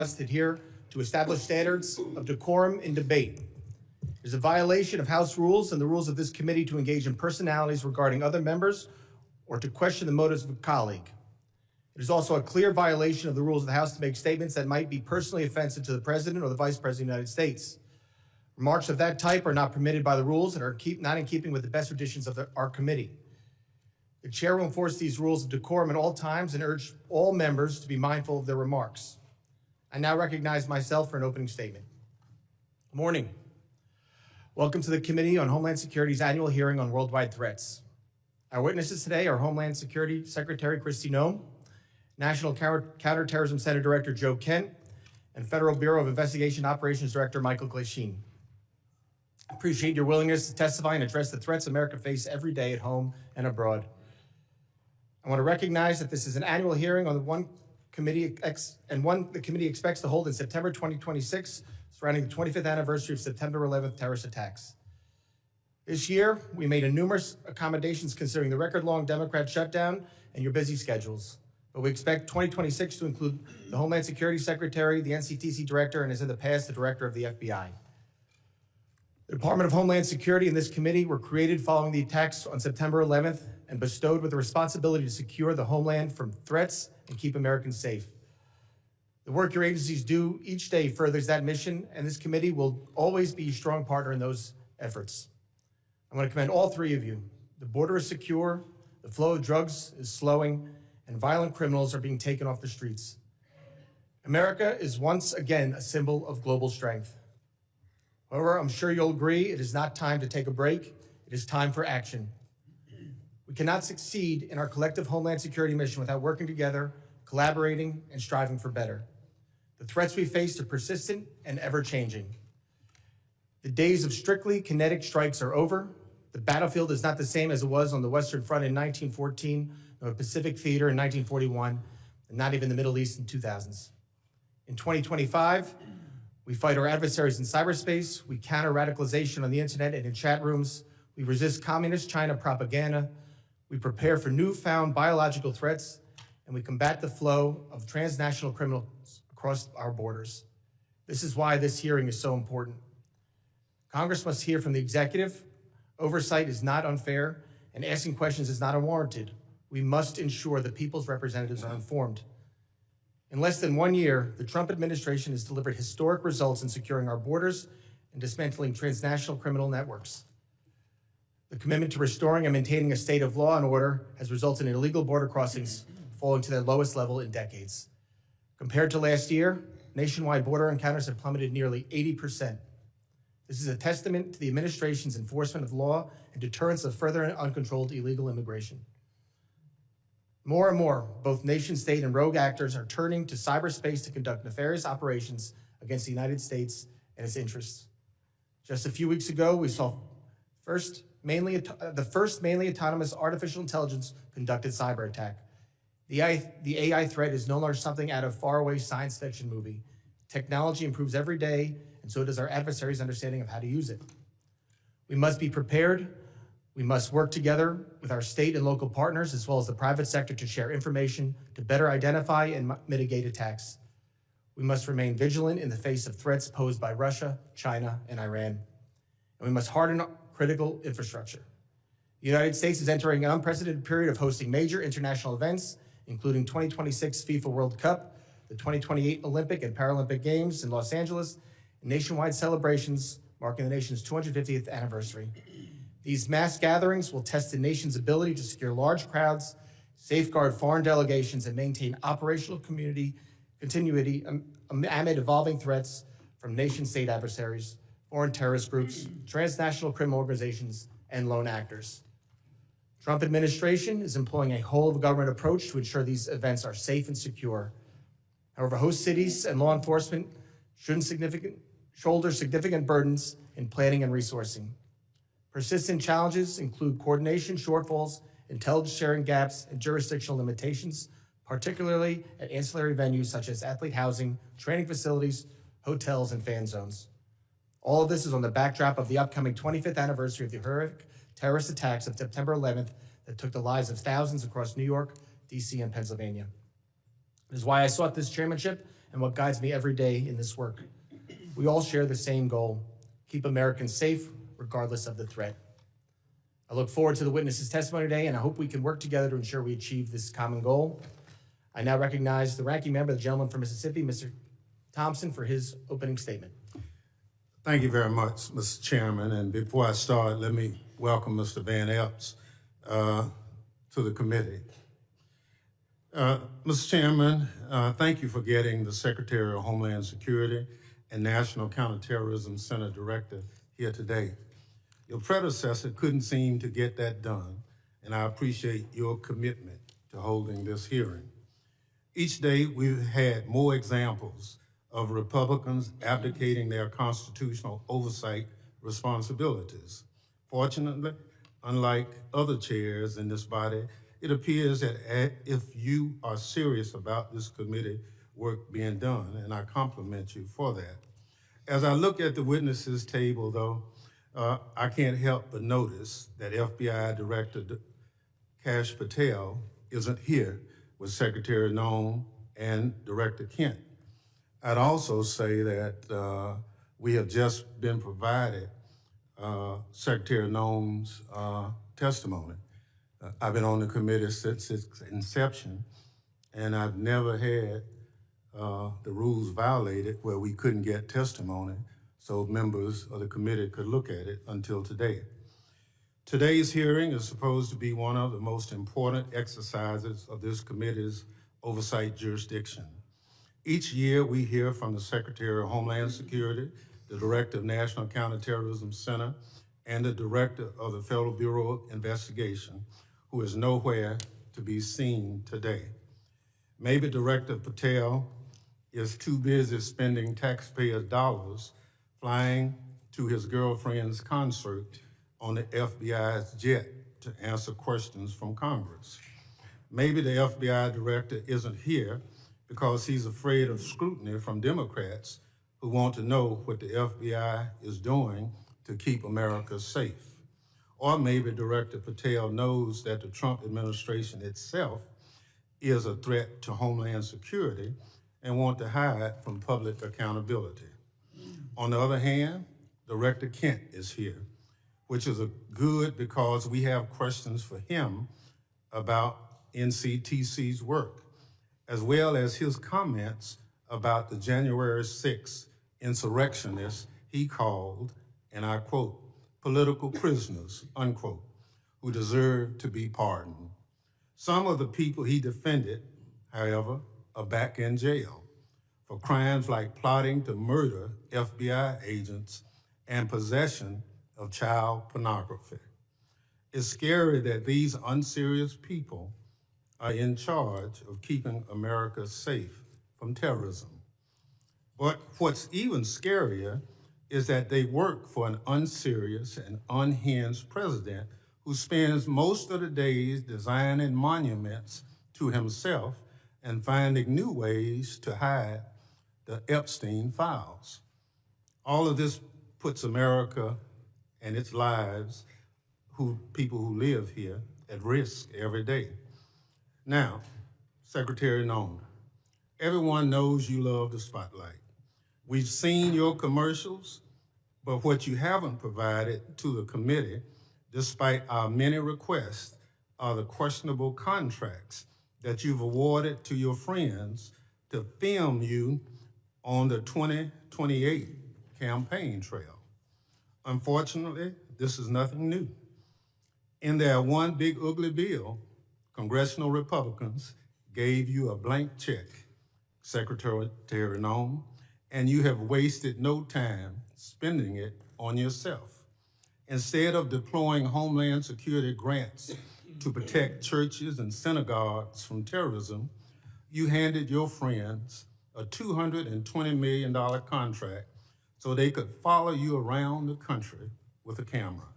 must adhere to established standards of decorum in debate. It is a violation of House rules and the rules of this committee to engage in personalities regarding other members or to question the motives of a colleague. It is also a clear violation of the rules of the House to make statements that might be personally offensive to the President or the Vice President of the United States. Remarks of that type are not permitted by the rules and are not in keeping with the best traditions of our committee. The Chair will enforce these rules of decorum at all times and urge all members to be mindful of their remarks. I now recognize myself for an opening statement. Good morning. Welcome to the Committee on Homeland Security's annual hearing on worldwide threats. Our witnesses today are Homeland Security Secretary Kristi Noem, National Counterterrorism Center Director Joe Kent, and Federal Bureau of Investigation Operations Director Michael Glasheen. I appreciate your willingness to testify and address the threats America faces every day at home and abroad. I want to recognize that this is an annual hearing on the one the committee expects to hold in September 2026, surrounding the 25th anniversary of September 11th terrorist attacks. This year, we made numerous accommodations considering the record-long Democrat shutdown and your busy schedules. But we expect 2026 to include the Homeland Security Secretary, the NCTC Director, and as in the past, the Director of the FBI. The Department of Homeland Security and this committee were created following the attacks on September 11th and bestowed with the responsibility to secure the homeland from threats and keep Americans safe. The work your agencies do each day furthers that mission, and this committee will always be a strong partner in those efforts. I want to commend all three of you. The border is secure, the flow of drugs is slowing, and violent criminals are being taken off the streets. America is once again a symbol of global strength. However, I'm sure you'll agree it is not time to take a break. It is time for action. We cannot succeed in our collective Homeland Security mission without working together, collaborating, and striving for better. The threats we face are persistent and ever-changing. The days of strictly kinetic strikes are over. The battlefield is not the same as it was on the Western Front in 1914, nor Pacific Theater in 1941, and not even the Middle East in 2000s. In 2025, we fight our adversaries in cyberspace, we counter radicalization on the internet and in chat rooms, we resist communist China propaganda, we prepare for newfound biological threats, and we combat the flow of transnational criminals across our borders. This is why this hearing is so important. Congress must hear from the executive. Oversight is not unfair, and asking questions is not unwarranted. We must ensure the people's representatives are informed. In less than 1 year, the Trump administration has delivered historic results in securing our borders and dismantling transnational criminal networks. The commitment to restoring and maintaining a state of law and order has resulted in illegal border crossings falling to their lowest level in decades. Compared to last year, nationwide border encounters have plummeted nearly 80%. This is a testament to the administration's enforcement of law and deterrence of further and uncontrolled illegal immigration. More and more, both nation-state and rogue actors are turning to cyberspace to conduct nefarious operations against the United States and its interests. Just a few weeks ago, we saw the first mainly autonomous artificial intelligence conducted cyber attack. The AI threat is no longer something out of faraway science fiction movie. Technology improves every day, and so does our adversaries' understanding of how to use it. We must be prepared. We must work together with our state and local partners, as well as the private sector, to share information to better identify and mitigate attacks. We must remain vigilant in the face of threats posed by Russia, China, and Iran. And we must harden critical infrastructure. The United States is entering an unprecedented period of hosting major international events, including 2026 FIFA World Cup, the 2028 Olympic and Paralympic Games in Los Angeles, and nationwide celebrations marking the nation's 250th anniversary. These mass gatherings will test the nation's ability to secure large crowds, safeguard foreign delegations, and maintain operational continuity amid evolving threats from nation-state adversaries, foreign terrorist groups, transnational criminal organizations, and lone actors. Trump administration is employing a whole-of-government approach to ensure these events are safe and secure. However, host cities and law enforcement shouldn't shoulder significant burdens in planning and resourcing. Persistent challenges include coordination shortfalls, intelligence sharing gaps, and jurisdictional limitations, particularly at ancillary venues such as athlete housing, training facilities, hotels, and fan zones. All of this is on the backdrop of the upcoming 25th anniversary of the horrific terrorist attacks of September 11th that took the lives of thousands across New York, DC, and Pennsylvania. It is why I sought this chairmanship and what guides me every day in this work. We all share the same goal: keep Americans safe, regardless of the threat. I look forward to the witness's testimony today, and I hope we can work together to ensure we achieve this common goal. I now recognize the ranking member, the gentleman from Mississippi, Mr. Thompson, for his opening statement. Thank you very much, Mr. Chairman. And before I start, let me welcome Mr. Van Epps to the committee. Mr. Chairman, thank you for getting the Secretary of Homeland Security and National Counterterrorism Center Director here today. Your predecessor couldn't seem to get that done, and I appreciate your commitment to holding this hearing. Each day, we've had more examples of Republicans abdicating their constitutional oversight responsibilities. Fortunately, unlike other chairs in this body, it appears that if you are serious about this committee work being done, and I compliment you for that. As I look at the witnesses table, though, I can't help but notice that FBI Director Kash Patel isn't here with Secretary Noem and Director Kent. I'd also say that we have just been provided Secretary Noem's testimony. I've been on the committee since its inception, and I've never had the rules violated where we couldn't get testimony so members of the committee could look at it until today. Today's hearing is supposed to be one of the most important exercises of this committee's oversight jurisdiction. Each year, we hear from the Secretary of Homeland Security, the Director of National Counterterrorism Center, and the Director of the Federal Bureau of Investigation, who is nowhere to be seen today. Maybe Director Patel is too busy spending taxpayers' dollars flying to his girlfriend's concert on the FBI's jet to answer questions from Congress. Maybe the FBI director isn't here because he's afraid of scrutiny from Democrats who want to know what the FBI is doing to keep America safe. Or maybe Director Patel knows that the Trump administration itself is a threat to Homeland Security and want to hide from public accountability. On the other hand, Director Kent is here, which is good because we have questions for him about NCTC's work, as well as his comments about the January 6th insurrectionists he called, and I quote, political prisoners, unquote, who deserve to be pardoned. Some of the people he defended, however, are back in jail for crimes like plotting to murder FBI agents and possession of child pornography. It's scary that these unserious people are in charge of keeping America safe from terrorism. But what's even scarier is that they work for an unserious and unhinged president who spends most of the days designing monuments to himself and finding new ways to hide the Epstein files. All of this puts America and its lives, people who live here, at risk every day. Now, Secretary Noem, everyone knows you love the spotlight. We've seen your commercials, but what you haven't provided to the committee, despite our many requests, are the questionable contracts that you've awarded to your friends to film you on the 2028 campaign trail. Unfortunately, this is nothing new. In their one big ugly bill, congressional Republicans gave you a blank check, Secretary Noem, and you have wasted no time spending it on yourself. Instead of deploying Homeland Security grants to protect churches and synagogues from terrorism, you handed your friends a $220 million contract so they could follow you around the country with a camera.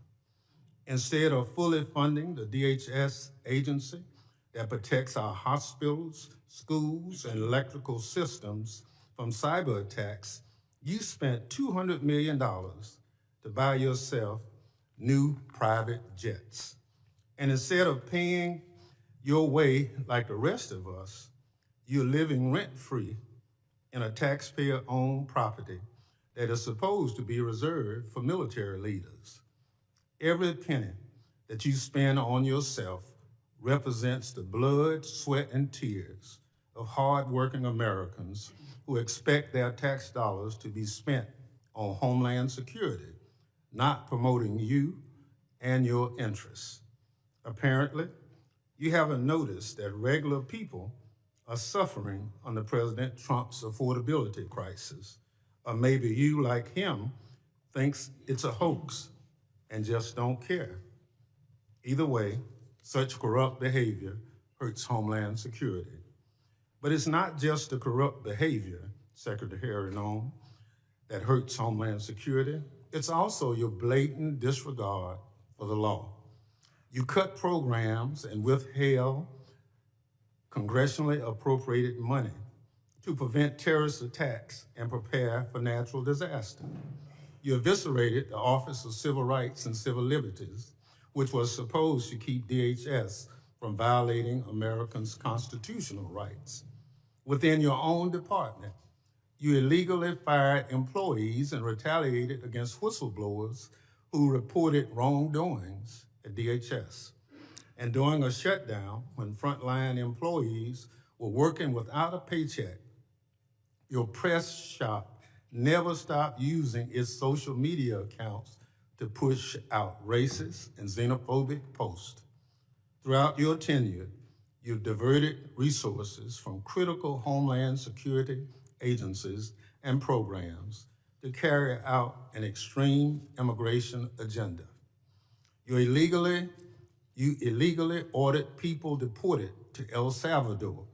Instead of fully funding the DHS agency that protects our hospitals, schools, and electrical systems from cyber attacks, you spent $200 million to buy yourself new private jets. And instead of paying your way like the rest of us, you're living rent-free in a taxpayer-owned property that is supposed to be reserved for military leaders. Every penny that you spend on yourself represents the blood, sweat, and tears of hardworking Americans who expect their tax dollars to be spent on Homeland Security, not promoting you and your interests. Apparently, you haven't noticed that regular people are suffering under President Trump's affordability crisis. Or maybe you, like him, thinks it's a hoax and just don't care. Either way, such corrupt behavior hurts Homeland Security. But it's not just the corrupt behavior, Secretary Noem, that hurts Homeland Security. It's also your blatant disregard for the law. You cut programs and withheld congressionally appropriated money to prevent terrorist attacks and prepare for natural disaster. You eviscerated the Office of Civil Rights and Civil Liberties, which was supposed to keep DHS from violating Americans' constitutional rights. Within your own department, you illegally fired employees and retaliated against whistleblowers who reported wrongdoings at DHS. And during a shutdown, when frontline employees were working without a paycheck, your press shop never stopped using its social media accounts to push out racist and xenophobic posts. Throughout your tenure, you've diverted resources from critical Homeland Security agencies and programs to carry out an extreme immigration agenda. You illegally ordered people deported to El Salvador,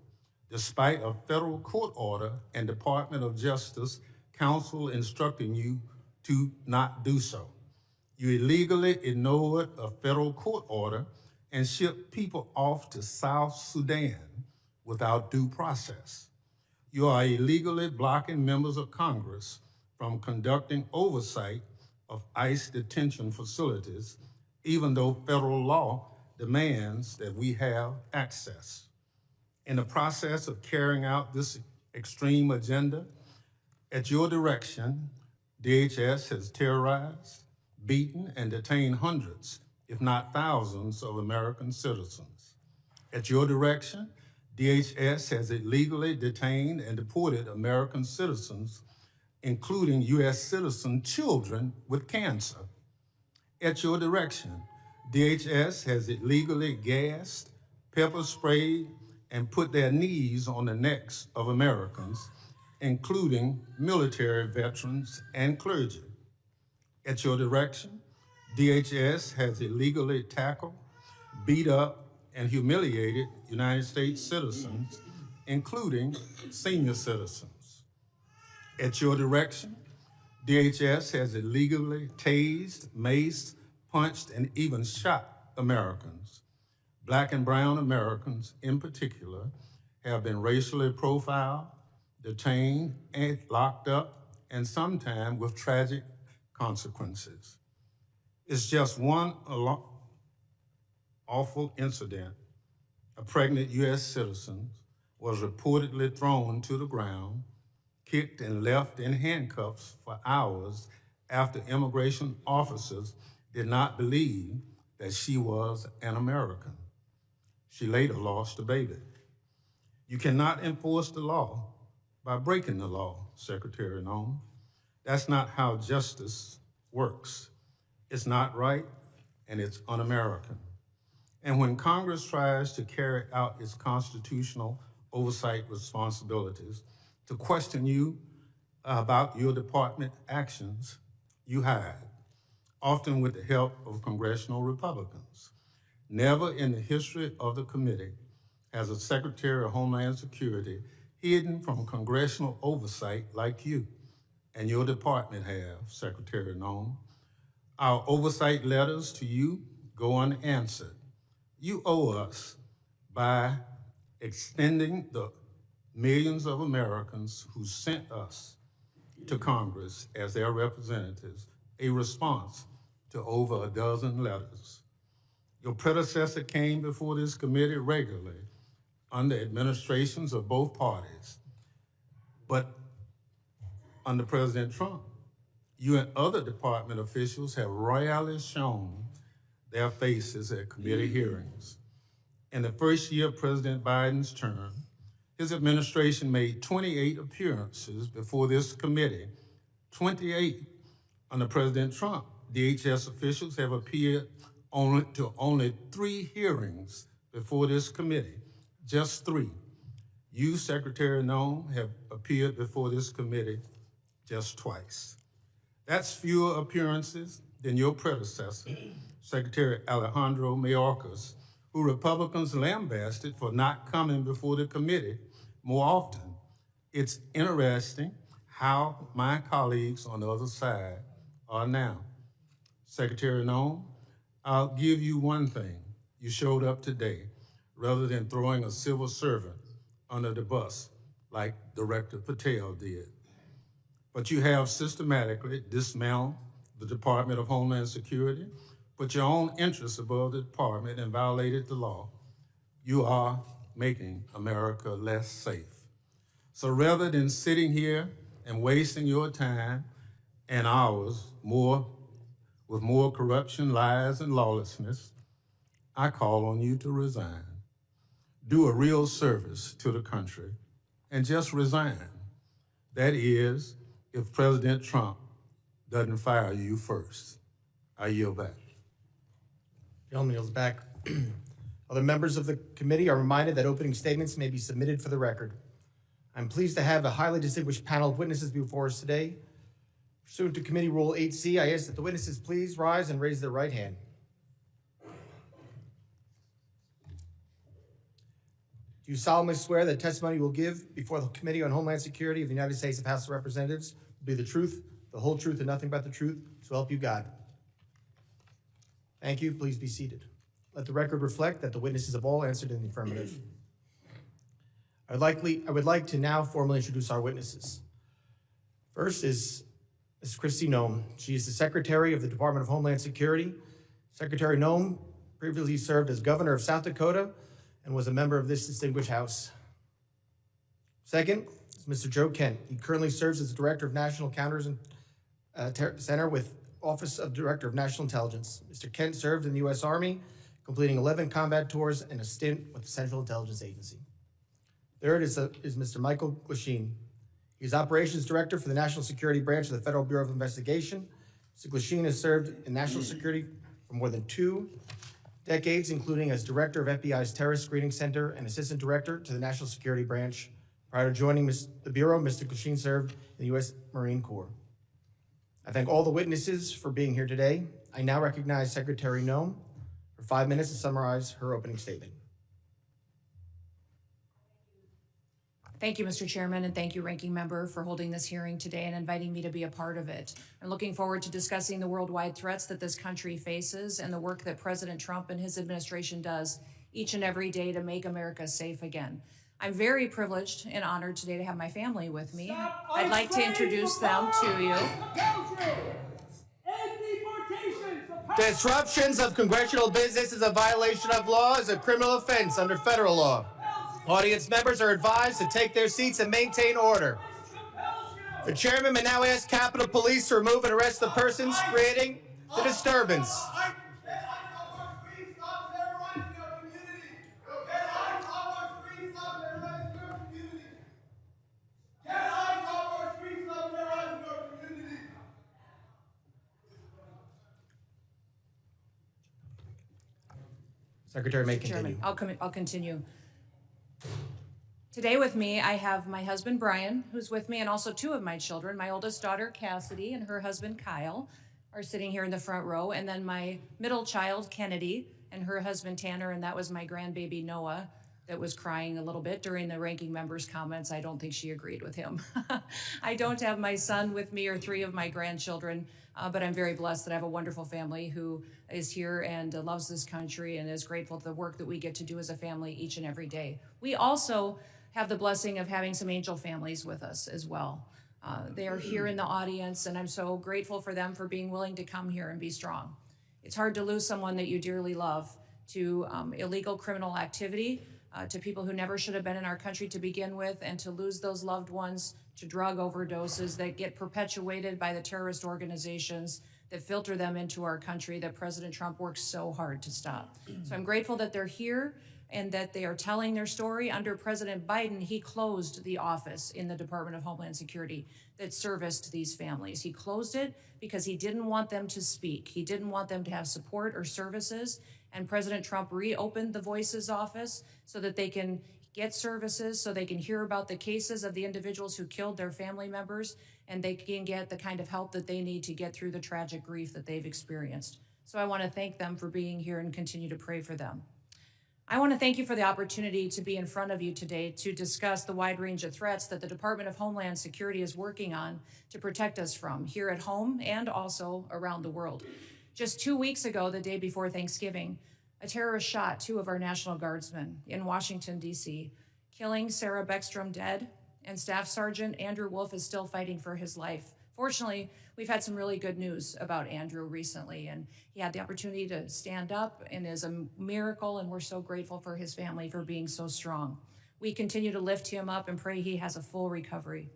despite a federal court order and Department of Justice counsel instructing you to not do so. You illegally ignored a federal court order and shipped people off to South Sudan without due process. You are illegally blocking members of Congress from conducting oversight of ICE detention facilities, even though federal law demands that we have access. In the process of carrying out this extreme agenda, at your direction, DHS has terrorized, beaten, and detained hundreds, if not thousands, of American citizens. At your direction, DHS has illegally detained and deported American citizens, including U.S. citizen children with cancer. At your direction, DHS has illegally gassed, pepper sprayed, and put their knees on the necks of Americans, including military veterans and clergy. At your direction, DHS has illegally tackled, beat up, and humiliated United States citizens, including senior citizens. At your direction, DHS has illegally tased, maced, punched, and even shot Americans. Black and brown Americans, in particular, have been racially profiled, detained, and locked up, and sometimes with tragic consequences. It's just one awful incident. A pregnant U.S. citizen was reportedly thrown to the ground, kicked and left in handcuffs for hours after immigration officers did not believe that she was an American. She later lost a baby. You cannot enforce the law by breaking the law, Secretary Noem. That's not how justice works. It's not right, and it's un-American. And when Congress tries to carry out its constitutional oversight responsibilities to question you about your department actions, you hide, often with the help of congressional Republicans. Never in the history of the committee has a Secretary of Homeland Security hidden from congressional oversight like you and your department have, Secretary Noem. Our oversight letters to you go unanswered. You owe us by extending the millions of Americans who sent us to Congress as their representatives a response to over a dozen letters. Your predecessor came before this committee regularly under administrations of both parties, but under President Trump. You and other department officials have rarely shown their faces at committee hearings. In the first year of President Biden's term, his administration made 28 appearances before this committee, 28. Under President Trump, DHS officials have appeared only 3 hearings before this committee, just 3. You, Secretary Noem, have appeared before this committee just twice. That's fewer appearances than your predecessor, Secretary Alejandro Mayorkas, who Republicans lambasted for not coming before the committee more often. It's interesting how my colleagues on the other side are now. Secretary Noem, I'll give you one thing. You showed up today rather than throwing a civil servant under the bus like Director Patel did. But you have systematically dismantled the Department of Homeland Security, put your own interests above the department and violated the law. You are making America less safe. So rather than sitting here and wasting your time and ours with more corruption, lies, and lawlessness, I call on you to resign. Do a real service to the country and just resign. That is, if President Trump doesn't fire you first. I yield back. Gentleman yields back. Other members of the committee are reminded that opening statements may be submitted for the record. I'm pleased to have a highly distinguished panel of witnesses before us today. Pursuant to Committee Rule 8C, I ask that the witnesses please rise and raise their right hand. Do you solemnly swear that testimony you will give before the Committee on Homeland Security of the United States House of Representatives will be the truth, the whole truth, and nothing but the truth, so help you God? Thank you. Please be seated. Let the record reflect that the witnesses have all answered in the affirmative. I would like to now formally introduce our witnesses. First is Ms. Kristi Noem. She is the Secretary of the Department of Homeland Security. Secretary Noem previously served as Governor of South Dakota and was a member of this distinguished House. Second is Mr. Joe Kent. He currently serves as the Director of National Counters Center with Office of Director of National Intelligence. Mr. Kent served in the U.S. Army, completing 11 combat tours and a stint with the Central Intelligence Agency. Third is Mr. Michael Glasheen. He is Operations Director for the National Security Branch of the Federal Bureau of Investigation. Mr. Glasheen has served in national security for more than 2 decades, including as Director of FBI's Terrorist Screening Center and Assistant Director to the National Security Branch. Prior to joining the Bureau, Mr. Glasheen served in the U.S. Marine Corps. I thank all the witnesses for being here today. I now recognize Secretary Noem for 5 minutes to summarize her opening statement. Thank you, Mr. Chairman, and thank you, Ranking Member, for holding this hearing today and inviting me to be a part of it. I'm looking forward to discussing the worldwide threats that this country faces and the work that President Trump and his administration does each and every day to make America safe again. I'm very privileged and honored today to have my family with me. I'd like to introduce them to you. Disruptions of congressional business is a violation of law, is a criminal offense under federal law. Audience members are advised to take their seats and maintain order. The chairman may now ask Capitol Police to remove and arrest the persons creating the disturbance. Secretary may continue. Chairman, I'll continue. Today with me, I have my husband, Brian, who's with me, and also 2 of my children. My oldest daughter, Cassidy, and her husband, Kyle, are sitting here in the front row. And then my middle child, Kennedy, and her husband, Tanner, and that was my grandbaby, Noah, that was crying a little bit during the ranking member's comments. I don't think she agreed with him. I don't have my son with me or 3 of my grandchildren, but I'm very blessed that I have a wonderful family who is here and loves this country and is grateful for the work that we get to do as a family each and every day. We also have the blessing of having some angel families with us as well. They are here in the audience, and I'm so grateful for them for being willing to come here and be strong. It's hard to lose someone that you dearly love to illegal criminal activity, to people who never should have been in our country to begin with, and to lose those loved ones to drug overdoses that get perpetuated by the terrorist organizations that filter them into our country that President Trump works so hard to stop. So I'm grateful that they're here and that they are telling their story. Under President Biden, he closed the office in the Department of Homeland Security that serviced these families. He closed it because he didn't want them to speak. He didn't want them to have support or services. And President Trump reopened the Voices office so that they can get services, so they can hear about the cases of the individuals who killed their family members, and they can get the kind of help that they need to get through the tragic grief that they've experienced. So I want to thank them for being here and continue to pray for them. I want to thank you for the opportunity to be in front of you today to discuss the wide range of threats that the Department of Homeland Security is working on to protect us from here at home and also around the world. Just 2 weeks ago, the day before Thanksgiving, a terrorist shot 2 of our National Guardsmen in Washington, D.C., killing Sarah Beckstrom dead, and Staff Sergeant Andrew Wolf is still fighting for his life. Fortunately, we've had some really good news about Andrew recently, and he had the opportunity to stand up and is a miracle, and we're so grateful for his family for being so strong. We continue to lift him up and pray he has a full recovery.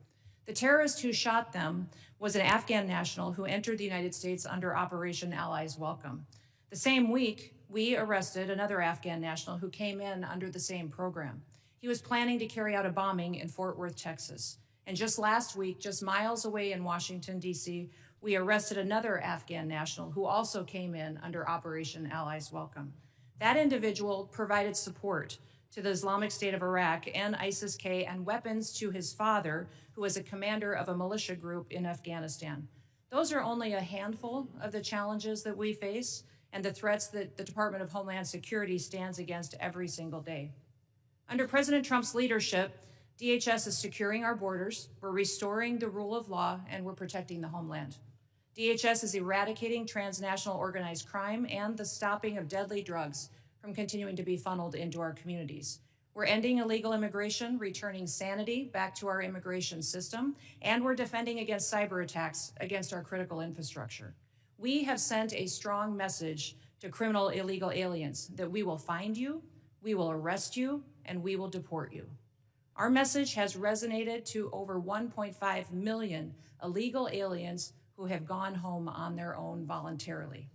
The terrorist who shot them was an Afghan national who entered the United States under Operation Allies Welcome. The same week, we arrested another Afghan national who came in under the same program. He was planning to carry out a bombing in Fort Worth, Texas. And just last week, just miles away in Washington, D.C., we arrested another Afghan national who also came in under Operation Allies Welcome. That individual provided support to the Islamic State of Iraq and ISIS-K and weapons to his father, who was a commander of a militia group in Afghanistan. Those are only a handful of the challenges that we face and the threats that the Department of Homeland Security stands against every single day. Under President Trump's leadership, DHS is securing our borders, we're restoring the rule of law, and we're protecting the homeland. DHS is eradicating transnational organized crime and the stopping of deadly drugs from continuing to be funneled into our communities. We're ending illegal immigration, returning sanity back to our immigration system, and we're defending against cyber attacks against our critical infrastructure. We have sent a strong message to criminal illegal aliens that we will find you, we will arrest you, and we will deport you. Our message has resonated to over 1.5 million illegal aliens who have gone home on their own voluntarily.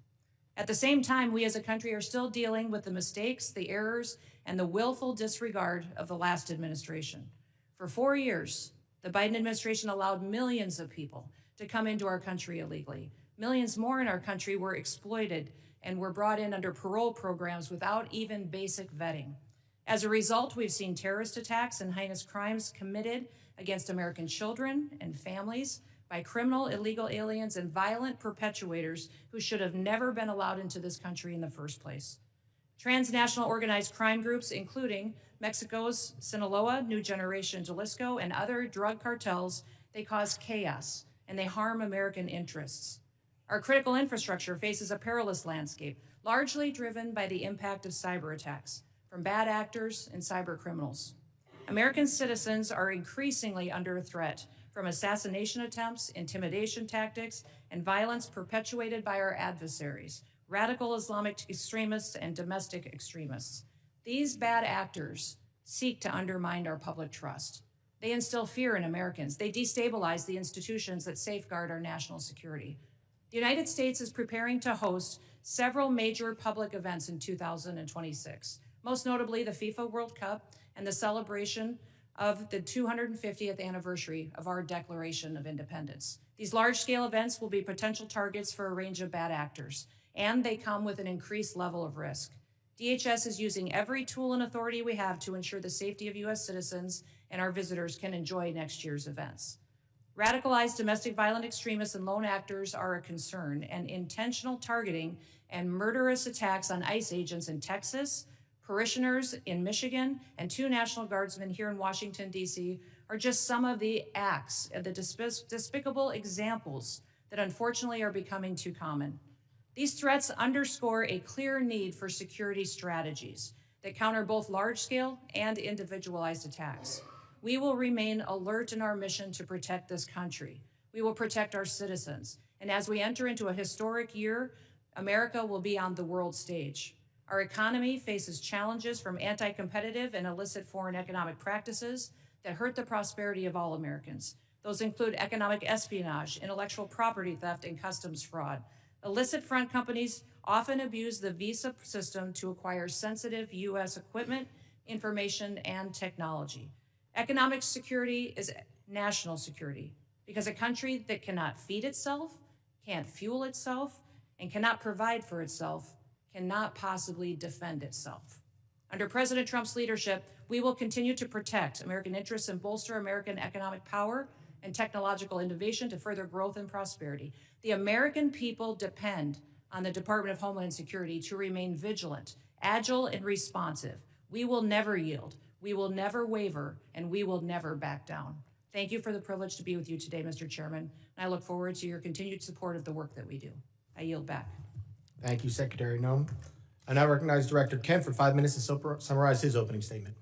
At the same time, we as a country are still dealing with the mistakes, the errors, and the willful disregard of the last administration. For 4 years, the Biden administration allowed millions of people to come into our country illegally. Millions more in our country were exploited and were brought in under parole programs without even basic vetting. As a result, we've seen terrorist attacks and heinous crimes committed against American children and families by criminal illegal aliens and violent perpetuators who should have never been allowed into this country in the first place. Transnational organized crime groups, including Mexico's Sinaloa, New Generation Jalisco, and other drug cartels, they cause chaos and they harm American interests. Our critical infrastructure faces a perilous landscape, largely driven by the impact of cyber attacks from bad actors and cyber criminals. American citizens are increasingly under threat from assassination attempts, intimidation tactics, and violence perpetuated by our adversaries, radical Islamic extremists and domestic extremists. These bad actors seek to undermine our public trust. They instill fear in Americans. They destabilize the institutions that safeguard our national security. The United States is preparing to host several major public events in 2026, most notably the FIFA World Cup and the celebration of the 250th anniversary of our Declaration of Independence. These large-scale events will be potential targets for a range of bad actors, and they come with an increased level of risk. DHS is using every tool and authority we have to ensure the safety of U.S. citizens and our visitors can enjoy next year's events. Radicalized domestic violent extremists and lone actors are a concern, and intentional targeting and murderous attacks on ICE agents in Texas, parishioners in Michigan, and 2 National Guardsmen here in Washington, D.C. are just some of the acts and the despicable examples that unfortunately are becoming too common. These threats underscore a clear need for security strategies that counter both large-scale and individualized attacks. We will remain alert in our mission to protect this country. We will protect our citizens. And as we enter into a historic year, America will be on the world stage. Our economy faces challenges from anti-competitive and illicit foreign economic practices that hurt the prosperity of all Americans. Those include economic espionage, intellectual property theft, and customs fraud. Illicit front companies often abuse the visa system to acquire sensitive U.S. equipment, information, and technology. Economic security is national security because a country that cannot feed itself, can't fuel itself, and cannot provide for itself cannot possibly defend itself. Under President Trump's leadership, we will continue to protect American interests and bolster American economic power and technological innovation to further growth and prosperity. The American people depend on the Department of Homeland Security to remain vigilant, agile, and responsive. We will never yield, we will never waver, and we will never back down. Thank you for the privilege to be with you today, Mr. Chairman, and I look forward to your continued support of the work that we do. I yield back. Thank you, Secretary Noem. I now recognize Director Kemp for 5 minutes to summarize his opening statement.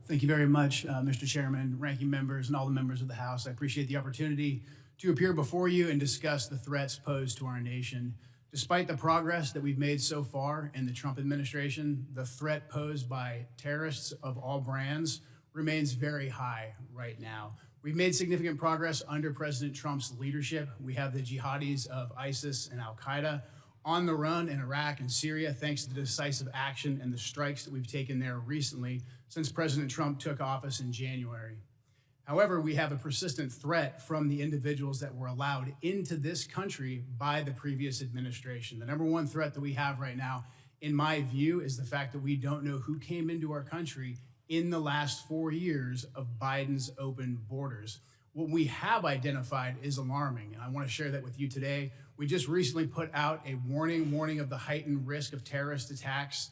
Thank you very much, Mr. Chairman, ranking members, and all the members of the House. I appreciate the opportunity to appear before you and discuss the threats posed to our nation. Despite the progress that we've made so far in the Trump administration, the threat posed by terrorists of all brands remains very high right now. We've made significant progress under President Trump's leadership. We have the jihadis of ISIS and Al-Qaeda on the run in Iraq and Syria, thanks to the decisive action and the strikes that we've taken there recently since President Trump took office in January. However, we have a persistent threat from the individuals that were allowed into this country by the previous administration. The number one threat that we have right now, in my view, is the fact that we don't know who came into our country in the last 4 years of Biden's open borders. What we have identified is alarming, and I want to share that with you today. We just recently put out a warning of the heightened risk of terrorist attacks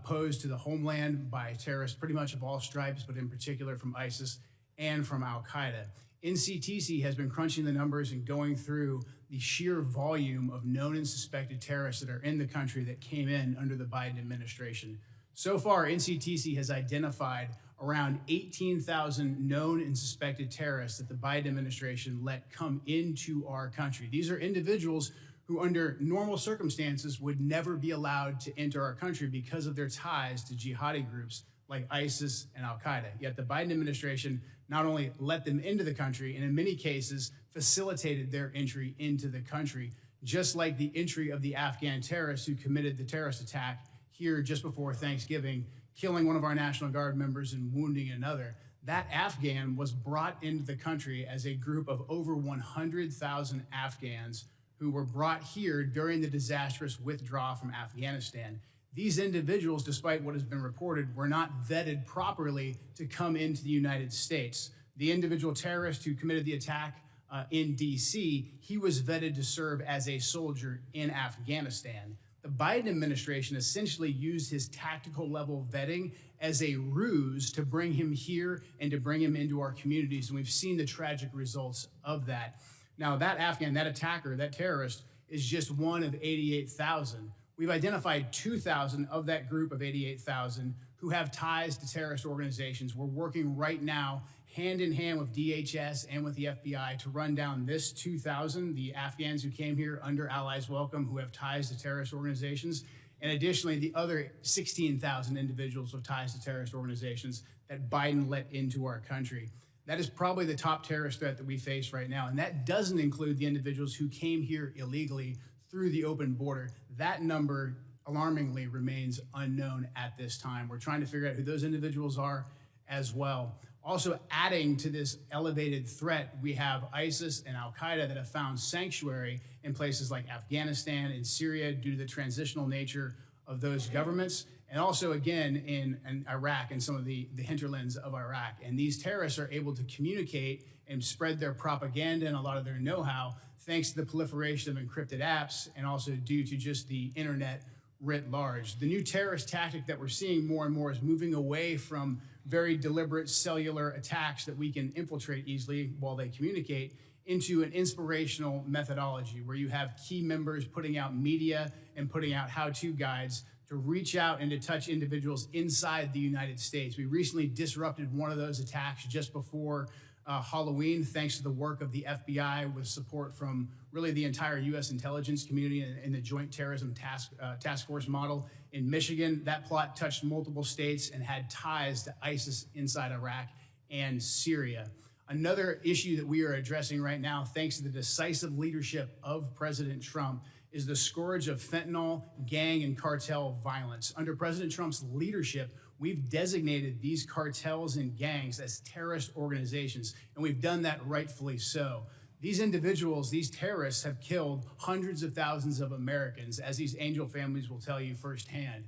posed to the homeland by terrorists pretty much of all stripes, but in particular from ISIS and from Al-Qaeda. NCTC has been crunching the numbers and going through the sheer volume of known and suspected terrorists that are in the country that came in under the Biden administration. So far, NCTC has identified around 18,000 known and suspected terrorists that the Biden administration let come into our country. These are individuals who under normal circumstances would never be allowed to enter our country because of their ties to jihadi groups like ISIS and Al-Qaeda. Yet the Biden administration not only let them into the country, and in many cases facilitated their entry into the country, just like the entry of the Afghan terrorists who committed the terrorist attack here just before Thanksgiving, killing one of our National Guard members and wounding another. That Afghan was brought into the country as a group of over 100,000 Afghans who were brought here during the disastrous withdrawal from Afghanistan. These individuals, despite what has been reported, were not vetted properly to come into the United States. The individual terrorist who committed the attack in DC, he was vetted to serve as a soldier in Afghanistan. The Biden administration essentially used his tactical level vetting as a ruse to bring him here and to bring him into our communities. And we've seen the tragic results of that. Now, that Afghan, that attacker, that terrorist is just one of 88,000. We've identified 2,000 of that group of 88,000 who have ties to terrorist organizations. We're working right now hand in hand with DHS and with the FBI to run down this 2,000, the Afghans who came here under Allies Welcome who have ties to terrorist organizations, and additionally the other 16,000 individuals with ties to terrorist organizations that Biden let into our country. That is probably the top terrorist threat that we face right now, and that doesn't include the individuals who came here illegally through the open border. That number, alarmingly, remains unknown at this time. We're trying to figure out who those individuals are as well. Also adding to this elevated threat, we have ISIS and Al-Qaeda that have found sanctuary in places like Afghanistan and Syria due to the transitional nature of those governments, and also again in Iraq and some of the hinterlands of Iraq. And these terrorists are able to communicate and spread their propaganda and a lot of their know-how thanks to the proliferation of encrypted apps and also due to just the internet writ large. The new terrorist tactic that we're seeing more and more is moving away from very deliberate cellular attacks that we can infiltrate easily while they communicate into an inspirational methodology where you have key members putting out media and putting out how-to guides to reach out and to touch individuals inside the United States. We recently disrupted one of those attacks just before Halloween, thanks to the work of the FBI with support from really the entire U.S. intelligence community and the Joint Terrorism Task Force model in Michigan. That plot touched multiple states and had ties to ISIS inside Iraq and Syria. Another issue that we are addressing right now, thanks to the decisive leadership of President Trump, is the scourge of fentanyl, gang, and cartel violence. Under President Trump's leadership, we've designated these cartels and gangs as terrorist organizations, and we've done that rightfully so. These individuals, these terrorists, have killed hundreds of thousands of Americans, as these angel families will tell you firsthand.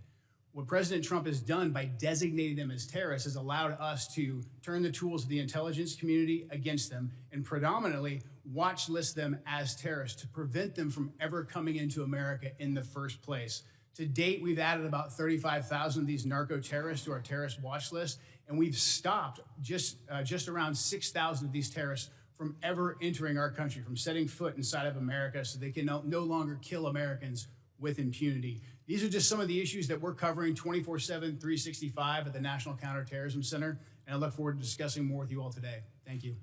What President Trump has done by designating them as terrorists has allowed us to turn the tools of the intelligence community against them and predominantly watch list them as terrorists to prevent them from ever coming into America in the first place. To date, we've added about 35,000 of these narco-terrorists to our terrorist watch list, and we've stopped just around 6,000 of these terrorists from ever entering our country, from setting foot inside of America, so they can no longer kill Americans with impunity. These are just some of the issues that we're covering 24/7, 365 at the National Counterterrorism Center, and I look forward to discussing more with you all today. Thank you.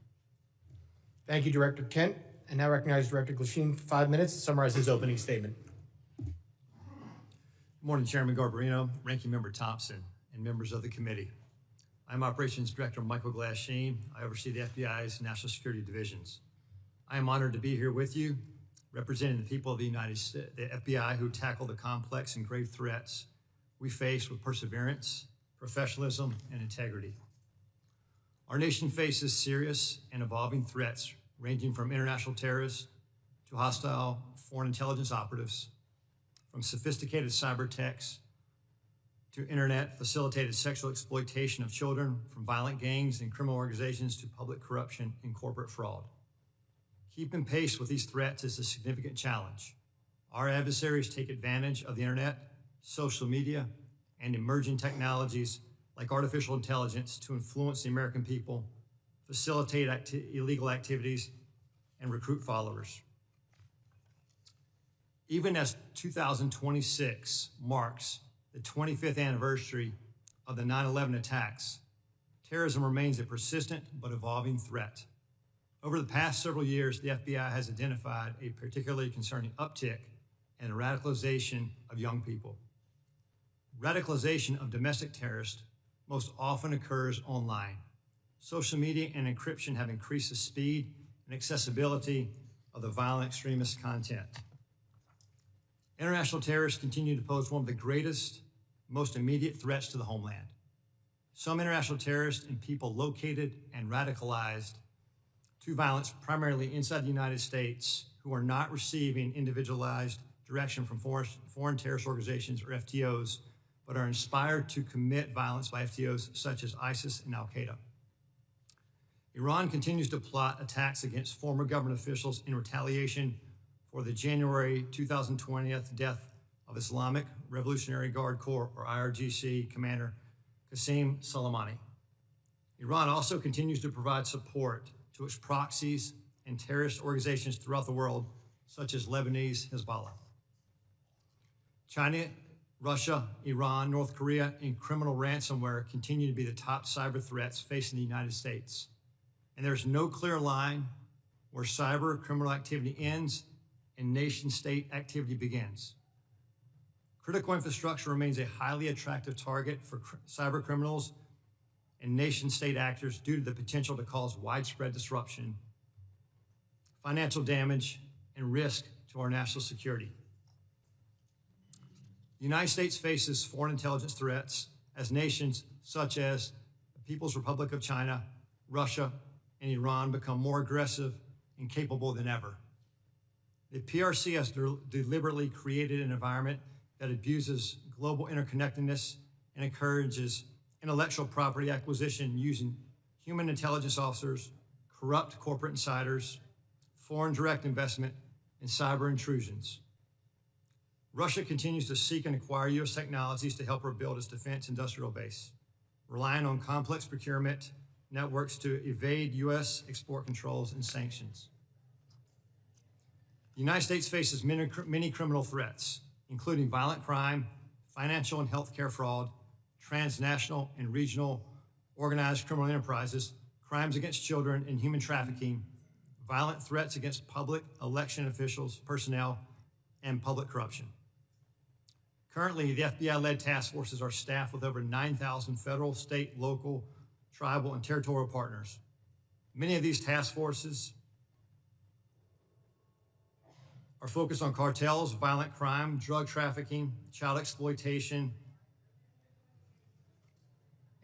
Thank you, Director Kent. And now recognize Director Glasheen for 5 minutes to summarize his opening statement. Good morning, Chairman Garbarino, Ranking Member Thompson, and members of the committee. I'm Operations Director Michael Glasheen. I oversee the FBI's National Security Divisions. I am honored to be here with you, representing the people of the United States, the FBI, who tackle the complex and grave threats we face with perseverance, professionalism, and integrity. Our nation faces serious and evolving threats ranging from international terrorists to hostile foreign intelligence operatives, from sophisticated cyber attacks to internet-facilitated sexual exploitation of children, from violent gangs and criminal organizations to public corruption and corporate fraud. Keeping pace with these threats is a significant challenge. Our adversaries take advantage of the internet, social media, and emerging technologies like artificial intelligence to influence the American people, facilitate illegal activities, and recruit followers. Even as 2026 marks the 25th anniversary of the 9/11 attacks, terrorism remains a persistent but evolving threat. Over the past several years, the FBI has identified a particularly concerning uptick in the radicalization of young people. Radicalization of domestic terrorists most often occurs online. Social media and encryption have increased the speed and accessibility of the violent extremist content. International terrorists continue to pose one of the greatest, most immediate threats to the homeland. Some international terrorists and people located and radicalized to violence primarily inside the United States who are not receiving individualized direction from foreign terrorist organizations or FTOs, but are inspired to commit violence by FTOs such as ISIS and Al-Qaeda. Iran continues to plot attacks against former government officials in retaliation for the January 2020 death of Islamic Revolutionary Guard Corps, or IRGC, Commander Qasem Soleimani. Iran also continues to provide support to its proxies and terrorist organizations throughout the world, such as Lebanese Hezbollah. China, Russia, Iran, North Korea, and criminal ransomware continue to be the top cyber threats facing the United States. And there's no clear line where cyber criminal activity ends and nation-state activity begins. Critical infrastructure remains a highly attractive target for cyber criminals and nation-state actors due to the potential to cause widespread disruption, financial damage, and risk to our national security. The United States faces foreign intelligence threats as nations such as the People's Republic of China, Russia, and Iran become more aggressive and capable than ever. The PRC has deliberately created an environment that abuses global interconnectedness and encourages intellectual property acquisition using human intelligence officers, corrupt corporate insiders, foreign direct investment, and cyber intrusions. Russia continues to seek and acquire U.S. technologies to help her build its defense industrial base, relying on complex procurement networks to evade U.S. export controls and sanctions. The United States faces many criminal threats, including violent crime, financial and healthcare fraud, transnational and regional organized criminal enterprises, crimes against children, and human trafficking, violent threats against public election officials, personnel, and public corruption. Currently, the FBI-led task forces are staffed with over 9,000 federal, state, local, tribal, and territorial partners. Many of these task forces are focused on cartels, violent crime, drug trafficking, child exploitation,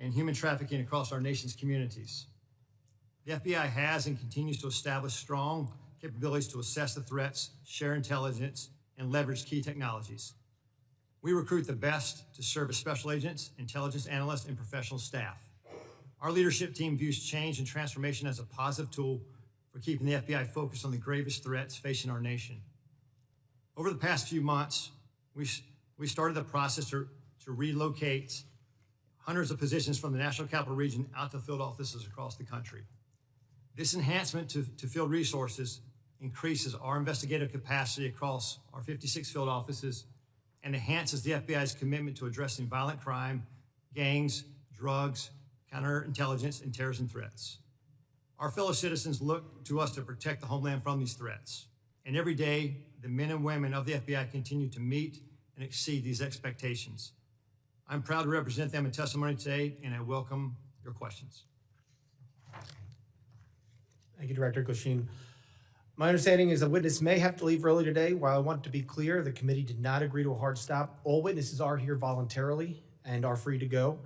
and human trafficking across our nation's communities. The FBI has and continues to establish strong capabilities to assess the threats, share intelligence, and leverage key technologies. We recruit the best to serve as special agents, intelligence analysts, and professional staff. Our leadership team views change and transformation as a positive tool for keeping the FBI focused on the gravest threats facing our nation. Over the past few months, we started the process to relocate hundreds of positions from the National Capital Region out to field offices across the country. This enhancement to field resources increases our investigative capacity across our 56 field offices and enhances the FBI's commitment to addressing violent crime, gangs, drugs, counterintelligence, and terrorism threats. Our fellow citizens look to us to protect the homeland from these threats. And every day, the men and women of the FBI continue to meet and exceed these expectations. I'm proud to represent them in testimony today, and I welcome your questions. Thank you, Director Goshin. My understanding is a witness may have to leave early today. While I want to be clear, the committee did not agree to a hard stop. All witnesses are here voluntarily and are free to go.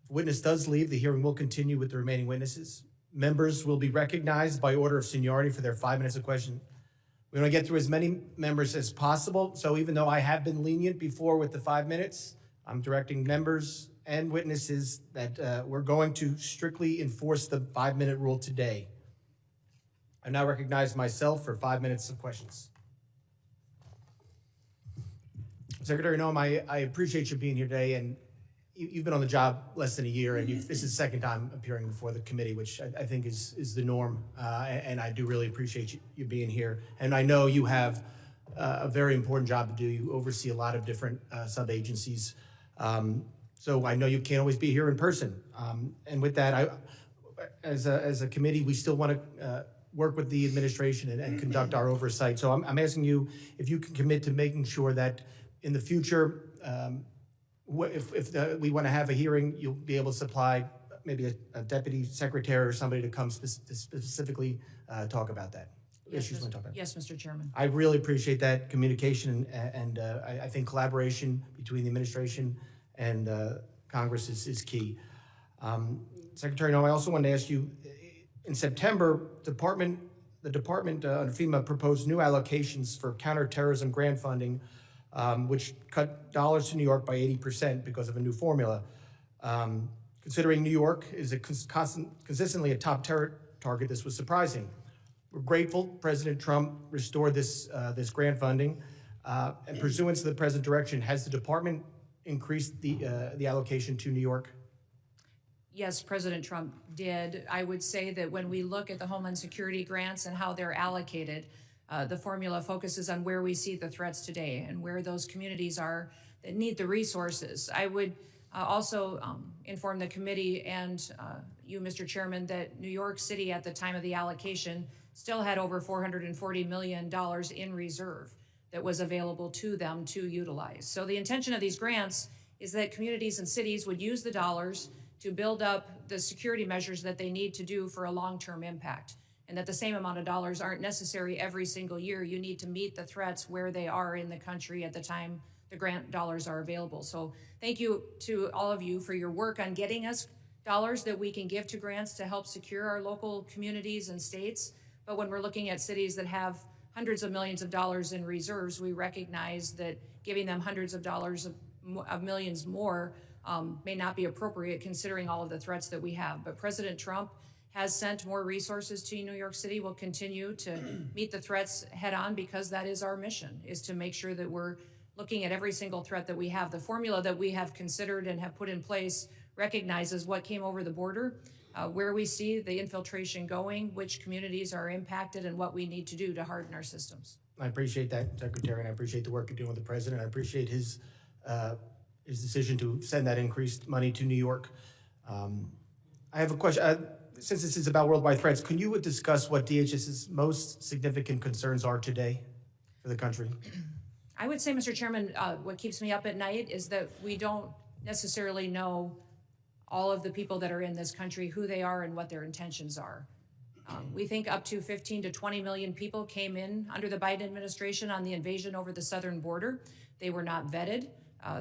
If a witness does leave, the hearing will continue with the remaining witnesses. Members will be recognized by order of seniority for their 5 minutes of question. We want to get through as many members as possible. So even though I have been lenient before with the 5 minutes, I'm directing members and witnesses that we're going to strictly enforce the 5-minute rule today. I now recognize myself for 5 minutes of questions. Secretary Noem, I appreciate you being here today, and you've been on the job less than a year, and this is the second time appearing before the committee, which I think is the norm, and I do really appreciate you being here. And I know you have a very important job to do. You oversee a lot of different sub-agencies, so I know you can't always be here in person. And with that, as a committee, we still want to work with the administration and conduct our oversight. So I'm asking you if you can commit to making sure that in the future, if we want to have a hearing, you'll be able to supply maybe a deputy secretary or somebody to come specifically talk about that. Yes, Issues we want to talk about. Yes, Mr. Chairman. I really appreciate that communication, and I think collaboration between the administration and Congress is key. Secretary Noem, I also wanted to ask you, in September, the department under FEMA proposed new allocations for counterterrorism grant funding, which cut dollars to New York by 80% because of a new formula. Considering New York is consistently a top terror target, this was surprising. We're grateful President Trump restored this grant funding, and pursuant to the present direction, has the department increased the allocation to New York? Yes, President Trump did. I would say that when we look at the Homeland Security grants and how they're allocated, the formula focuses on where we see the threats today and where those communities are that need the resources. I would also inform the committee and you, Mr. Chairman, that New York City at the time of the allocation still had over $440 million in reserve that was available to them to utilize. So the intention of these grants is that communities and cities would use the dollars to build up the security measures that they need to do for a long-term impact, and that the same amount of dollars aren't necessary every single year. You need to meet the threats where they are in the country at the time the grant dollars are available. So thank you to all of you for your work on getting us dollars that we can give to grants to help secure our local communities and states. But when we're looking at cities that have hundreds of millions of dollars in reserves, we recognize that giving them hundreds of dollars of millions more may not be appropriate considering all of the threats that we have. But President Trump has sent more resources to New York City. We'll continue to meet the threats head on because that is our mission, is to make sure that we're looking at every single threat that we have. The formula that we have considered and have put in place recognizes what came over the border, where we see the infiltration going, which communities are impacted, and what we need to do to harden our systems. I appreciate that, Secretary, and I appreciate the work you're doing with the President. I appreciate his decision to send that increased money to New York. I have a question. since this is about worldwide threats, can you discuss what DHS's most significant concerns are today for the country? I would say, Mr. Chairman, what keeps me up at night is that we don't necessarily know all of the people that are in this country, who they are and what their intentions are. We think up to 15 to 20 million people came in under the Biden administration on the invasion over the southern border. They were not vetted.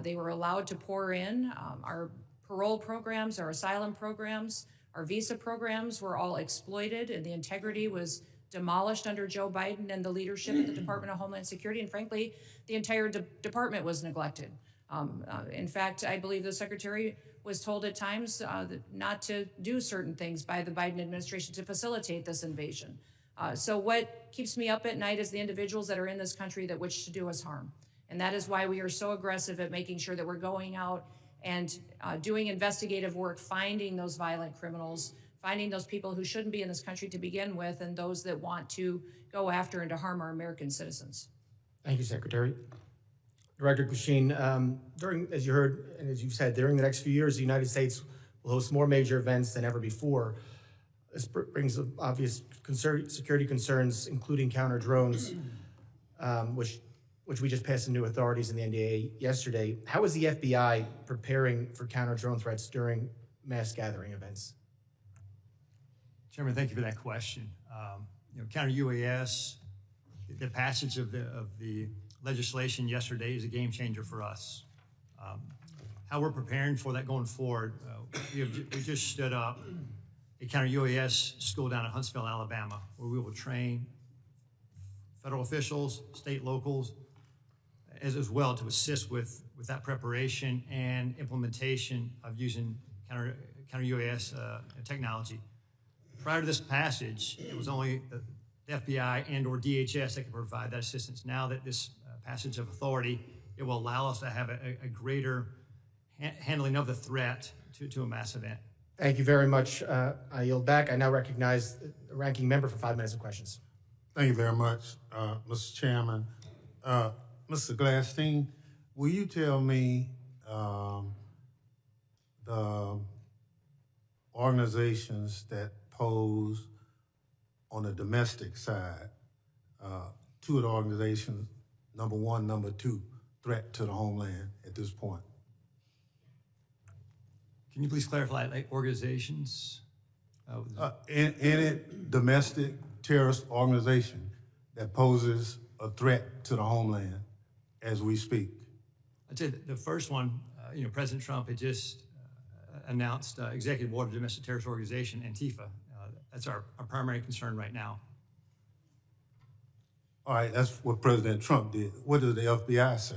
They were allowed to pour in. Our parole programs, our asylum programs, our visa programs were all exploited, and the integrity was demolished under Joe Biden and the leadership of the Department of Homeland Security. And frankly, the entire department was neglected. In fact, I believe the Secretary was told at times not to do certain things by the Biden administration to facilitate this invasion. So what keeps me up at night is the individuals that are in this country that wish to do us harm. And that is why we are so aggressive at making sure that we're going out and doing investigative work, finding those violent criminals, finding those people who shouldn't be in this country to begin with, and those that want to go after and to harm our American citizens. Thank you, Secretary. Director Kushine, as you heard and as you said, during the next few years, the United States will host more major events than ever before. This brings up obvious security concerns, including counter drones, which we just passed some new authorities in the NDAA yesterday. How is the FBI preparing for counter drone threats during mass gathering events? Chairman, thank you for that question. Counter UAS, the passage of the legislation yesterday is a game changer for us. How we're preparing for that going forward, we just stood up a counter UAS school down in Huntsville, Alabama, where we will train federal officials, state locals, as well to assist with that preparation and implementation of using counter UAS technology. Prior to this passage, it was only the FBI and or DHS that could provide that assistance. Now that this passage of authority, it will allow us to have a greater handling of the threat to a mass event. Thank you very much. I yield back. I now recognize the ranking member for 5 minutes of questions. Thank you very much, Mr. Chairman. Mr. Glasstein, will you tell me the organizations that pose on the domestic side, two of the organizations, number one, number two, threat to the homeland at this point? Can you please clarify, like organizations? Any domestic terrorist organization that poses a threat to the homeland as we speak? I'd say the first one, President Trump had just announced Executive Order Domestic Terrorist Organization, Antifa. That's our primary concern right now. All right, that's what President Trump did. What does the FBI say?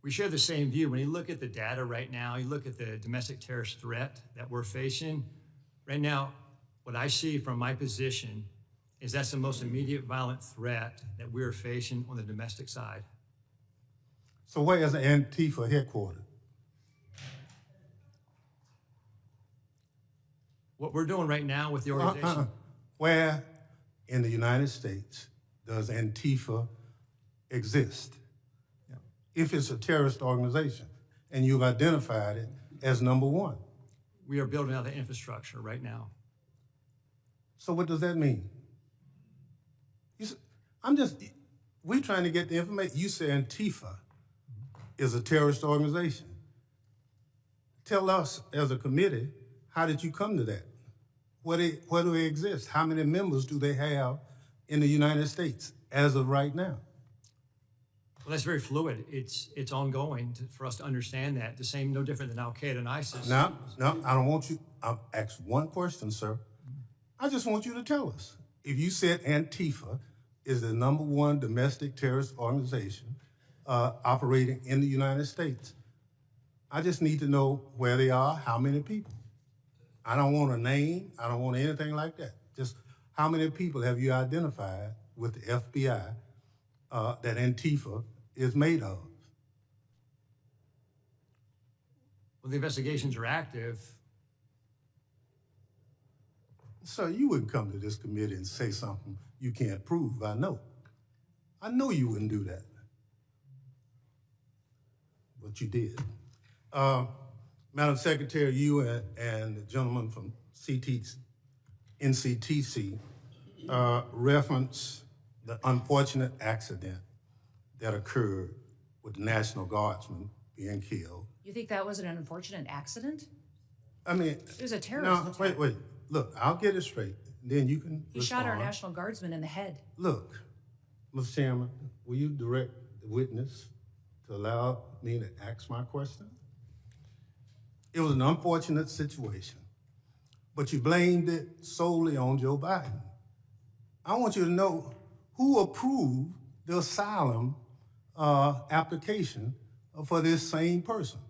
We share the same view. When you look at the data right now, you look at the domestic terrorist threat that we're facing, right now, what I see from my position is that's the most immediate violent threat that we're facing on the domestic side. So where is Antifa headquartered? What we're doing right now with the organization. Where in the United States does Antifa exist? Yeah. If it's a terrorist organization and you've identified it as number one. We are building out the infrastructure right now. So what does that mean? We're trying to get the information. You say Antifa is a terrorist organization. Tell us as a committee, how did you come to that? Where do they exist? How many members do they have in the United States as of right now? Well, that's very fluid. It's ongoing for us to understand that. The same, no different than Al-Qaeda and ISIS. No, I don't want you. I'll ask one question, sir. I just want you to tell us. If you said Antifa is the number one domestic terrorist organization operating in the United States, I just need to know where they are, how many people. I don't want a name. I don't want anything like that. Just how many people have you identified with the FBI that Antifa is made of? Well, the investigations are active. Sir, you wouldn't come to this committee and say something you can't prove, I know. I know you wouldn't do that. But you did. Madam Secretary, you and the gentleman from NCTC reference the unfortunate accident that occurred with the National Guardsman being killed. You think that was an unfortunate accident? I mean, It was a terrorist attack. wait. Look, I'll get it straight. Then you can He shot our respond. National Guardsman in the head. Look, Mr. Chairman, will you direct the witness to allow me to ask my question? It was an unfortunate situation, but you blamed it solely on Joe Biden. I want you to know who approved the asylum application for this same person.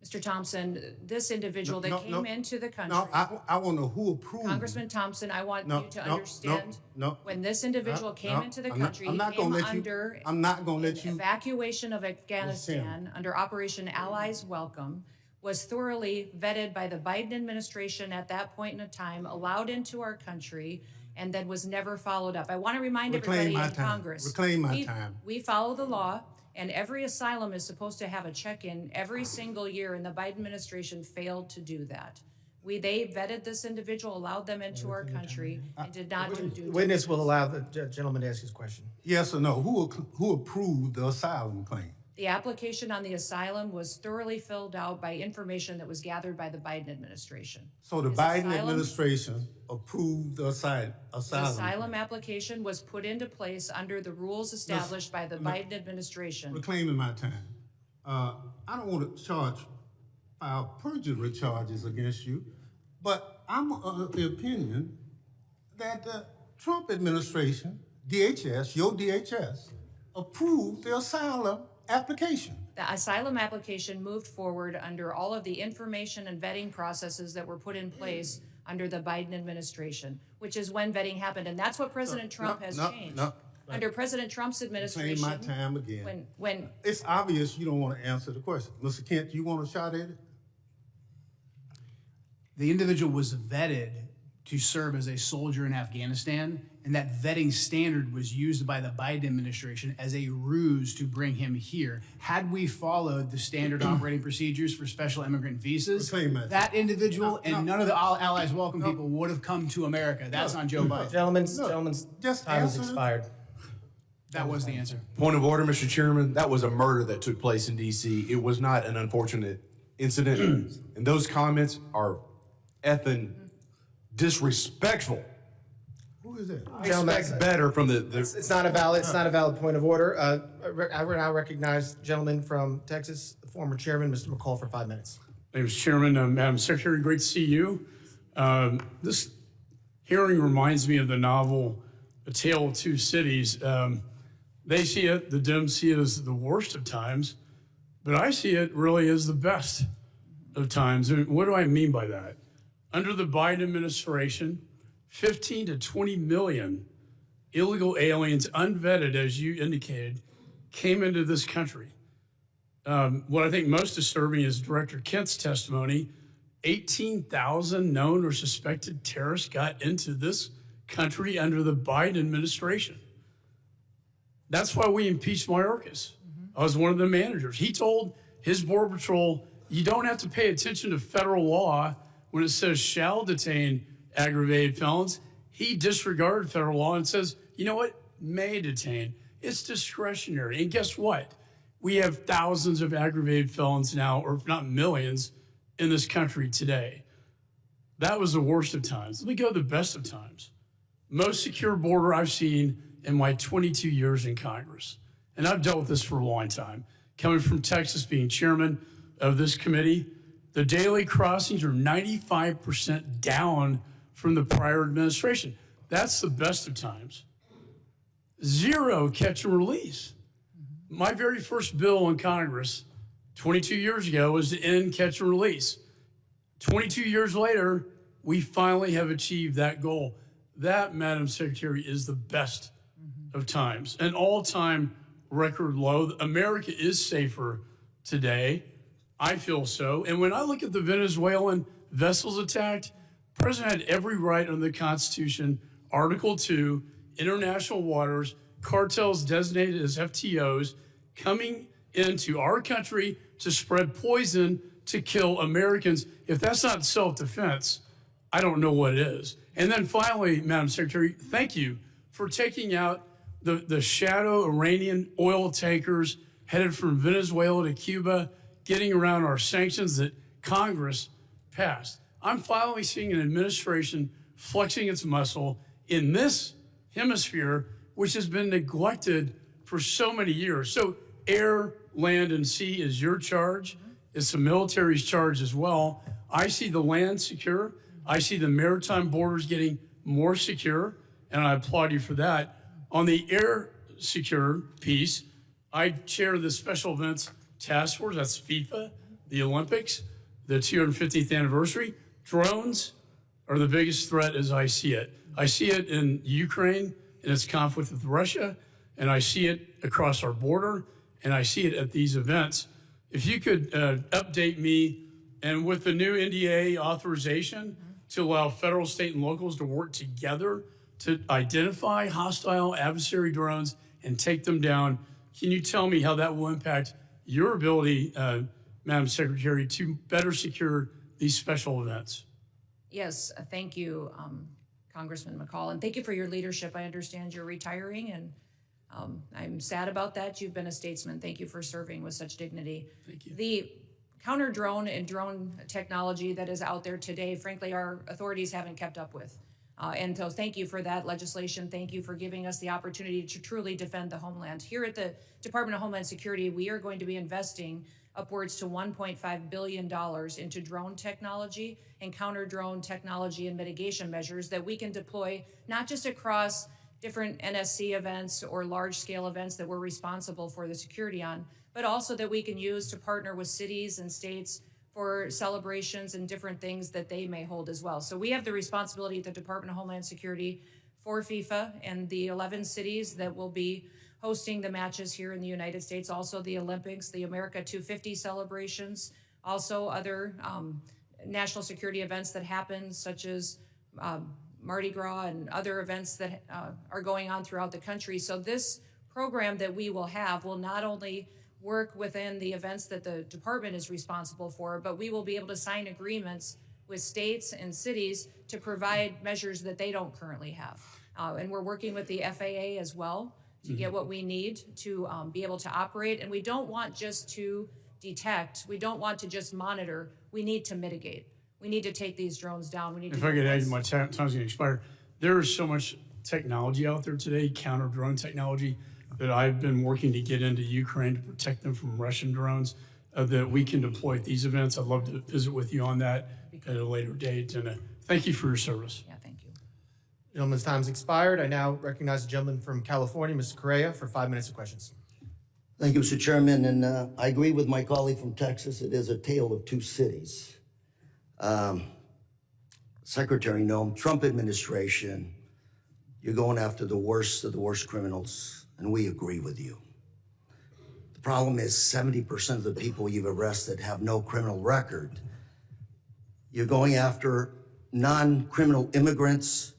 Mr. Thompson, this individual that came into the country. No, I want to know who approved. Congressman Thompson, I want you to understand. When this individual came into the country, he came under I'm not going to let you. Evacuation of Afghanistan under Operation Allies Welcome, was thoroughly vetted by the Biden administration at that point in time, allowed into our country, and then was never followed up. I want to remind everybody in Congress. Reclaim my time. We follow the law, and every asylum is supposed to have a check-in every single year, and the Biden administration failed to do that. They vetted this individual, allowed them into our country, and did not do due diligence. Witness will allow the gentleman to ask his question. Yes or no? Who approved the asylum claim? The application on the asylum was thoroughly filled out by information that was gathered by the Biden administration. So the Biden administration approved the asylum. The asylum application was put into place under the rules established by the Biden administration. Reclaiming my time. I don't want to file perjury charges against you, but I'm of the opinion that the Trump administration, DHS, your DHS, approved the asylum application. The asylum application moved forward under all of the information and vetting processes that were put in place under the Biden administration, which is when vetting happened. And that's what President Trump has changed. Under President Trump's administration. Reclaim my time again. When it's obvious you don't want to answer the question. Mr. Kent, you want a shot at it? The individual was vetted to serve as a soldier in Afghanistan, and that vetting standard was used by the Biden administration as a ruse to bring him here. Had we followed the standard operating procedures for special immigrant visas, that individual and none of the Allies Welcome people would have come to America. That's on Joe Biden. Gentlemen's time has expired. That was the answer. Point of order, Mr. Chairman. That was a murder that took place in D.C. It was not an unfortunate incident. And those comments are effing disrespectful. Who is that? I expect better from the It's not a valid point of order. I now recognize the gentleman from Texas, the former chairman, Mr. McCall, for 5 minutes. Mr. Chairman, Madam Secretary, great to see you. This hearing reminds me of the novel A Tale of Two Cities. They see it, the Dems see it as the worst of times, but I see it really as the best of times. And what do I mean by that? Under the Biden administration, 15 to 20 million illegal aliens, unvetted, as you indicated, came into this country. What I think most disturbing is Director Kent's testimony. 18,000 known or suspected terrorists got into this country under the Biden administration. That's why we impeached Mayorkas. I was one of the managers. He told his Border Patrol, you don't have to pay attention to federal law when it says shall detain aggravated felons. He disregarded federal law and says, you know what, may detain. It's discretionary. And guess what? We have thousands of aggravated felons now, or if not millions, in this country today. That was the worst of times. Let me go to the best of times. Most secure border I've seen in my 22 years in Congress. And I've dealt with this for a long time. Coming from Texas, being chairman of this committee, the daily crossings are 95% down from the prior administration. That's the best of times. Zero catch and release. My very first bill in Congress 22 years ago was to end catch and release. 22 years later, we finally have achieved that goal. That, Madam Secretary, is the best of times. An all-time record low. America is safer today. I feel so. And when I look at the Venezuelan vessels attacked, the president had every right under the Constitution, Article 2, international waters, cartels designated as FTOs, coming into our country to spread poison to kill Americans. If that's not self-defense, I don't know what is. And then finally, Madam Secretary, thank you for taking out the shadow Iranian oil tankers headed from Venezuela to Cuba, getting around our sanctions that Congress passed. I'm finally seeing an administration flexing its muscle in this hemisphere, which has been neglected for so many years. So air, land, and sea is your charge. It's the military's charge as well. I see the land secure. I see the maritime borders getting more secure, and I applaud you for that. On the air secure piece, I chair the Special Events Task Force. That's FIFA, the Olympics, the 250th anniversary. Drones are the biggest threat as I see it. I see it in Ukraine in its conflict with Russia, and I see it across our border, and I see it at these events. If you could update me, and with the new NDA authorization to allow federal, state, and locals to work together to identify hostile adversary drones and take them down, can you tell me how that will impact your ability, Madam Secretary, to better secure these special events? Yes, thank you, Congressman McCall, and thank you for your leadership. I understand you're retiring, and I'm sad about that. You've been a statesman. Thank you for serving with such dignity. Thank you. The counter-drone and drone technology that is out there today, frankly, our authorities haven't kept up with. And so thank you for that legislation. Thank you for giving us the opportunity to truly defend the homeland. Here at the Department of Homeland Security, we are going to be investing upwards to $1.5 billion into drone technology and counter-drone technology and mitigation measures that we can deploy not just across different NSC events or large-scale events that we're responsible for the security on, but also that we can use to partner with cities and states for celebrations and different things that they may hold as well. So we have the responsibility at the Department of Homeland Security for FIFA and the 11 cities that will be hosting the matches here in the United States, also the Olympics, the America 250 celebrations, also other national security events that happen, such as Mardi Gras and other events that are going on throughout the country. So this program that we will have will not only work within the events that the department is responsible for, but we will be able to sign agreements with states and cities to provide measures that they don't currently have. And we're working with the FAA as well to get what we need to be able to operate. And we don't want just to detect, we don't want to just monitor, we need to mitigate. We need to take these drones down. We need If to I could add, my time's going to expire. There is so much technology out there today, counter drone technology, that I've been working to get into Ukraine to protect them from Russian drones that we can deploy at these events. I'd love to visit with you on that at a later date. And thank you for your service. Yeah, thank you. Gentleman's time's expired. I now recognize the gentleman from California, Mr. Correa, for 5 minutes of questions. Thank you, Mr. Chairman. And I agree with my colleague from Texas. It is a tale of two cities. Secretary Noem, Trump administration, you're going after the worst of the worst criminals, and we agree with you. The problem is 70% of the people you've arrested have no criminal record. You're going after non-criminal immigrants,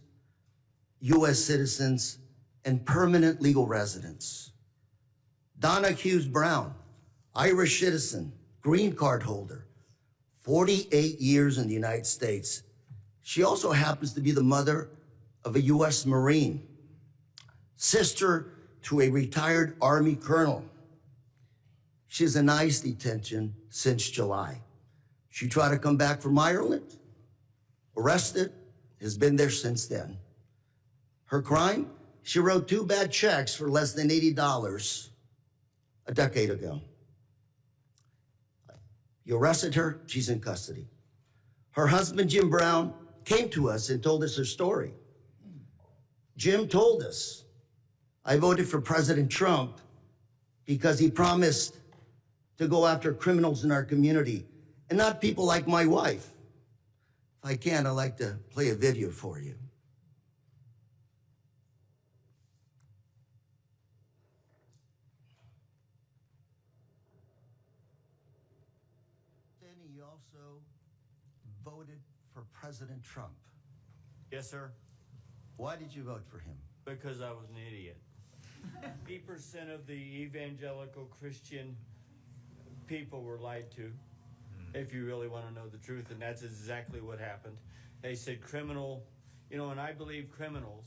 U.S. citizens, and permanent legal residents. Donna Hughes Brown, Irish citizen, green card holder, 48 years in the United States. She also happens to be the mother of a U.S. Marine, sister to a retired Army colonel. She's in ICE detention since July. She tried to come back from Ireland, arrested, has been there since then. Her crime? She wrote 2 bad checks for less than $80 a decade ago. You arrested her, she's in custody. Her husband, Jim Brown, came to us and told us her story. Jim told us, I voted for President Trump because he promised to go after criminals in our community and not people like my wife. If I can, I'd like to play a video for you. Danny, you also voted for President Trump. Yes, sir. Why did you vote for him? Because I was an idiot. 80% of the evangelical Christian people were lied to. if you really want to know the truth, and that's exactly what happened. They said criminal, you know, and I believe criminals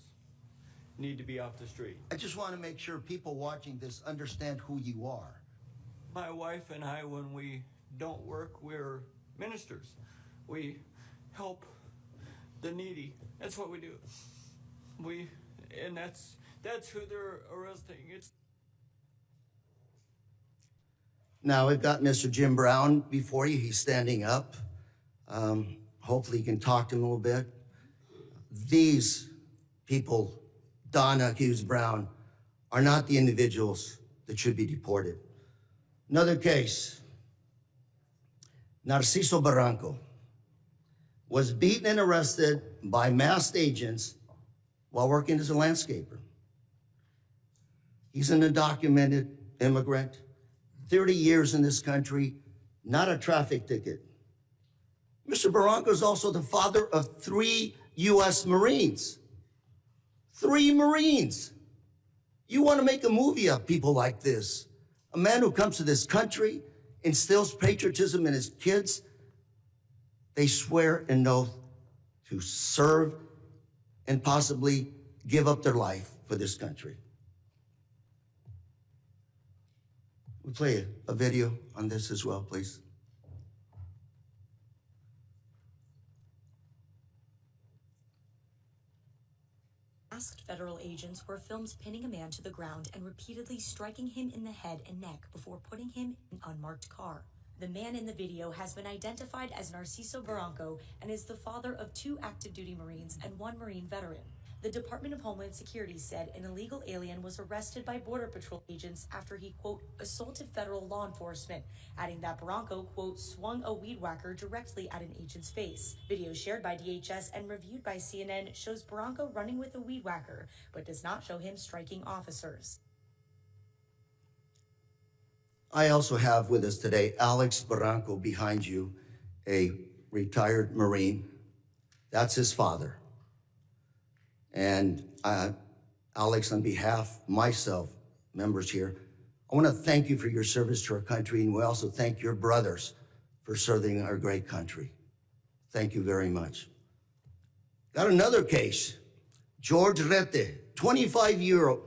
need to be off the street. I just want to make sure people watching this understand who you are. My wife and I, when we don't work, we're ministers. We help the needy. That's what we do. And that's who they're arresting. Now we've got Mr. Jim Brown before you. He's standing up. Hopefully you can talk to him a little bit. These people, Donna Hughes Brown, are not the individuals that should be deported. Another case, Narciso Barranco was beaten and arrested by masked agents while working as a landscaper. He's an undocumented immigrant, 30 years in this country, not a traffic ticket. Mr. Barranco is also the father of 3 U.S. Marines. 3 Marines. You want to make a movie of people like this. A man who comes to this country, instills patriotism in his kids. They swear an oath to serve and possibly give up their life for this country. We'll play a video on this as well, please. Masked federal agents were filmed pinning a man to the ground and repeatedly striking him in the head and neck before putting him in an unmarked car. The man in the video has been identified as Narciso Barranco and is the father of 2 active duty Marines and 1 Marine veteran. The Department of Homeland Security said an illegal alien was arrested by Border Patrol agents after he, quote, assaulted federal law enforcement, adding that Barranco, quote, swung a weed whacker directly at an agent's face. Video shared by DHS and reviewed by CNN shows Barranco running with a weed whacker, but does not show him striking officers. I also have with us today Alex Barranco behind you, a retired Marine. That's his father. And Alex, on behalf of myself, members here, I want to thank you for your service to our country, and we also thank your brothers for serving our great country. Thank you very much. Got another case. George Rete, 25-year-old,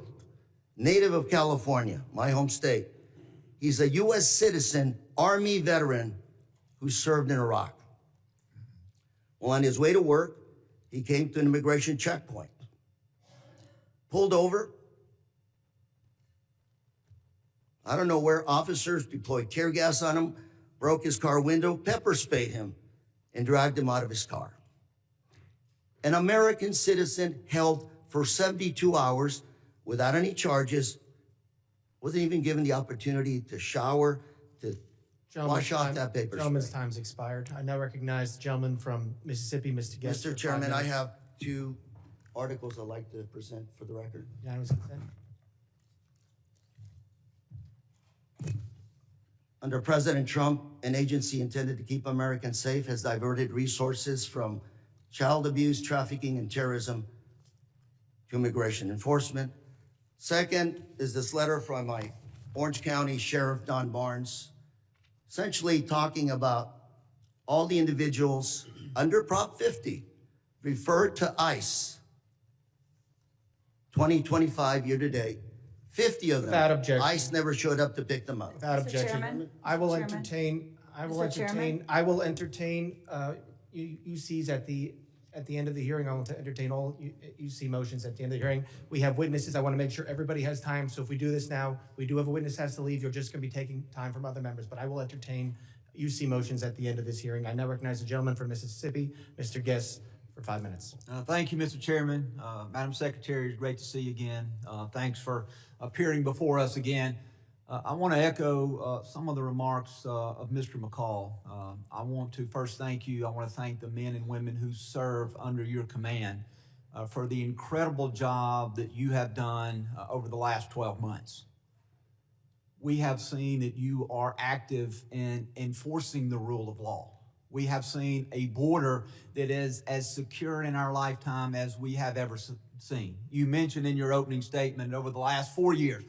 native of California, my home state. He's a U.S. citizen, Army veteran who served in Iraq. Well, on his way to work, he came to an immigration checkpoint, pulled over. I don't know where officers deployed tear gas on him, broke his car window, pepper sprayed him, and dragged him out of his car. An American citizen held for 72 hours without any charges, wasn't even given the opportunity to shower, to wash off that paper spray. Gentleman's time's expired. I now recognize the gentleman from Mississippi, Mr. Guest. Mr. Chairman, I have 2 articles I'd like to present for the record. Unanimous consent. Under President Trump, an agency intended to keep Americans safe has diverted resources from child abuse, trafficking, and terrorism to immigration enforcement. Second is this letter from my Orange County Sheriff, Don Barnes, essentially talking about all the individuals under Prop 50 referred to ICE, 2025 year to date, 50 of them. Without objection. ICE never showed up to pick them up. Without objection. Chairman? I will Chairman? entertain, Chairman? I will entertain UCs at the end of the hearing. I will entertain all UC motions at the end of the hearing. We have witnesses. I want to make sure everybody has time. So if we do this now, we do have a witness has to leave. You're just going to be taking time from other members, but I will entertain UC motions at the end of this hearing. I now recognize the gentleman from Mississippi, Mr. Guest, for 5 minutes. Thank you, Mr. Chairman. Madam Secretary, it's great to see you again. Thanks for appearing before us again. I want to echo some of the remarks of Mr. McCall. I want to first thank you. I want to thank the men and women who serve under your command for the incredible job that you have done over the last 12 months. We have seen that you are active in enforcing the rule of law. We have seen a border that is as secure in our lifetime as we have ever seen. You mentioned in your opening statement over the last 4 years,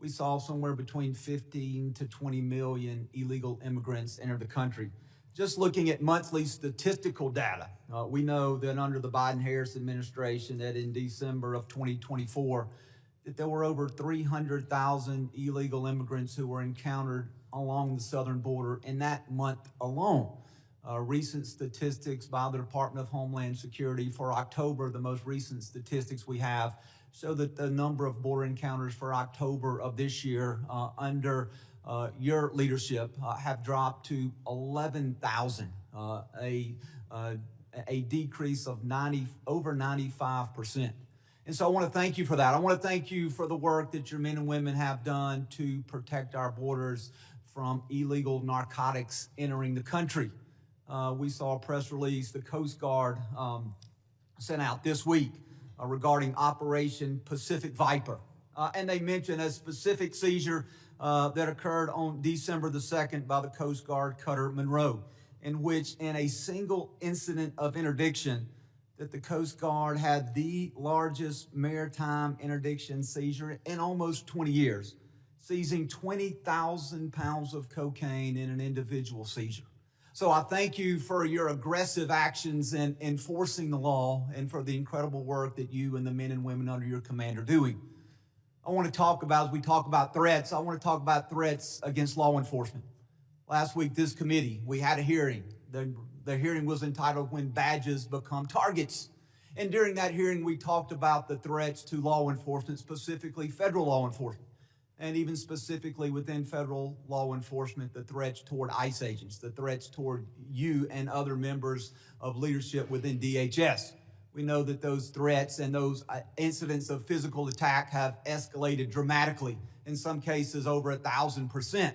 we saw somewhere between 15 to 20 million illegal immigrants enter the country. Just looking at monthly statistical data, we know that under the Biden-Harris administration that in December of 2024, that there were over 300,000 illegal immigrants who were encountered along the southern border in that month alone. Recent statistics by the Department of Homeland Security for October, the most recent statistics we have, show that the number of border encounters for October of this year under your leadership have dropped to 11,000, a decrease of over 95%. And so I want to thank you for that. I want to thank you for the work that your men and women have done to protect our borders from illegal narcotics entering the country. We saw a press release the Coast Guard sent out this week regarding Operation Pacific Viper. And they mentioned a specific seizure that occurred on December the 2nd by the Coast Guard cutter Monroe, in which in a single incident of interdiction that the Coast Guard had the largest maritime interdiction seizure in almost 20 years, seizing 20,000 pounds of cocaine in an individual seizure. So I thank you for your aggressive actions in enforcing the law and for the incredible work that you and the men and women under your command are doing. I want to talk about, as we talk about threats, I want to talk about threats against law enforcement. Last week, this committee, we had a hearing. The hearing was entitled When Badges Become Targets. And during that hearing, we talked about the threats to law enforcement, specifically federal law enforcement. And even specifically within federal law enforcement, the threats toward ICE agents, the threats toward you and other members of leadership within DHS. We know that those threats and those incidents of physical attack have escalated dramatically, in some cases over 1,000%.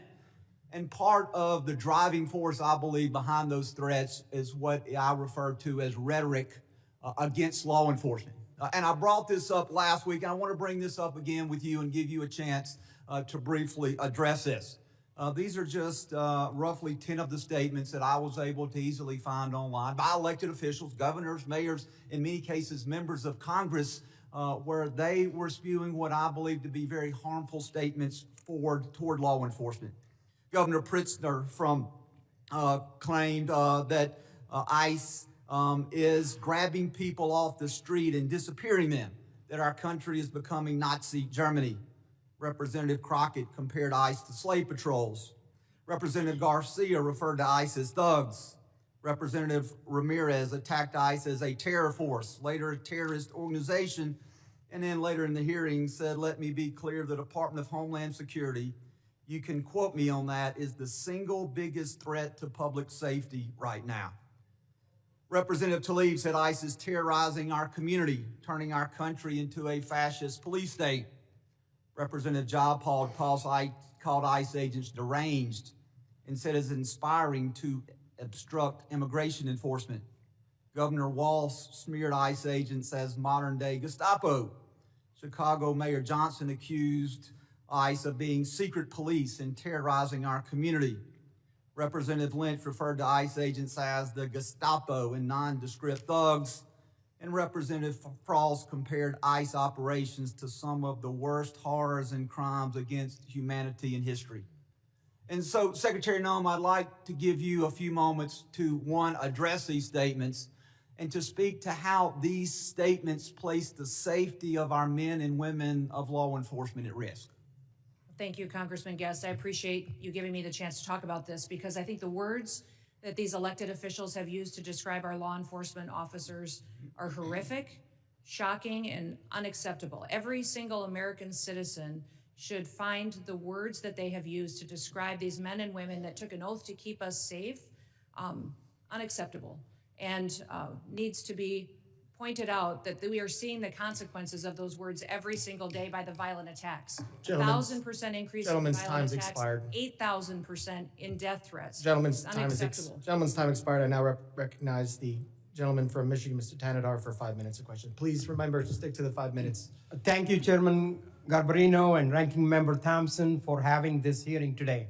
And part of the driving force, I believe, behind those threats is what I refer to as rhetoric against law enforcement. And I brought this up last week, and I want to bring this up again with you and give you a chance to briefly address this. These are just roughly 10 of the statements that I was able to easily find online by elected officials, governors, mayors, in many cases members of Congress, where they were spewing what I believe to be very harmful statements toward law enforcement. Governor Pritzker claimed that ICE is grabbing people off the street and disappearing them, that our country is becoming Nazi Germany. Representative Crockett compared ICE to slave patrols. Representative Garcia referred to ICE as thugs. Representative Ramirez attacked ICE as a terror force, later a terrorist organization, and then later in the hearing said, let me be clear, the Department of Homeland Security, you can quote me on that, is the single biggest threat to public safety right now. Representative Tlaib said ICE is terrorizing our community, turning our country into a fascist police state. Representative Jayapal called ICE agents deranged and said it's inspiring to obstruct immigration enforcement. Governor Walz smeared ICE agents as modern-day Gestapo. Chicago Mayor Johnson accused ICE of being secret police and terrorizing our community. Representative Lynch referred to ICE agents as the Gestapo and nondescript thugs. And Representative Frost compared ICE operations to some of the worst horrors and crimes against humanity in history. And so, Secretary Noem, I'd like to give you a few moments to, one, address these statements and to speak to how these statements place the safety of our men and women of law enforcement at risk. Thank you, Congressman Guest. I appreciate you giving me the chance to talk about this because I think the words that these elected officials have used to describe our law enforcement officers are horrific, shocking, and unacceptable. Every single American citizen should find the words that they have used to describe these men and women that took an oath to keep us safe unacceptable and needs to be pointed out that we are seeing the consequences of those words every single day by the violent attacks. 1,000% increase in violent attacks, 8,000% in death threats. Gentleman's time expired. I now recognize the gentleman from Michigan, Mr. Tanadar, for 5 minutes of question. Please remember to stick to the 5 minutes. Thank you, Chairman Garbarino and Ranking Member Thompson, for having this hearing today.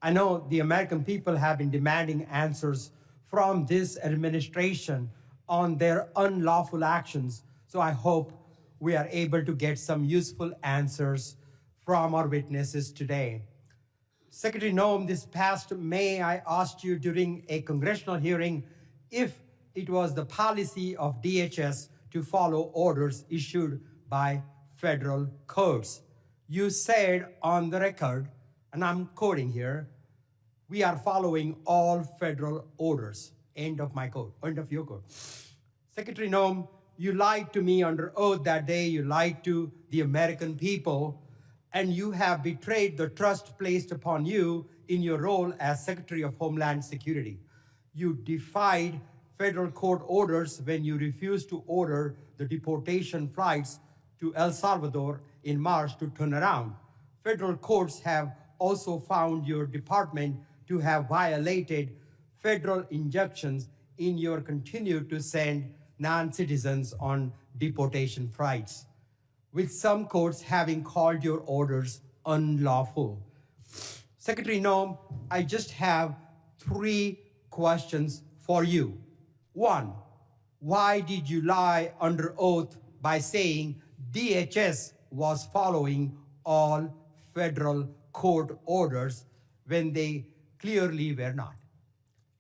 I know the American people have been demanding answers from this administration on their unlawful actions. So I hope we are able to get some useful answers from our witnesses today. Secretary Noem, this past May, I asked you during a congressional hearing if it was the policy of DHS to follow orders issued by federal courts. You said on the record, and I'm quoting here, "We are following all federal orders." End of my quote, end of your quote. Secretary Noem, you lied to me under oath that day. You lied to the American people, and you have betrayed the trust placed upon you in your role as Secretary of Homeland Security. You defied federal court orders when you refused to order the deportation flights to El Salvador in March to turn around. Federal courts have also found your department to have violated federal injunctions in your continue to send non-citizens on deportation flights, with some courts having called your orders unlawful. Secretary Noem, I just have 3 questions for you. 1, why did you lie under oath by saying DHS was following all federal court orders when they clearly were not?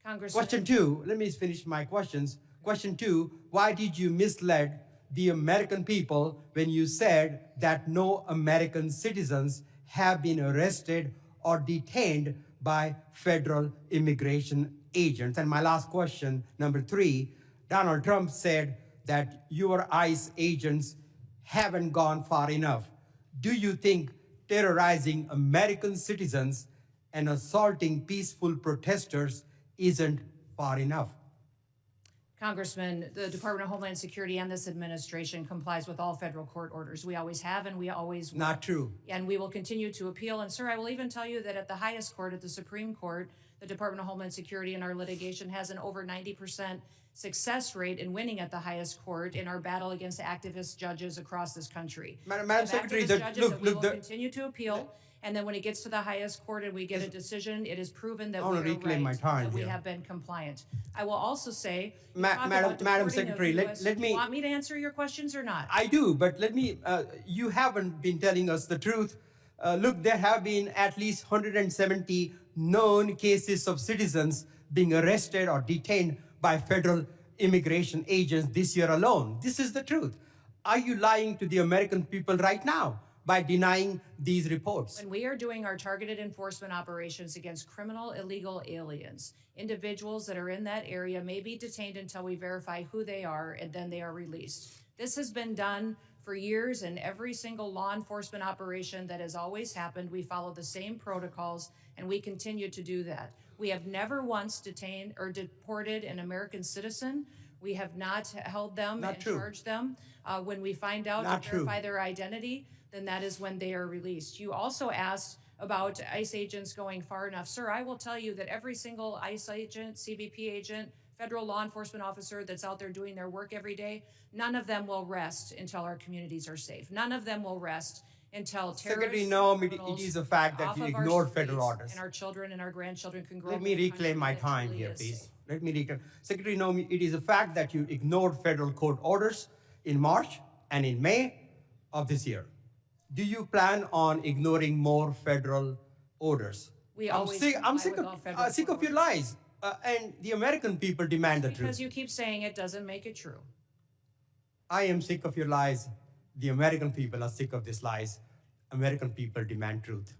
Congressman. Question 2, let me finish my questions. Question 2, why did you mislead the American people when you said that no American citizens have been arrested or detained by federal immigration agents? And my last question, number 3, Donald Trump said that your ICE agents haven't gone far enough. Do you think terrorizing American citizens and assaulting peaceful protesters isn't far enough? Congressman, the Department of Homeland Security and this administration complies with all federal court orders. We always have and we always will. Not true. And we will continue to appeal. And sir, I will even tell you that at the highest court, at the Supreme Court, the Department of Homeland Security in our litigation has an over 90% success rate in winning at the highest court in our battle against activist judges across this country. Madam Secretary, we will continue to appeal. And then when it gets to the highest court and we get a decision, it is proven that we are right, that we have been compliant. I will also say, Madam Secretary, let me... Do you want me to answer your questions or not? I do, but let me, you haven't been telling us the truth. Look, there have been at least 170 known cases of citizens being arrested or detained by federal immigration agents this year alone. This is the truth. Are you lying to the American people right now by denying these reports? When we are doing our targeted enforcement operations against criminal illegal aliens, individuals that are in that area may be detained until we verify who they are, and then they are released. This has been done for years, and every single law enforcement operation that has always happened, we follow the same protocols, and we continue to do that. We have never once detained or deported an American citizen. We have not held them and charged them. When we find out to verify their identity, then that is when they are released. You also asked about ICE agents going far enough. Sir, I will tell you that every single ICE agent, CBP agent, federal law enforcement officer that's out there doing their work every day, none of them will rest until our communities are safe. None of them will rest until terrorists, Secretary Noem, it is a fact that you ignored federal orders. And our children and our grandchildren can grow up. Let me reclaim my time here, please. Let me reclaim. Secretary Noem, it is a fact that you ignored federal court orders in March and in May of this year. Do you plan on ignoring more federal orders? I'm sick of your lies, and the American people demand the truth. Because you keep saying it doesn't make it true. I am sick of your lies. The American people are sick of these lies. American people demand truth.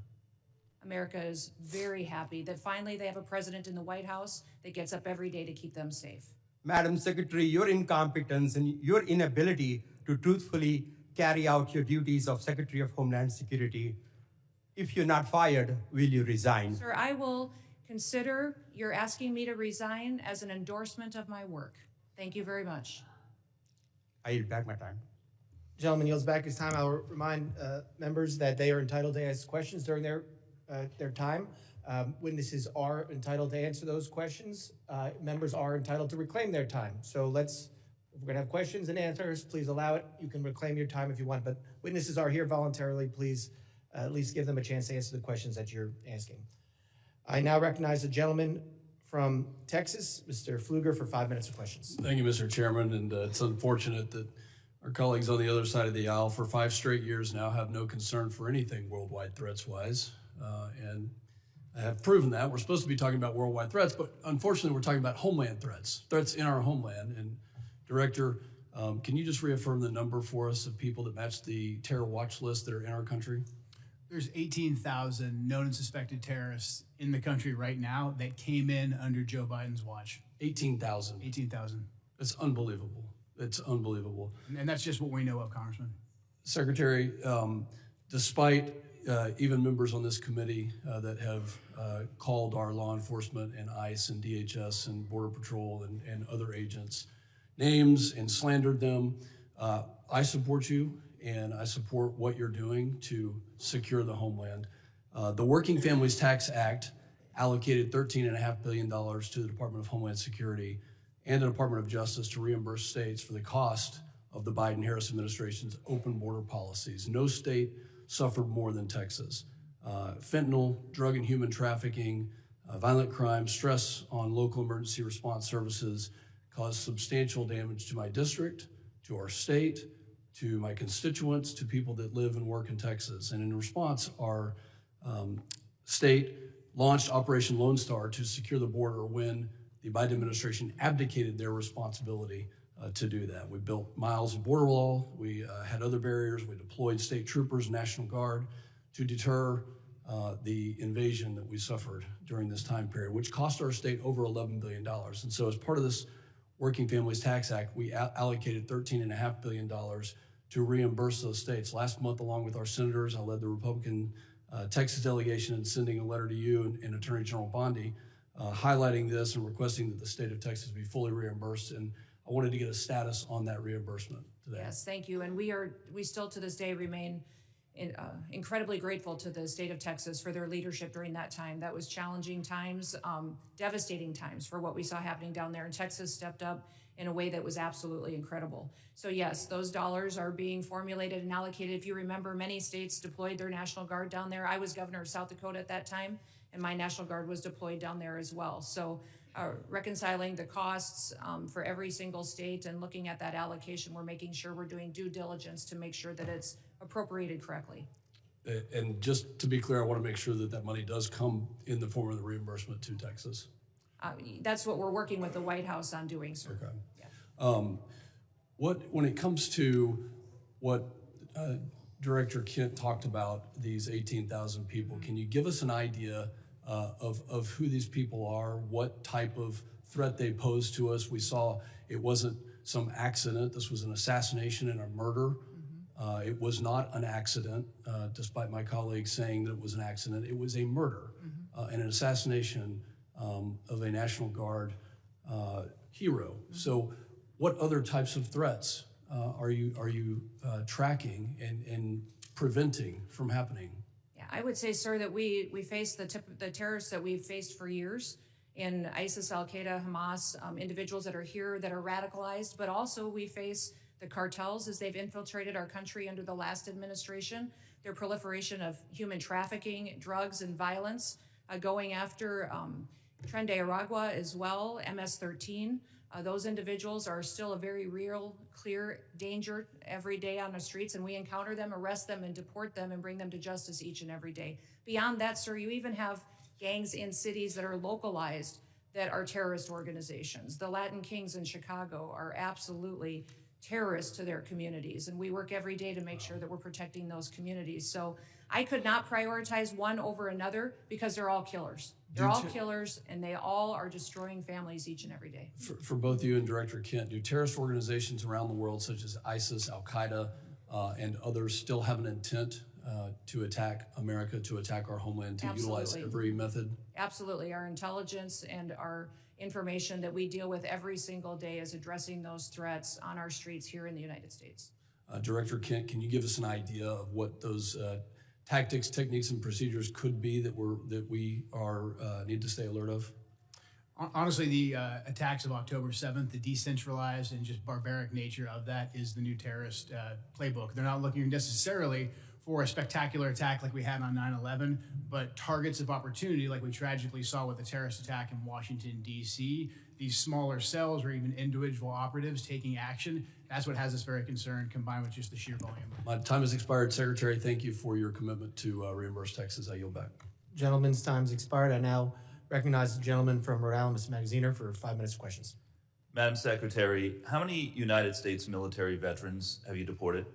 America is very happy that finally they have a president in the White House that gets up every day to keep them safe. Madam Secretary, your incompetence and your inability to truthfully carry out your duties of Secretary of Homeland Security, if you're not fired, will you resign? Sir, I will consider your asking me to resign as an endorsement of my work. Thank you very much. I yield back my time. Gentleman yields back his time. I'll remind members that they are entitled to ask questions during their time. Witnesses are entitled to answer those questions. Members are entitled to reclaim their time. So if we're going to have questions and answers, please allow it. You can reclaim your time if you want, but witnesses are here voluntarily. Please at least give them a chance to answer the questions that you're asking. I now recognize the gentleman from Texas, Mr. Pfluger, for 5 minutes of questions. Thank you, Mr. Chairman, and it's unfortunate that our colleagues on the other side of the aisle for 5 straight years now have no concern for anything worldwide threats-wise. And have proven that. We're supposed to be talking about worldwide threats, but unfortunately we're talking about homeland threats in our homeland. And Director, can you just reaffirm the number for us of people that match the terror watch list that are in our country? There's 18,000 known and suspected terrorists in the country right now that came in under Joe Biden's watch. 18,000. 18,000. That's unbelievable. It's unbelievable. And that's just what we know of, Congressman. Secretary, despite even members on this committee that have called our law enforcement and ICE and DHS and Border Patrol and other agents names and slandered them, I support you and I support what you're doing to secure the homeland. The Working Families Tax Act allocated $13.5 billion to the Department of Homeland Security and the Department of Justice to reimburse states for the cost of the Biden-Harris administration's open border policies. No state suffered more than Texas. Fentanyl, drug and human trafficking, violent crime, stress on local emergency response services caused substantial damage to my district, to our state, to my constituents, to people that live and work in Texas. And in response, our state launched Operation Lone Star to secure the border when the Biden administration abdicated their responsibility to do that. We built miles of border wall. We had other barriers. We deployed state troopers, National Guard to deter the invasion that we suffered during this time period, which cost our state over $11 billion. And so as part of this Working Families Tax Act, we allocated $13.5 billion to reimburse those states. Last month, along with our senators, I led the Republican Texas delegation in sending a letter to you and Attorney General Bondi highlighting this and requesting that the state of Texas be fully reimbursed. And I wanted to get a status on that reimbursement today. Yes, thank you. And we still to this day remain incredibly grateful to the state of Texas for their leadership during that time. That was challenging times, devastating times for what we saw happening down there. And Texas stepped up in a way that was absolutely incredible. So yes, those dollars are being formulated and allocated. If you remember, many states deployed their National Guard down there. I was governor of South Dakota at that time, and my National Guard was deployed down there as well. So reconciling the costs for every single state and looking at that allocation, we're making sure we're doing due diligence to make sure that it's appropriated correctly. And just to be clear, I want to make sure that that money does come in the form of the reimbursement to Texas. That's what we're working with the White House on doing, sir. Okay. Yeah. When it comes to what Director Kent talked about, these 18,000 people, can you give us an idea of who these people are, what type of threat they pose to us? We saw it wasn't some accident. This was an assassination and a murder. It was not an accident, despite my colleagues saying that it was an accident. It was a murder and an assassination of a National Guard hero. So what other types of threats are you tracking and preventing from happening? Yeah, I would say, sir, that we face the terrorists that we've faced for years in ISIS, Al-Qaeda, Hamas, individuals that are here that are radicalized, but also we face the cartels as they've infiltrated our country under the last administration, their proliferation of human trafficking, drugs, and violence, going after Tren de Aragua as well, MS-13. Those individuals are still a very real, clear danger every day on the streets, and we encounter them, arrest them, and deport them and bring them to justice each and every day. Beyond that, sir, you even have gangs in cities that are localized that are terrorist organizations. The Latin Kings in Chicago are absolutely terrorists to their communities, and we work every day to make sure that we're protecting those communities. So I could not prioritize one over another because they're all killers. They're all killers, and they all are destroying families each and every day. For both you and Director Kent, do terrorist organizations around the world, such as ISIS, Al-Qaeda, and others, still have an intent to attack America, to attack our homeland, to utilize every method? Absolutely. Our intelligence and our information that we deal with every single day is addressing those threats on our streets here in the United States. Director Kent, can you give us an idea of what those tactics, techniques, and procedures could be that we need to stay alert of? Honestly, the attacks of October 7th, the decentralized and just barbaric nature of that is the new terrorist playbook. They're not looking necessarily for a spectacular attack like we had on 9/11, but targets of opportunity like we tragically saw with the terrorist attack in Washington, D.C., these smaller cells or even individual operatives taking action. That's what has us very concerned, combined with just the sheer volume. My time has expired. Secretary, thank you for your commitment to reimburse Texas. I yield back. Gentleman's time's expired. I now recognize the gentleman from Rhode Island, Mr. Magaziner, for 5 minutes of questions. Madam Secretary, how many United States military veterans have you deported?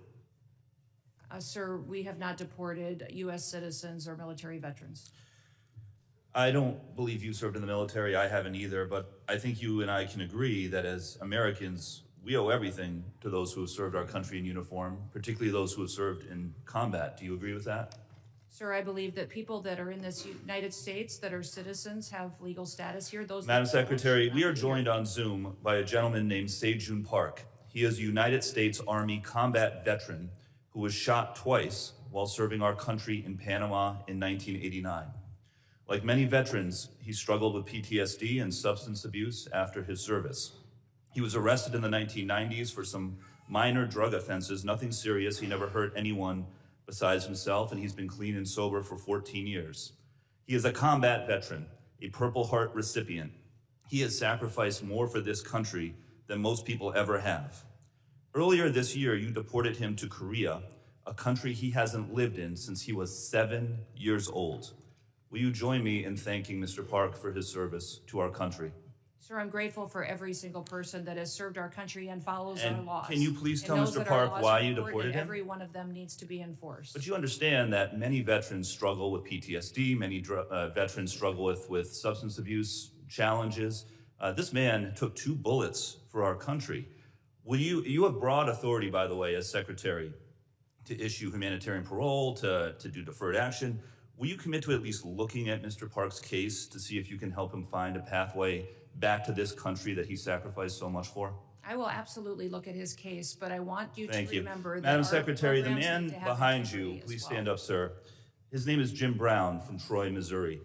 Sir, we have not deported U.S. citizens or military veterans. I don't believe you served in the military. I haven't either, but I think you and I can agree that as Americans, we owe everything to those who have served our country in uniform, particularly those who have served in combat. Do you agree with that? Sir, I believe that people that are in this United States that are citizens have legal status here. Madam Secretary, we are joined on Zoom by a gentleman named Sejun Park. He is a United States Army combat veteran who was shot twice while serving our country in Panama in 1989. Like many veterans, he struggled with PTSD and substance abuse after his service. He was arrested in the 1990s for some minor drug offenses, nothing serious. He never hurt anyone besides himself, and he's been clean and sober for 14 years. He is a combat veteran, a Purple Heart recipient. He has sacrificed more for this country than most people ever have. Earlier this year, you deported him to Korea, a country he hasn't lived in since he was 7 years old. Will you join me in thanking Mr. Park for his service to our country? Sir, I'm grateful for every single person that has served our country and follows our laws. Can you please tell knows Mr. that our Park laws why are you important. deported him? Every one of them needs to be enforced. But you understand that many veterans struggle with PTSD, many veterans struggle with substance abuse challenges. This man took 2 bullets for our country. You have broad authority, by the way, as Secretary, to issue humanitarian parole, to do deferred action. Will you commit to at least looking at Mr. Park's case to see if you can help him find a pathway back to this country that he sacrificed so much for? I will absolutely look at his case, but I want you Thank to you. remember that Madam our Secretary, the programs man need to have behind integrity you, as please well. stand up, sir. His name is Jim Brown from Troy, Missouri.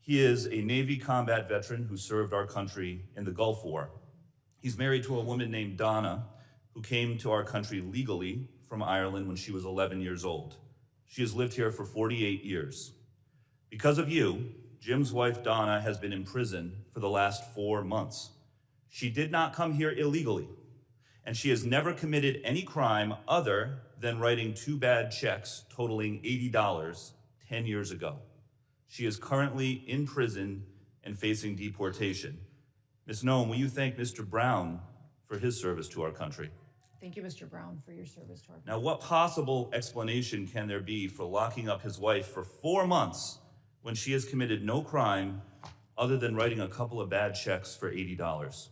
He is a Navy combat veteran who served our country in the Gulf War. He's married to a woman named Donna, who came to our country legally from Ireland when she was 11 years old. She has lived here for 48 years. Because of you, Jim's wife, Donna, has been in prison for the last 4 months. She did not come here illegally, and she has never committed any crime other than writing 2 bad checks totaling $80 10 years ago. She is currently in prison and facing deportation. Ms. Noem, will you thank Mr. Brown for his service to our country? Thank you, Mr. Brown, for your service to our country. Now, what possible explanation can there be for locking up his wife for 4 months when she has committed no crime other than writing a couple of bad checks for $80?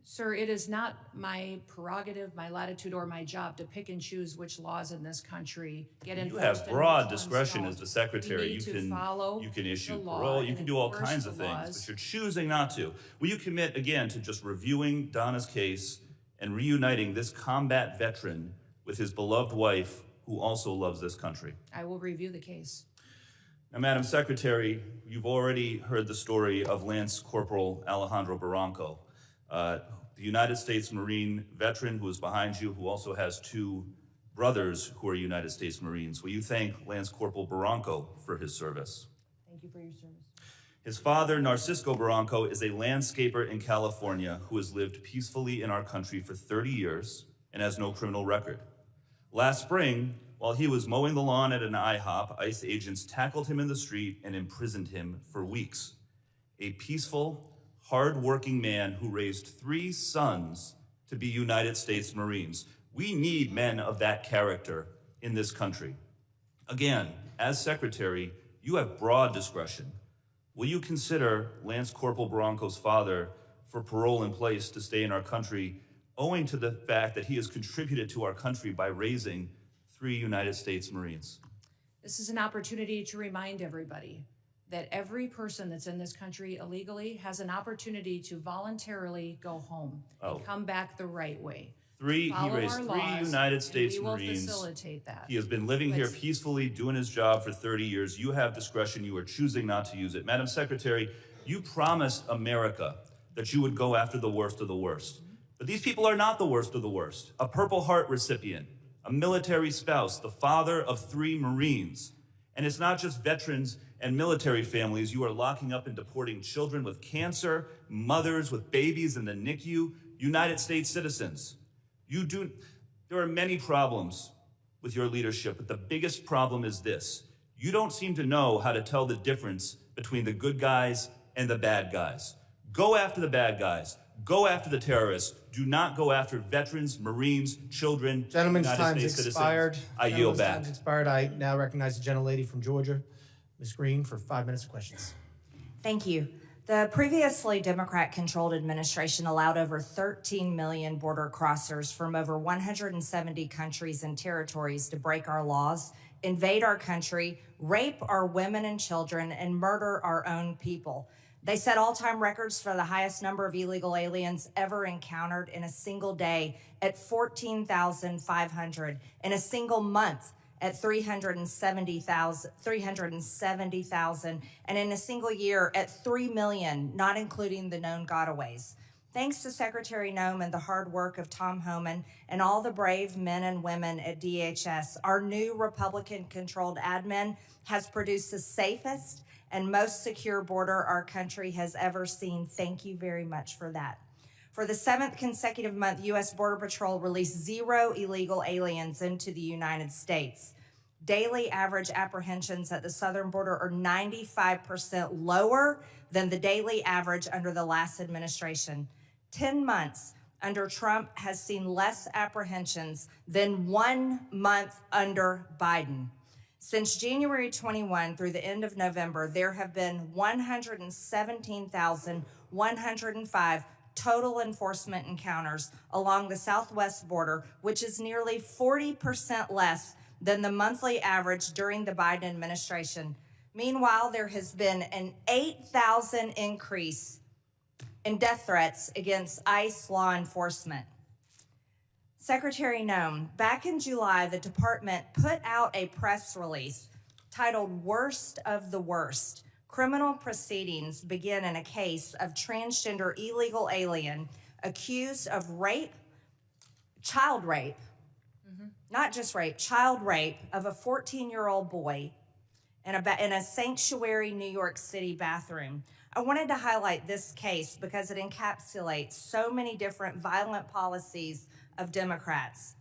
Sir, it is not my prerogative, my latitude, or my job to pick and choose which laws in this country get enforced. You have and broad which ones discretion don't. as the Secretary. We need to follow You can issue the law parole, you and can do all enforce kinds of the things, laws. but you're choosing not to. Will you commit, again, to just reviewing Donna's case and reuniting this combat veteran with his beloved wife, who also loves this country? I will review the case. Now, Madam Secretary, you've already heard the story of Lance Corporal Alejandro Barranco, the United States Marine veteran who is behind you, who also has 2 brothers who are United States Marines. Will you thank Lance Corporal Barranco for his service? Thank you for your service. His father, Narcisco Barranco, is a landscaper in California who has lived peacefully in our country for 30 years and has no criminal record. Last spring, while he was mowing the lawn at an IHOP, ICE agents tackled him in the street and imprisoned him for weeks. A peaceful, hard-working man who raised 3 sons to be United States Marines. We need men of that character in this country. Again, as Secretary, you have broad discretion. Will you consider Lance Corporal Barranco's father for parole in place to stay in our country, owing to the fact that he has contributed to our country by raising 3 United States Marines? This is an opportunity to remind everybody that every person that's in this country illegally has an opportunity to voluntarily go home and come back the right way. He raised 3 United States and we will Marines. Facilitate that. He has been living here peacefully, doing his job for 30 years. You have discretion. You are choosing not to use it. Madam Secretary, you promised America that you would go after the worst of the worst. But these people are not the worst of the worst. A Purple Heart recipient, a military spouse, the father of 3 Marines. And it's not just veterans and military families. You are locking up and deporting children with cancer, mothers with babies in the NICU, United States citizens. There are many problems with your leadership, but the biggest problem is this. You don't seem to know how to tell the difference between the good guys and the bad guys. Go after the bad guys. Go after the terrorists. Do not go after veterans, Marines, children, Gentleman's United time's States expired. citizens. I yield back. Time's expired. I now recognize the gentlelady from Georgia, Ms. Green, for 5 minutes of questions. Thank you. The previously Democrat-controlled administration allowed over 13 million border crossers from over 170 countries and territories to break our laws, invade our country, rape our women and children, and murder our own people. They set all-time records for the highest number of illegal aliens ever encountered in a single day at 14,500, in a single month at 370,000, and in a single year at 3 million, not including the known gotaways. Thanks to Secretary Noem and the hard work of Tom Homan and all the brave men and women at DHS, our new Republican-controlled admin has produced the safest and most secure border our country has ever seen. Thank you very much for that. For the 7th consecutive month, U.S. Border Patrol released 0 illegal aliens into the United States. Daily average apprehensions at the southern border are 95% lower than the daily average under the last administration. 10 months under Trump has seen less apprehensions than 1 month under Biden. Since January 21 through the end of November, there have been 117,105 total enforcement encounters along the southwest border, which is nearly 40% less than the monthly average during the Biden administration. Meanwhile, there has been an 8,000 increase in death threats against ICE law enforcement. Secretary Noem, back in July, the department put out a press release titled "Worst of the Worst." Criminal proceedings begin in a case of transgender illegal alien accused of rape, child rape, not just rape, child rape of a 14-year-old boy in a sanctuary New York City bathroom. I wanted to highlight this case because it encapsulates so many different violent policies of Democrats.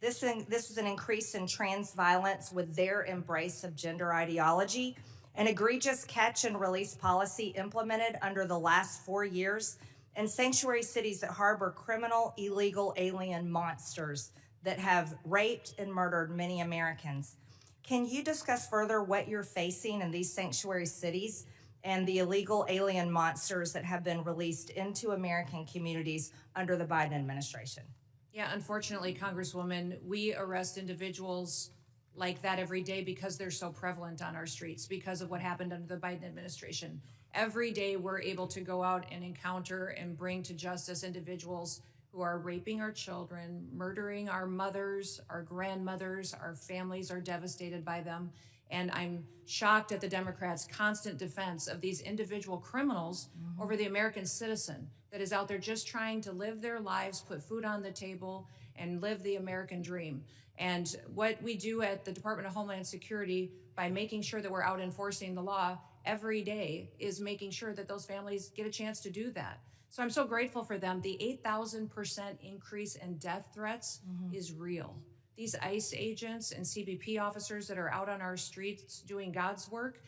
This is an increase in trans violence with their embrace of gender ideology, an egregious catch and release policy implemented under the last 4 years, and sanctuary cities that harbor criminal, illegal alien monsters that have raped and murdered many Americans. Can you discuss further what you're facing in these sanctuary cities and the illegal alien monsters that have been released into American communities under the Biden administration? Yeah, unfortunately, Congresswoman, we arrest individuals like that every day because they're so prevalent on our streets, because of what happened under the Biden administration. Every day we're able to go out and encounter and bring to justice individuals who are raping our children, murdering our mothers, our grandmothers, our families are devastated by them. And I'm shocked at the Democrats' constant defense of these individual criminals over the American citizen that is out there just trying to live their lives, put food on the table, and live the American dream. And what we do at the Department of Homeland Security by making sure that we're out enforcing the law every day is making sure that those families get a chance to do that. So I'm so grateful for them. The 8,000% increase in death threats is real. These ICE agents and CBP officers that are out on our streets doing God's work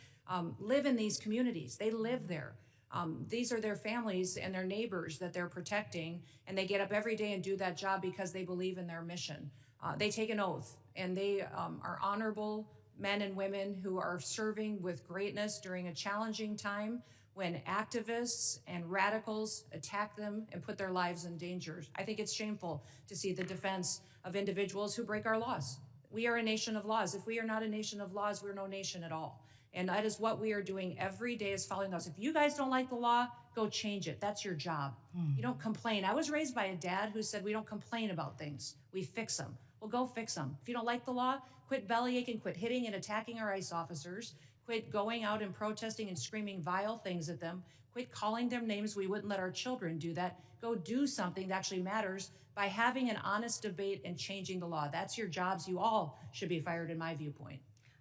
live in these communities. They live there. These are their families and their neighbors that they're protecting, and they get up every day and do that job because they believe in their mission. They take an oath, and they are honorable men and women who are serving with greatness during a challenging time when activists and radicals attack them and put their lives in danger. I think it's shameful to see the defense of individuals who break our laws. We are a nation of laws. If we are not a nation of laws, we're no nation at all. And that is what we are doing every day, is following laws. If you guys don't like the law, go change it. That's your job. You don't complain. I was raised by a dad who said we don't complain about things. We fix them. Well, go fix them. If you don't like the law, quit bellyaching, quit hitting and attacking our ICE officers, quit going out and protesting and screaming vile things at them, quit calling them names. We wouldn't let our children do that. Go do something that actually matters by having an honest debate and changing the law. That's your jobs. You all should be fired, in my viewpoint.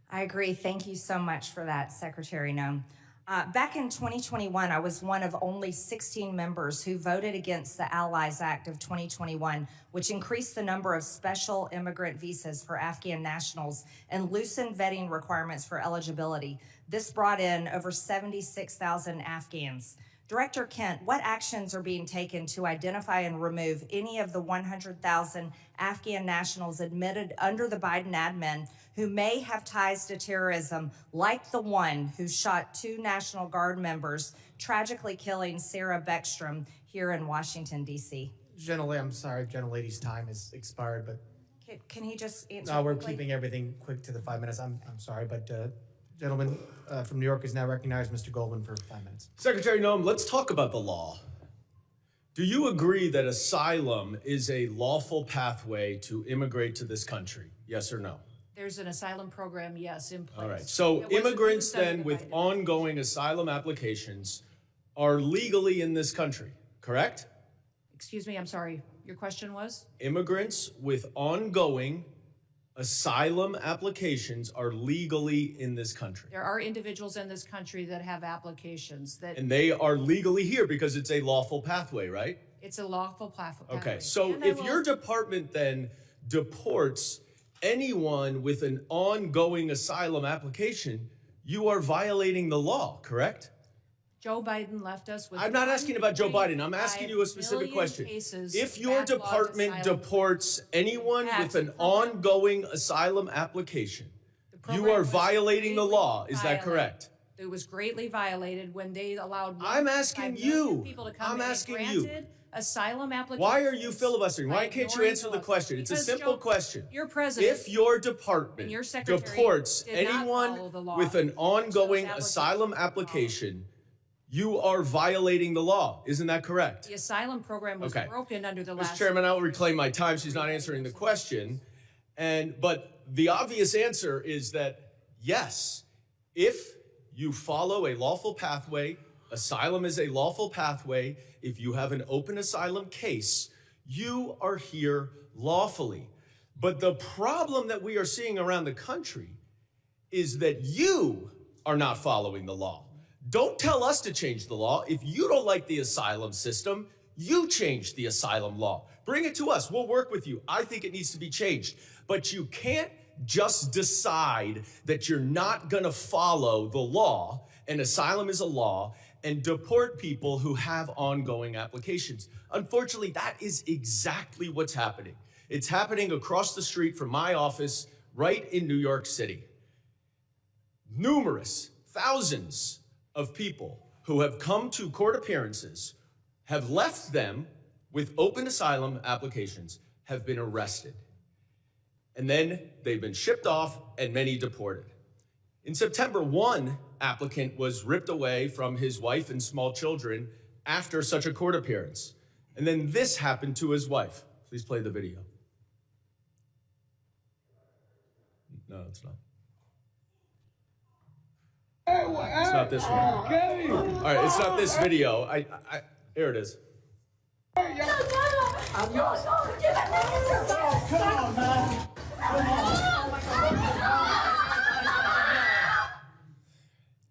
I agree. Thank you so much for that, Secretary Noem. Back in 2021, I was one of only 16 members who voted against the Allies Act of 2021, which increased the number of special immigrant visas for Afghan nationals and loosened vetting requirements for eligibility. This brought in over 76,000 Afghans. Director Kent, what actions are being taken to identify and remove any of the 100,000 Afghan nationals admitted under the Biden admin who may have ties to terrorism, like the one who shot 2 National Guard members, tragically killing Sarah Beckstrom here in Washington, D.C.? I'm sorry, gentlelady's time has expired, but Can he just answer? no, we're quickly? keeping everything quick to the 5 minutes. I'm sorry, but gentleman from New York is now recognized, Mr. Goldman, for 5 minutes. Secretary Noem, let's talk about the law. Do you agree that asylum is a lawful pathway to immigrate to this country? Yes or no? There's an asylum program, yes, in place. All right. So It wasn't immigrants approved under then the with Biden ongoing asylum applications are legally in this country, correct? Excuse me, I'm sorry. Your question was? Immigrants with ongoing asylum applications are legally in this country. There are individuals in this country that have applications that And they are legally here because it's a lawful pathway, right? it's a lawful pathway. Okay, so And I if will- your department then deports anyone with an ongoing asylum application, you are violating the law, correct? Joe Biden left us with. I'm not asking about Joe Biden. I'm asking you a 1.5 specific million question. cases If your backlogged department asylum. deports anyone Yes, with an the program- ongoing asylum application, you program are was violating the greatly law. Is that violated. correct? It was greatly violated when they allowed. I'm asking 1.5 million you. People to come I'm in and asking you. granted asylum applications. Why are you filibustering? Why by can't you ignoring answer the law. question? It's a Because simple Joe- question. Your president If your department and your secretary deports did not follow anyone the law, with an ongoing applications asylum application, you are violating the law. Isn't that correct? the asylum program was Okay. broken under the Mr. last. Chairman, I'll reclaim my time. She's not answering the question. But the obvious answer is that yes, if you follow a lawful pathway, asylum is a lawful pathway. If you have an open asylum case, you are here lawfully. But the problem that we are seeing around the country is that you are not following the law. Don't tell us to change the law. If you don't like the asylum system, you change the asylum law. Bring it to us. We'll work with you. I think it needs to be changed. But you can't just decide that you're not going to follow the law, and asylum is a law, and deport people who have ongoing applications. Unfortunately, that is exactly what's happening. It's happening across the street from my office right in New York City. Numerous, thousands of people who have come to court appearances, have left them with open asylum applications, have been arrested. And then they've been shipped off and many deported. In September, one applicant was ripped away from his wife and small children after such a court appearance. And then this happened to his wife. Please play the video. No, it's not. It's not this one. All right, it's not this video. Here it is.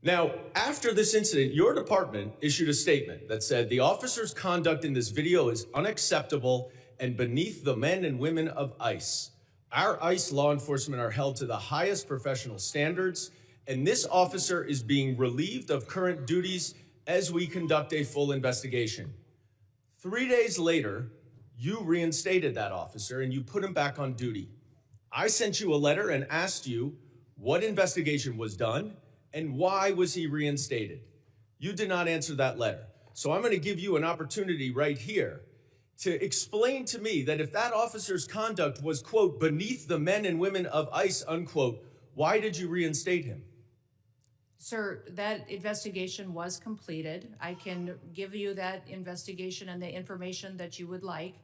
Now, after this incident, your department issued a statement that said the officer's conduct in this video is unacceptable and beneath the men and women of ICE. Our ICE law enforcement are held to the highest professional standards, and this officer is being relieved of current duties as we conduct a full investigation. 3 days later, you reinstated that officer and you put him back on duty. I sent you a letter and asked you what investigation was done and why was he reinstated. You did not answer that letter. So I'm going to give you an opportunity right here to explain to me that if that officer's conduct was, quote, beneath the men and women of ICE, unquote, why did you reinstate him? Sir, that investigation was completed. I can give you that investigation and the information that you would like.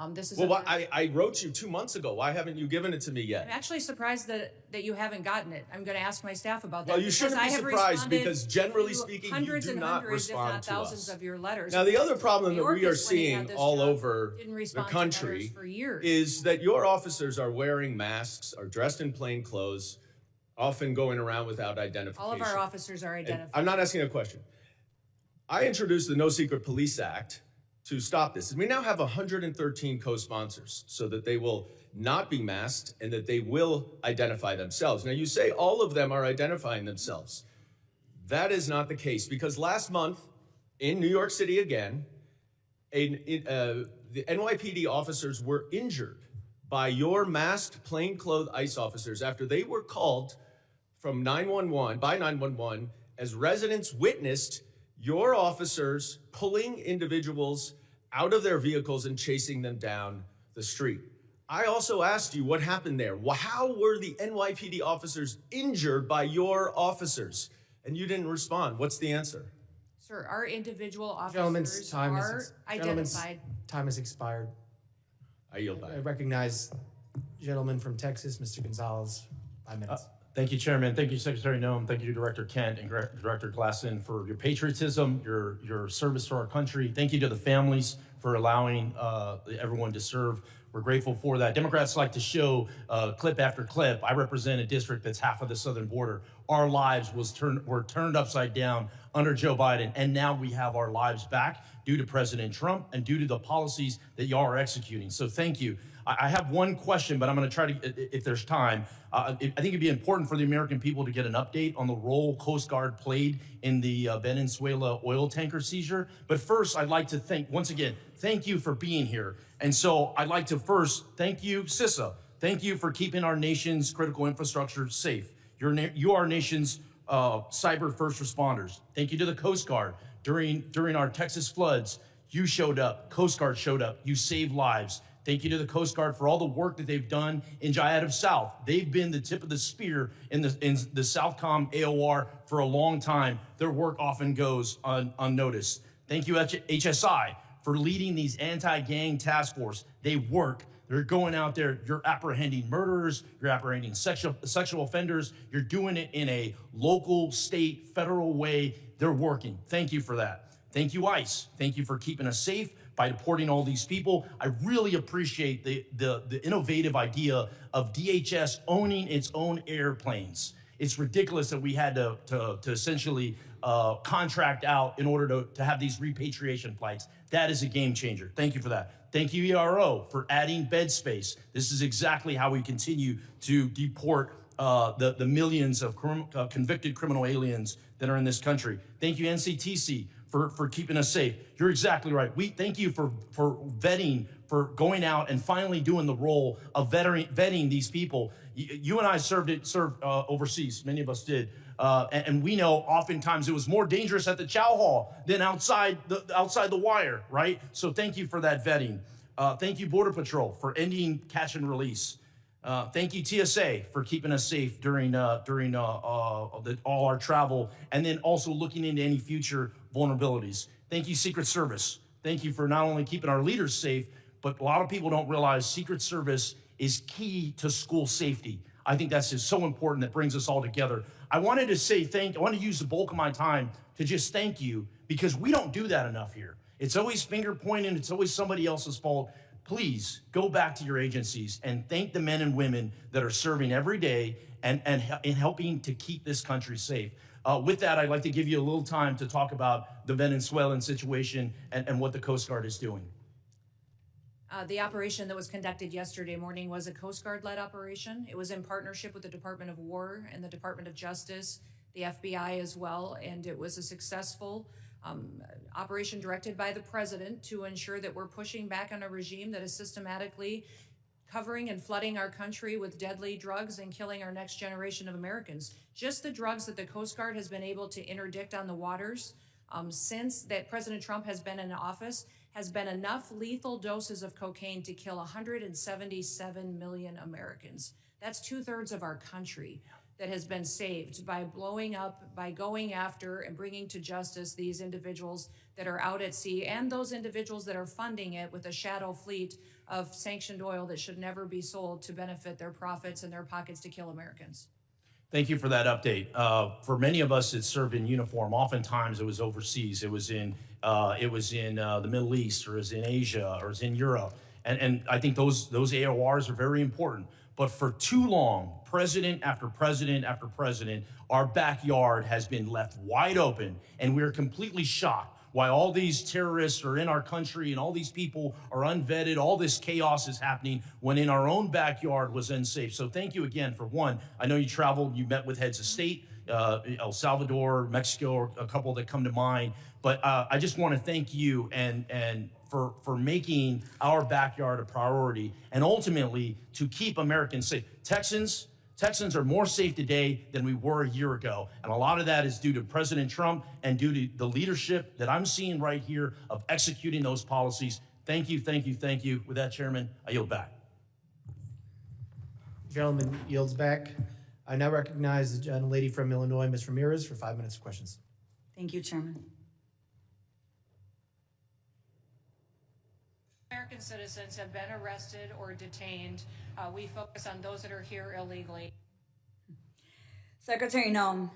This is. Well, I wrote you 2 months ago. Why haven't you given it to me I'm yet? actually surprised that you haven't gotten it. I'm going to ask my staff about that. Well, you because shouldn't I be have surprised responded because generally to speaking, you hundreds do and not hundreds, if respond not to thousands us. of your letters. Now, the other problem that we are Mayorkas, when he had seeing this all job, over didn't the respond to country letters for years. is that your officers are wearing masks, are dressed in plain clothes, often going around without identification. All of our officers are And identified. I'm not asking a question. I introduced the No Secret Police Act to stop this. And we now have 113 co-sponsors so that they will not be masked and that they will identify themselves. Now you say all of them are identifying themselves. That is not the case, because last month in New York City again, the NYPD officers were injured by your masked plainclothes ICE officers after they were called from 911 as residents witnessed your officers pulling individuals out of their vehicles and chasing them down the street. I also asked you what happened there. How were the NYPD officers injured by your officers? And you didn't respond. What's the answer? Sir, our individual Gentlemen's officers time are is identified. time has expired. I yield back. I recognize gentleman from Texas, Mr. Gonzalez, 5 minutes. Thank you, Chairman. Thank you, Secretary Noem. Thank you, Director Kent and Director Glasson, for your patriotism, your service to our country. Thank you to the families for allowing everyone to serve. We're grateful for that. Democrats like to show clip after clip. I represent a district that's half of the southern border. Our lives were turned upside down under Joe Biden, and now we have our lives back due to President Trump and due to the policies that y'all are executing. So thank you. I have one question, but I'm going to try to, if there's time. I think it'd be important for the American people to get an update on the role Coast Guard played in the Venezuela oil tanker seizure. But first, I'd like to once again, thank you for being here. And so I'd like to first thank you, CISA. Thank you for keeping our nation's critical infrastructure safe. You are our nation's cyber first responders. Thank you to the Coast Guard. During our Texas floods, you showed up, Coast Guard showed up, you saved lives. Thank you to the Coast Guard for all the work that they've done in Jayada South. They've been the tip of the spear in the Southcom AOR for a long time. Their work often goes unnoticed. Thank you, HSI, for leading these anti-gang task force. They work. They're going out there. You're apprehending murderers. You're apprehending sexual offenders. You're doing it in a local, state, federal way. They're working. Thank you for that. Thank you, ICE. Thank you for keeping us safe by deporting all these people. I really appreciate the innovative idea of DHS owning its own airplanes. It's ridiculous that we had to essentially contract out in order to have these repatriation flights. That is a game changer. Thank you for that. Thank you, ERO, for adding bed space. This is exactly how we continue to deport the millions of convicted criminal aliens that are in this country. Thank you, NCTC, for keeping us safe. You're exactly right. We thank you for vetting, for going out and finally doing the role of vetting these people. You and I served overseas. Many of us did. And we know oftentimes it was more dangerous at the chow hall than outside the wire, right? So thank you for that vetting. Thank you, Border Patrol, for ending catch and release. Thank you, TSA, for keeping us safe during all our travel, and then also looking into any future vulnerabilities. Thank you, Secret Service. Thank you for not only keeping our leaders safe, but a lot of people don't realize Secret Service is key to school safety. I think that's just so important that brings us all together. I wanted to say I want to use the bulk of my time to just thank you, because we don't do that enough here. It's always finger pointing. It's always somebody else's fault. Please go back to your agencies and thank the men and women that are serving every day and helping to keep this country safe. With that, I'd like to give you a little time to talk about the Venezuelan situation and what the Coast Guard is doing. The operation that was conducted yesterday morning was a Coast Guard-led operation. It was in partnership with the Department of War and the Department of Justice, the FBI as well, and it was a successful operation directed by the president to ensure that we're pushing back on a regime that is systematically covering and flooding our country with deadly drugs and killing our next generation of Americans. Just the drugs that the Coast Guard has been able to interdict on the waters since that President Trump has been in office has been enough lethal doses of cocaine to kill 177 million Americans. That's 2/3 of our country that has been saved by blowing up, by going after and bringing to justice these individuals that are out at sea and those individuals that are funding it with a shadow fleet of sanctioned oil that should never be sold to benefit their profits and their pockets to kill Americans. Thank you for that update. For many of us that served in uniform, oftentimes it was overseas. It was in the Middle East, or it was in Asia, or it was in Europe. And I think those AORs are very important. But for too long, president after president after president, our backyard has been left wide open, and we're completely shocked why all these terrorists are in our country and all these people are unvetted, all this chaos is happening when in our own backyard was unsafe. So thank you again for one. I know you traveled, you met with heads of state, El Salvador, Mexico, a couple that come to mind. But I just want to thank you and for making our backyard a priority and ultimately to keep Americans safe. Texans are more safe today than we were a year ago. And a lot of that is due to President Trump and due to the leadership that I'm seeing right here of executing those policies. Thank you, thank you, thank you. With that, Chairman, I yield back. Gentleman yields back. I now recognize the gentlelady from Illinois, Ms. Ramirez, for 5 minutes of questions. Thank you, Chairman. American citizens have been arrested or detained. We focus on those that are here illegally. Secretary Noem,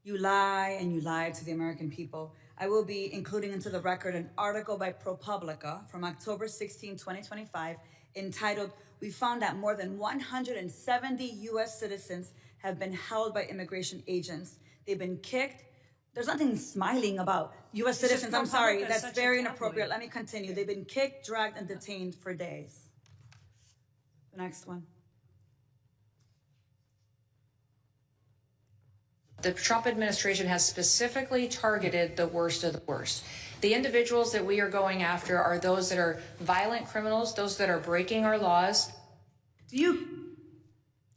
you lie and you lied to the American people. I will be including into the record an article by ProPublica from October 16, 2025, entitled, "We found that more than 170 U.S. citizens have been held by immigration agents. They've been kicked." There's nothing smiling about U.S. citizens. I'm sorry, that's very inappropriate. Let me continue. They've been kicked, dragged, and detained for days. The next one. The Trump administration has specifically targeted the worst of the worst. The individuals that we are going after are those that are violent criminals, those that are breaking our laws.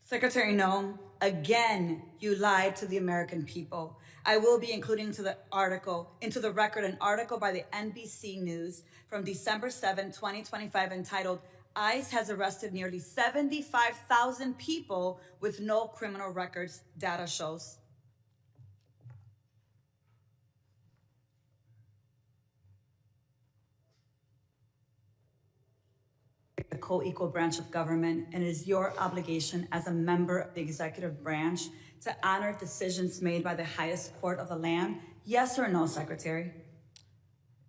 Secretary Noem, again, you lied to the American people. I will be including into the record an article by the NBC News from December 7, 2025, entitled, "ICE has arrested nearly 75,000 people with no criminal records, data shows." The co-equal branch of government, and it is your obligation as a member of the executive branch to honor decisions made by the highest court of the land. Yes or no, Secretary?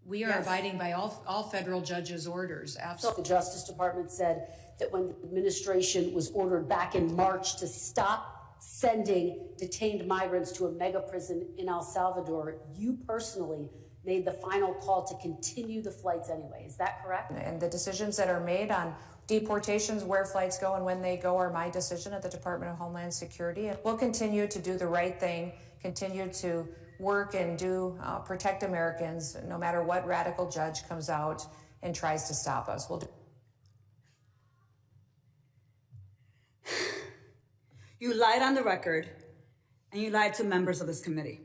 We are abiding by all federal judges' orders. Absolutely. The Justice Department said that when the administration was ordered back in March to stop sending detained migrants to a mega prison in El Salvador, you personally made the final call to continue the flights anyway. Is that correct? And the decisions that are made on deportations, where flights go and when they go, are my decision at the Department of Homeland Security. And we'll continue to do the right thing, continue to work and protect Americans, no matter what radical judge comes out and tries to stop us. We'll do. You lied on the record, and you lied to members of this committee.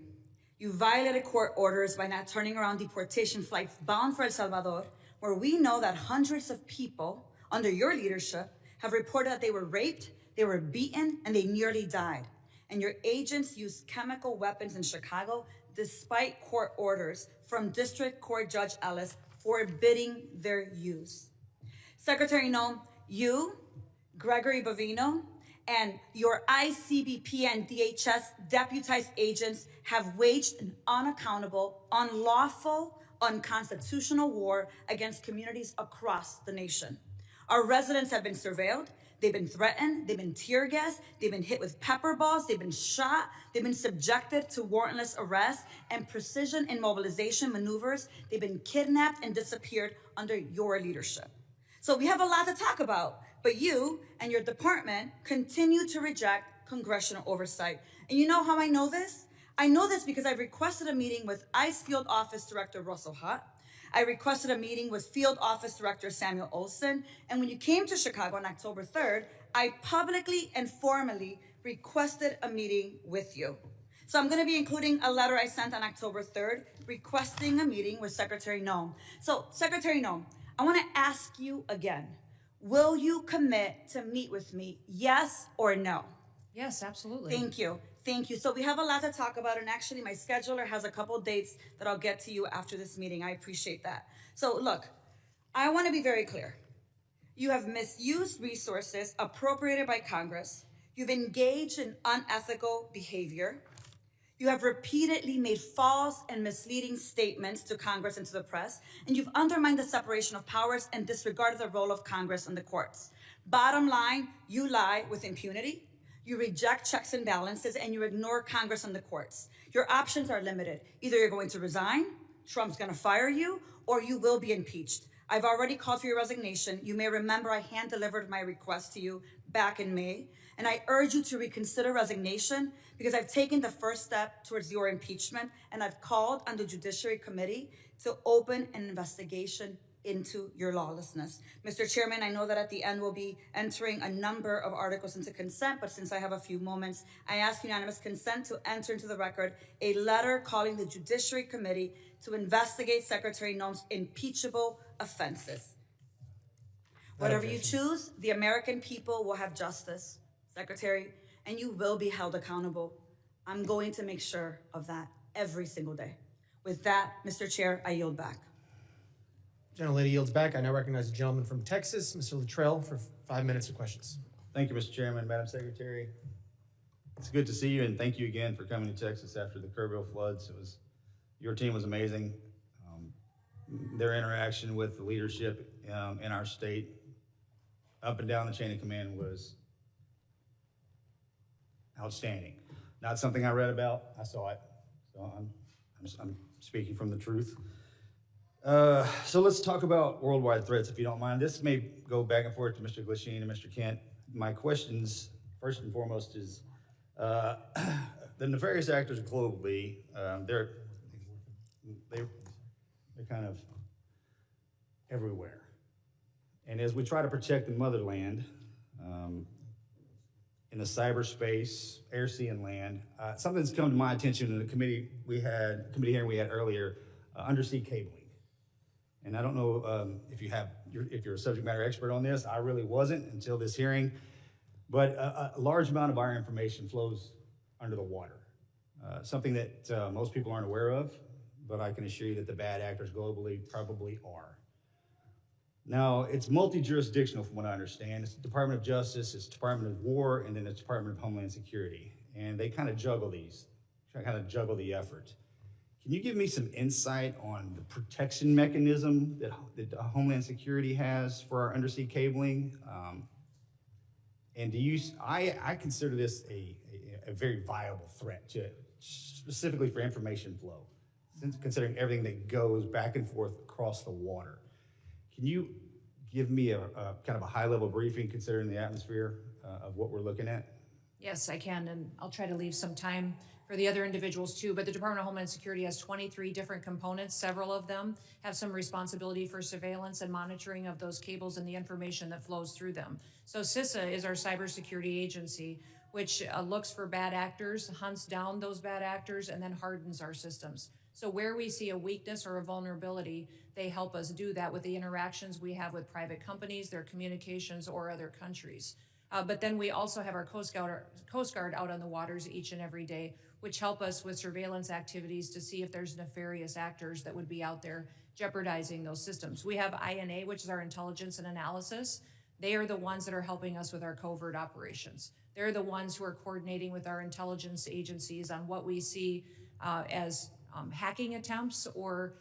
You violated court orders by not turning around deportation flights bound for El Salvador, where we know that hundreds of people under your leadership have reported that they were raped, they were beaten, and they nearly died. And your agents used chemical weapons in Chicago despite court orders from District Court Judge Ellis forbidding their use. Secretary Noem, you, Gregory Bovino, and your ICBP and DHS deputized agents have waged an unaccountable, unlawful, unconstitutional war against communities across the nation. Our residents have been surveilled, they've been threatened, they've been tear gassed, they've been hit with pepper balls, they've been shot, they've been subjected to warrantless arrest and precision immobilization maneuvers, they've been kidnapped and disappeared under your leadership. So we have a lot to talk about, but you and your department continue to reject congressional oversight. And you know how I know this? I know this because I've requested a meeting with ICE Field Office Director Russell Hutt. I requested a meeting with Field Office Director Samuel Olson. And when you came to Chicago on October 3rd, I publicly and formally requested a meeting with you. So I'm gonna be including a letter I sent on October 3rd requesting a meeting with Secretary Noem. So Secretary Noem, I wanna ask you again, will you commit to meet with me, yes or no? Yes, absolutely. Thank you. Thank you. So we have a lot to talk about, and actually my scheduler has a couple dates that I'll get to you after this meeting. I appreciate that. So look, I want to be very clear. You have misused resources appropriated by Congress. You've engaged in unethical behavior. You have repeatedly made false and misleading statements to Congress and to the press, and you've undermined the separation of powers and disregarded the role of Congress and the courts. Bottom line, you lie with impunity, you reject checks and balances, and you ignore Congress and the courts. Your options are limited. Either you're going to resign, Trump's gonna fire you, or you will be impeached. I've already called for your resignation. You may remember I hand-delivered my request to you back in May, and I urge you to reconsider resignation because I've taken the first step towards your impeachment, and I've called on the Judiciary Committee to open an investigation into your lawlessness. Mr. Chairman, I know that at the end we'll be entering a number of articles into consent, but since I have a few moments, I ask unanimous consent to enter into the record a letter calling the Judiciary Committee to investigate Secretary Noem's impeachable offenses. Whatever you choose, the American people will have justice, Secretary, and you will be held accountable. I'm going to make sure of that every single day. With that, Mr. Chair, I yield back. Gentlelady yields back. I now recognize the gentleman from Texas, Mr. Luttrell, for 5 minutes of questions. Thank you, Mr. Chairman, Madam Secretary. It's good to see you, and thank you again for coming to Texas after the Kerrville floods. Your team was amazing. Their interaction with the leadership in our state, up and down the chain of command, was outstanding. Not something I read about, I saw it. So I'm speaking from the truth. So let's talk about worldwide threats, if you don't mind. This may go back and forth to Mr. Glasheen and Mr. Kent. My questions, first and foremost, is the nefarious actors globally, they're kind of everywhere. And as we try to protect the motherland, in the cyberspace, air, sea, and land, something's come to my attention in the committee hearing we had earlier, undersea cabling. And I don't know if you're a subject matter expert on this. I really wasn't until this hearing. But a large amount of our information flows under the water, something that most people aren't aware of, but I can assure you that the bad actors globally probably are. Now, it's multi-jurisdictional from what I understand. It's the Department of Justice, it's Department of War, and then it's Department of Homeland Security. And they kind of juggle these, kind of juggle the effort. Can you give me some insight on the protection mechanism that Homeland Security has for our undersea cabling? And I consider this a very viable threat, specifically for information flow, considering everything that goes back and forth across the water. Can you give me a kind of a high-level briefing considering the atmosphere of what we're looking at? Yes, I can, and I'll try to leave some time for the other individuals too, but the Department of Homeland Security has 23 different components. Several of them have some responsibility for surveillance and monitoring of those cables and the information that flows through them. So CISA is our cybersecurity agency, which looks for bad actors, hunts down those bad actors, and then hardens our systems. So where we see a weakness or a vulnerability, they help us do that with the interactions we have with private companies, their communications, or other countries. But then we also have our Coast Guard out on the waters each and every day, which help us with surveillance activities to see if there's nefarious actors that would be out there jeopardizing those systems. We have INA, which is our intelligence and analysis. They are the ones that are helping us with our covert operations. They're the ones who are coordinating with our intelligence agencies on what we see as hacking attempts or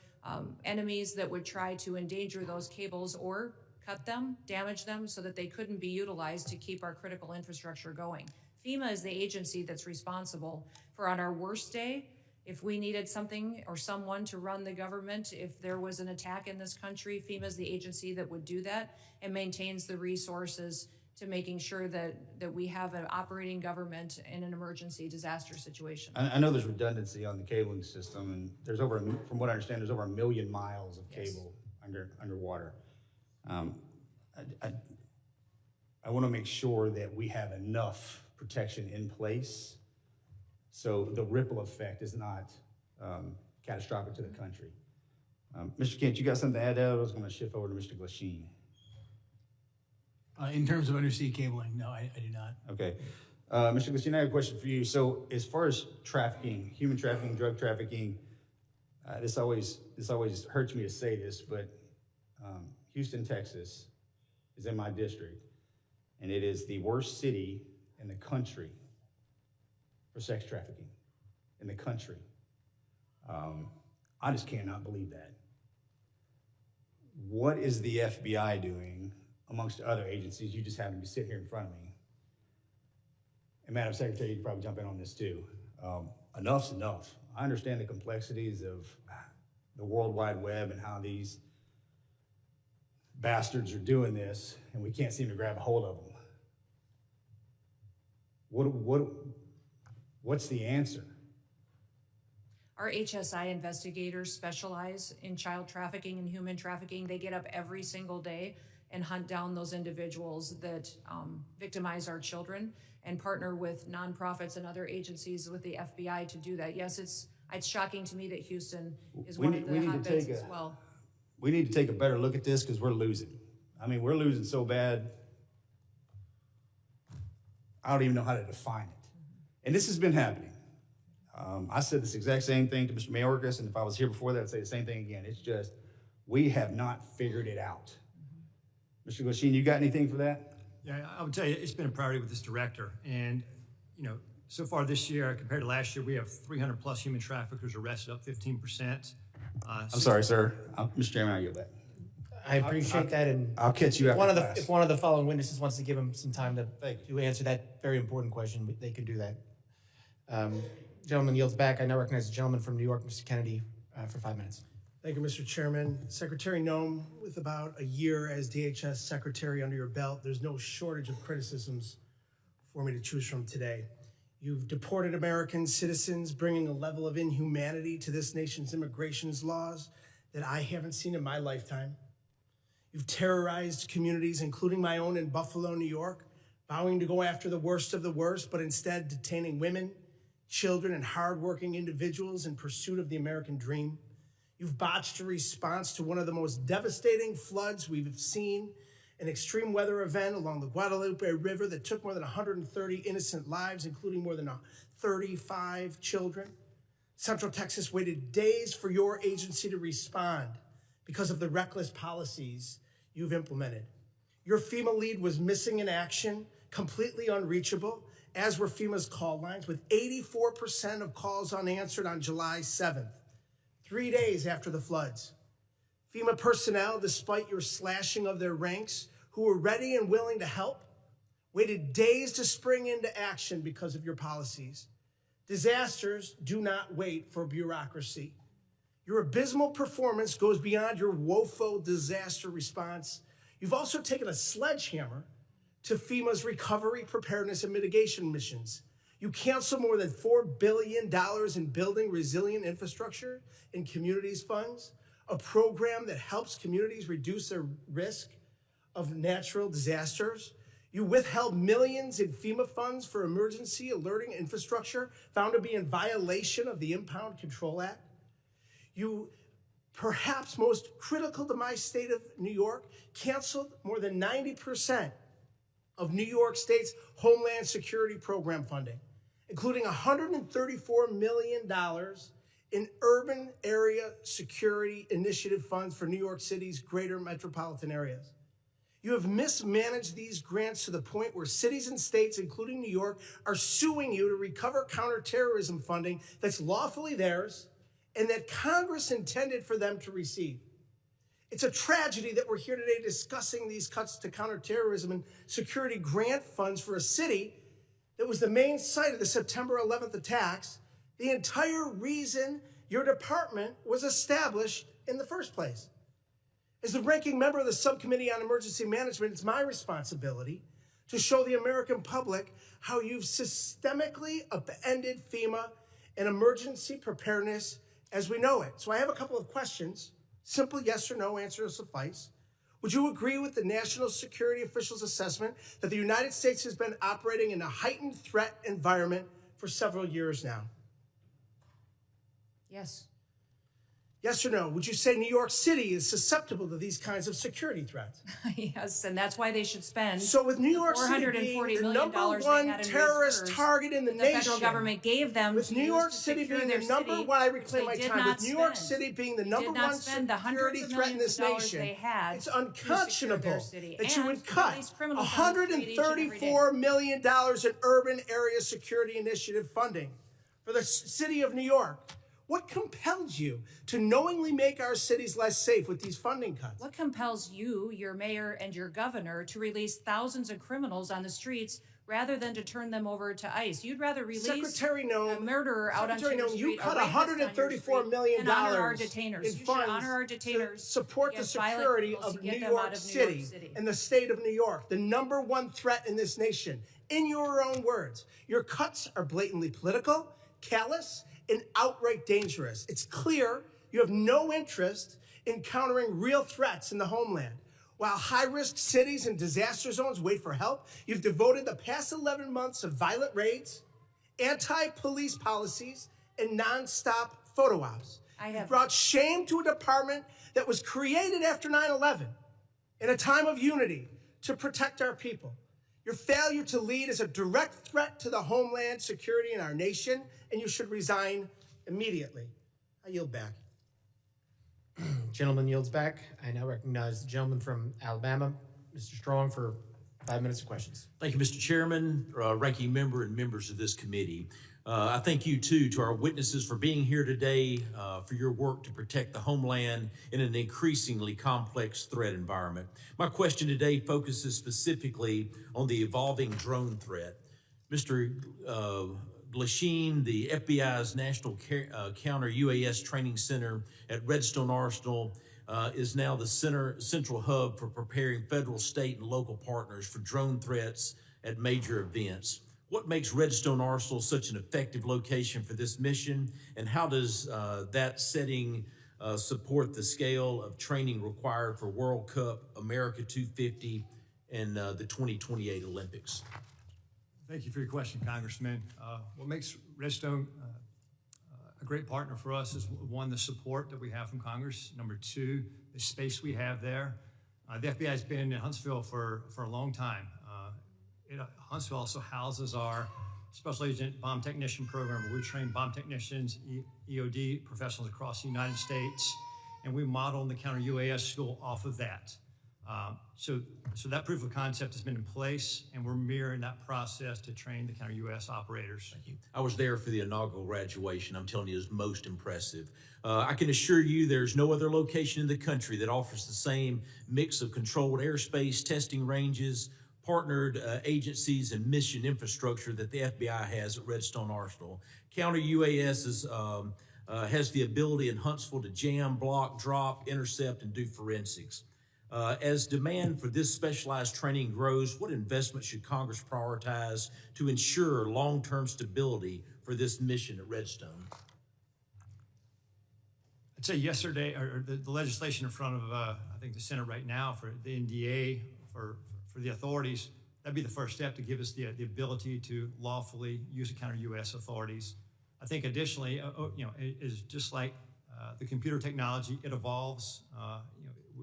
enemies that would try to endanger those cables or cut them, damage them so that they couldn't be utilized to keep our critical infrastructure going. FEMA is the agency that's responsible for, on our worst day, if we needed something or someone to run the government, if there was an attack in this country, FEMA is the agency that would do that and maintains the resources to making sure that we have an operating government in an emergency disaster situation. I know there's redundancy on the cabling system, and there's from what I understand, there's over 1 million miles of cable underwater. I want to make sure that we have enough protection in place so the ripple effect is not catastrophic to the country. Mr. Kent, you got something to add to that? I was going to shift over to Mr. Glasheen. In terms of undersea cabling, no, I do not. Okay. Mr. Glasheen, I have a question for you. So as far as trafficking, human trafficking, drug trafficking, this always hurts me to say this, but Houston, Texas is in my district, and it is the worst city in the country for sex trafficking in the country. I just cannot believe that. What is the FBI doing amongst other agencies. You just happen to be sitting here in front of me. And Madam Secretary, you can probably jump in on this too. Enough's enough. I understand the complexities of the World Wide Web and how these bastards are doing this, and we can't seem to grab a hold of them. What's the answer? Our HSI investigators specialize in child trafficking and human trafficking. They get up every single day and hunt down those individuals that victimize our children and partner with nonprofits and other agencies with the FBI to do that. Yes, it's shocking to me that Houston is one of the hotbeds as well. We need to take a better look at this because we're losing. I mean, we're losing so bad, I don't even know how to define it. And this has been happening. I said this exact same thing to Mr. Mayorkas, and if I was here before that, I'd say the same thing again. It's just, we have not figured it out. Mr. Glasheen, you got anything for that? Yeah, I would tell you, it's been a priority with this director. And, you know, so far this year, compared to last year, we have 300 plus human traffickers arrested, up 15%. I'm sorry, sir. Mr. Chairman, I'll yield back. I appreciate that, and I'll catch you after class. If one of the following witnesses wants to give him some time to answer that very important question, they can do that. Gentleman yields back. I now recognize the gentleman from New York, Mr. Kennedy, for 5 minutes. Thank you, Mr. Chairman. Secretary Noem, with about a year as DHS Secretary under your belt, there's no shortage of criticisms for me to choose from today. You've deported American citizens, bringing a level of inhumanity to this nation's immigration laws that I haven't seen in my lifetime. You've terrorized communities, including my own in Buffalo, New York, vowing to go after the worst of the worst, but instead detaining women, children, and hardworking individuals in pursuit of the American dream. You've botched a response to one of the most devastating floods we've seen, an extreme weather event along the Guadalupe River that took more than 130 innocent lives, including more than 35 children. Central Texas waited days for your agency to respond because of the reckless policies you've implemented. Your FEMA lead was missing in action, completely unreachable, as were FEMA's call lines, with 84% of calls unanswered on July 7th, 3 days after the floods. FEMA personnel, despite your slashing of their ranks, who were ready and willing to help, waited days to spring into action because of your policies. Disasters do not wait for bureaucracy. Your abysmal performance goes beyond your woeful disaster response. You've also taken a sledgehammer to FEMA's recovery, preparedness, and mitigation missions. You canceled more than $4 billion in building resilient infrastructure in communities funds, a program that helps communities reduce their risk of natural disasters. You withheld millions in FEMA funds for emergency alerting infrastructure found to be in violation of the Impound Control Act. You, perhaps most critical to my state of New York, canceled more than 90% of New York State's Homeland Security Program funding, including $134 million in urban area security initiative funds for New York City's greater metropolitan areas. You have mismanaged these grants to the point where cities and states, including New York, are suing you to recover counterterrorism funding that's lawfully theirs and that Congress intended for them to receive. It's a tragedy that we're here today discussing these cuts to counterterrorism and security grant funds for a city that was the main site of the September 11th attacks, the entire reason your department was established in the first place. As the ranking member of the Subcommittee on Emergency Management, it's my responsibility to show the American public how you've systemically upended FEMA and emergency preparedness as we know it. So I have a couple of questions. Simple yes or no answer will suffice. Would you agree with the national security officials' assessment that the United States has been operating in a heightened threat environment for several years now? Yes. Yes or no? Would you say New York City is susceptible to these kinds of security threats? Yes, and that's why they should spend so with New York City being the number one terrorist target in the nation, the federal government gave them with New York City being the number one, I reclaim my time, with New York City being the number one security threat in this nation, it's unconscionable that you would cut $134 million in urban area security initiative funding for the city of New York, What compels you to knowingly make our cities less safe with these funding cuts? What compels you, your mayor, and your governor to release thousands of criminals on the streets rather than to turn them over to ICE? You'd rather release Secretary Noem, a murderer out onto your street, you cut a rapist on your $134 street, million and honor our detainers. in You should funds honor our detainers to support the against violent security criminals of to get New them out York of New York City City. and the state of New York, the #1 threat in this nation. In your own words, your cuts are blatantly political, callous, and outright dangerous. It's clear you have no interest in countering real threats in the homeland. While high-risk cities and disaster zones wait for help, you've devoted the past 11 months of violent raids, anti-police policies, and nonstop photo ops. You've brought shame to a department that was created after 9/11 in a time of unity to protect our people. Your failure to lead is a direct threat to the homeland security in our nation, and you should resign immediately. I yield back. Gentleman yields back. I now recognize the gentleman from Alabama, Mr. Strong, for 5 minutes of questions. Thank you, Mr. Chairman, ranking member, and members of this committee. I thank you, too, to our witnesses for being here today, for your work to protect the homeland in an increasingly complex threat environment. My question today focuses specifically on the evolving drone threat. Mr. Glasheen, the FBI's National Counter UAS Training Center at Redstone Arsenal is now the central hub for preparing federal, state, and local partners for drone threats at major events. What makes Redstone Arsenal such an effective location for this mission, and how does that setting support the scale of training required for World Cup, America 250, and the 2028 Olympics? Thank you for your question, Congressman. What makes Redstone a great partner for us is, one, the support that we have from Congress. Number two, the space we have there. The FBI has been in Huntsville for a long time. Huntsville also houses our Special Agent Bomb Technician Program, where we train bomb technicians, EOD professionals across the United States, and we model the counter UAS school off of that. So that proof of concept has been in place, and we're mirroring that process to train the counter UAS operators. Thank you. I was there for the inaugural graduation. I'm telling you, it was most impressive. I can assure you there's no other location in the country that offers the same mix of controlled airspace, testing ranges, partnered agencies, and mission infrastructure that the FBI has at Redstone Arsenal. Counter UAS has the ability in Huntsville to jam, block, drop, intercept, and do forensics. As demand for this specialized training grows, what investment should Congress prioritize to ensure long-term stability for this mission at Redstone? I'd say yesterday, or the legislation in front of, I think, the Senate right now for the NDA, for the authorities, that'd be the first step to give us the ability to lawfully use the counter U.S. authorities. I think additionally, it is just like the computer technology, it evolves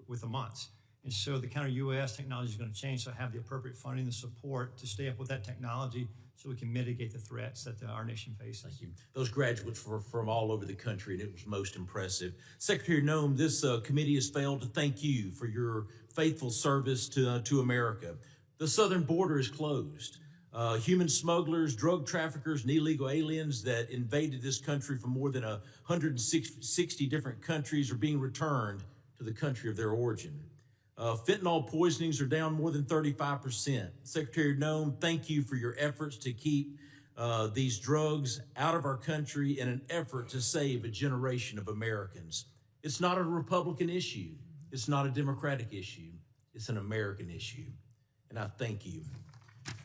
with the months. And so the counter UAS technology is going to change, so have the appropriate funding and support to stay up with that technology so we can mitigate the threats that our nation faces. Thank you. Those graduates were from all over the country, and it was most impressive. Secretary Noem, this committee has failed to thank you for your faithful service to America. The southern border is closed. Human smugglers, drug traffickers, and illegal aliens that invaded this country from more than 160 different countries are being returned to the country of their origin. Fentanyl poisonings are down more than 35%. Secretary Noem, thank you for your efforts to keep these drugs out of our country in an effort to save a generation of Americans. It's not a Republican issue. It's not a Democratic issue. It's an American issue. And I thank you.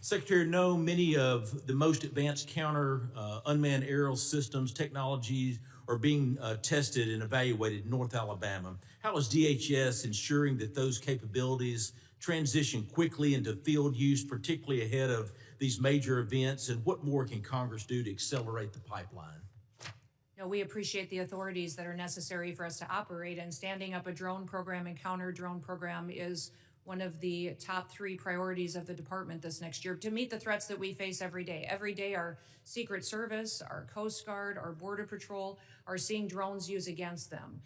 Secretary Noem, many of the most advanced counter unmanned aerial systems technologies are being tested and evaluated in North Alabama. How is DHS ensuring that those capabilities transition quickly into field use, particularly ahead of these major events? And what more can Congress do to accelerate the pipeline? No, we appreciate the authorities that are necessary for us to operate, and standing up a drone program and counter drone program is one of the top 3 priorities of the department this next year to meet the threats that we face every day. Every day, our Secret Service, our Coast Guard, our Border Patrol are seeing drones used against them.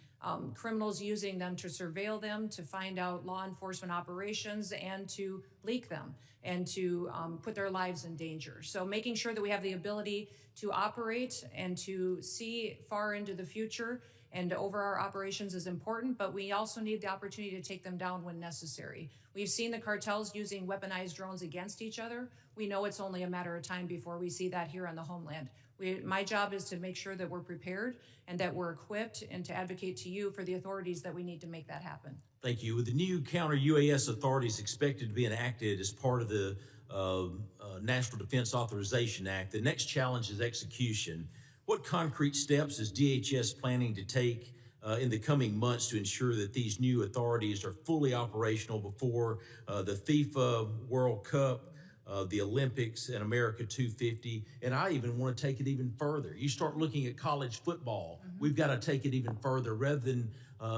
Criminals using them to surveil them, to find out law enforcement operations, and to leak them and to put their lives in danger. So making sure that we have the ability to operate and to see far into the future and over our operations is important, but we also need the opportunity to take them down when necessary. We've seen the cartels using weaponized drones against each other. We know it's only a matter of time before we see that here on the homeland. My job is to make sure that we're prepared and that we're equipped and to advocate to you for the authorities that we need to make that happen. Thank you. With the new counter-UAS authorities expected to be enacted as part of the National Defense Authorization Act, the next challenge is execution. What concrete steps is DHS planning to take in the coming months to ensure that these new authorities are fully operational before the FIFA World Cup, the Olympics, and America 250? And I even want to take it even further. You start looking at college football. We've got to take it even further rather than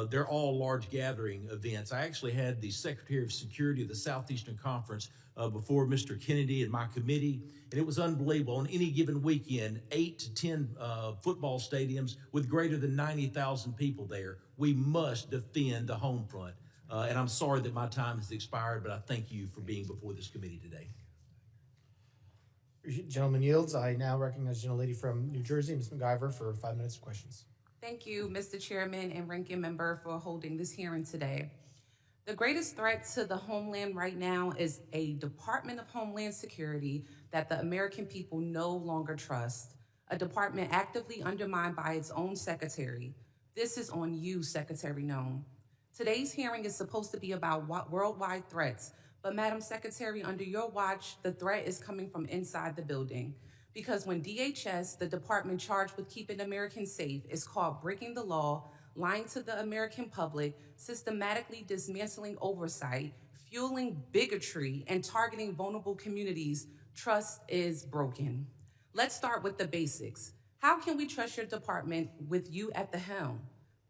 they're all large gathering events. I actually had the Secretary of Security of the Southeastern Conference before Mr. Kennedy and my committee, and it was unbelievable. On any given weekend, 8 to 10 football stadiums with greater than 90,000 people there. We must defend the home front. And I'm sorry that my time has expired, but I thank you for being before this committee today. Gentleman yields. I now recognize the gentlelady from New Jersey, Ms. McIver, for 5 minutes of questions. Thank you, Mr. Chairman and Ranking Member, for holding this hearing today. The greatest threat to the homeland right now is a Department of Homeland Security that the American people no longer trust, a department actively undermined by its own secretary. This is on you, Secretary Noem. Today's hearing is supposed to be about worldwide threats, but Madam Secretary, under your watch, the threat is coming from inside the building. Because when DHS, the department charged with keeping Americans safe, is caught breaking the law, lying to the American public, systematically dismantling oversight, fueling bigotry, and targeting vulnerable communities, trust is broken. Let's start with the basics. How can we trust your department with you at the helm?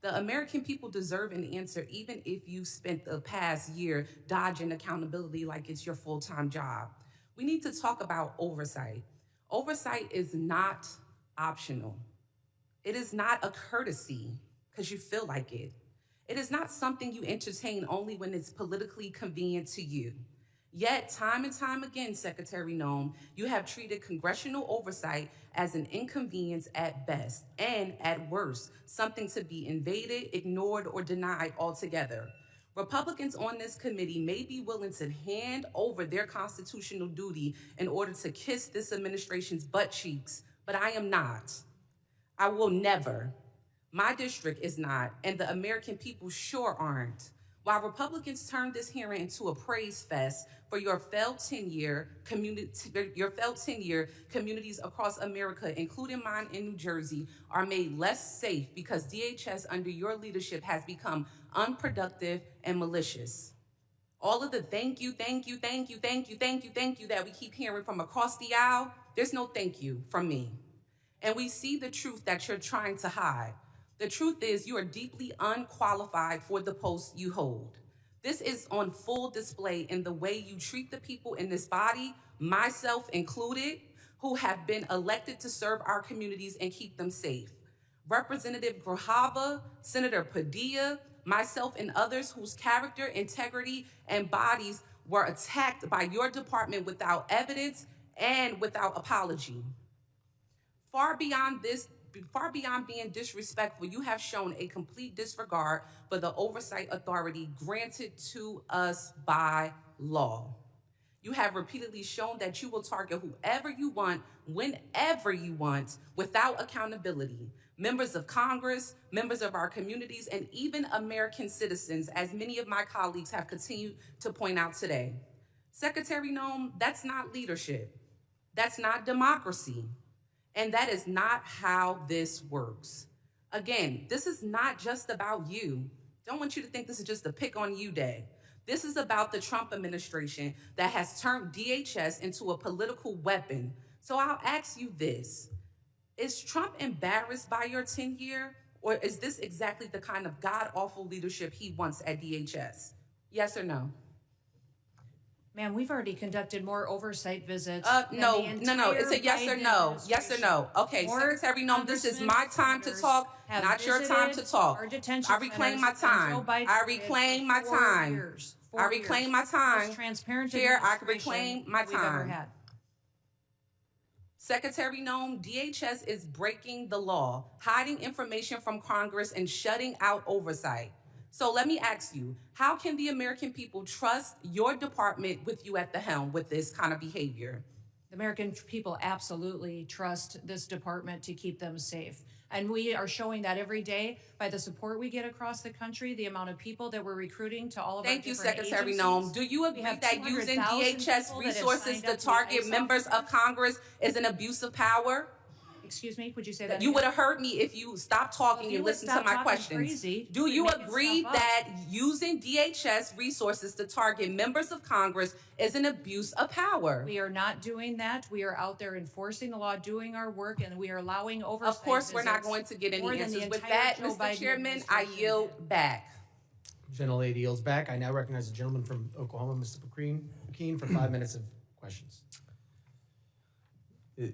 The American people deserve an answer, even if you've spent the past year dodging accountability like it's your full-time job. We need to talk about oversight. Oversight is not optional. It is not a courtesy because you feel like it. It is not something you entertain only when it's politically convenient to you. Yet, time and time again, Secretary Noem, you have treated congressional oversight as an inconvenience at best, and at worst, something to be invaded, ignored, or denied altogether. Republicans on this committee may be willing to hand over their constitutional duty in order to kiss this administration's butt cheeks, but I am not. I will never. My district is not, and the American people sure aren't. While Republicans turned this hearing into a praise fest for your failed tenure, communities across America, including mine in New Jersey, are made less safe because DHS under your leadership has become unproductive and malicious. All of the thank you that we keep hearing from across the aisle, there's no thank you from me. And we see the truth that you're trying to hide. The truth is you are deeply unqualified for the post you hold. This is on full display in the way you treat the people in this body, myself included, who have been elected to serve our communities and keep them safe. Representative Grajava, Senator Padilla, myself and others whose character, integrity, and bodies were attacked by your department without evidence and without apology. Far beyond being disrespectful, you have shown a complete disregard for the oversight authority granted to us by law. You have repeatedly shown that you will target whoever you want, whenever you want, without accountability. Members of Congress, members of our communities, and even American citizens, as many of my colleagues have continued to point out today. Secretary Noem, that's not leadership. That's not democracy. And that is not how this works. Again, this is not just about you. Don't want you to think this is just a pick on you day. This is about the Trump administration that has turned DHS into a political weapon. So I'll ask you this. Is Trump embarrassed by your tenure, or is this exactly the kind of god-awful leadership he wants at DHS? Yes or no? Ma'am, we've already conducted more oversight visits. No. It's a yes or no. Yes or no. Okay, Secretary Noem, this is my time to talk, not your time to talk. I reclaim my time. I reclaim my time. 4 I years. reclaim my time. Most transparent Chair, I administration reclaim my we've ever time. had. Secretary Noem, DHS is breaking the law, hiding information from Congress and shutting out oversight. So let me ask you, how can the American people trust your department with you at the helm with this kind of behavior? The American people absolutely trust this department to keep them safe. And we are showing that every day by the support we get across the country, the amount of people that we're recruiting to all of our Thank you, different Secretary agencies. Noem. Do you agree that using DHS resources to target members of Congress is an abuse of power? Excuse me, would you say that You again? would have heard me if you stopped talking If you and would listened to stop my talking questions. crazy, Do quit you making agree stuff up. that using DHS resources to target members of Congress is an abuse of power? We are not doing that. We are out there enforcing the law, doing our work, and we are allowing oversight. Of course, we're not visits going to get more any than the answers. With entire that, Joe Mr. Biden Chairman, I administration yield did. back. Gentlelady yields back. I now recognize the gentleman from Oklahoma, Mr. McKean, for 5 minutes of questions.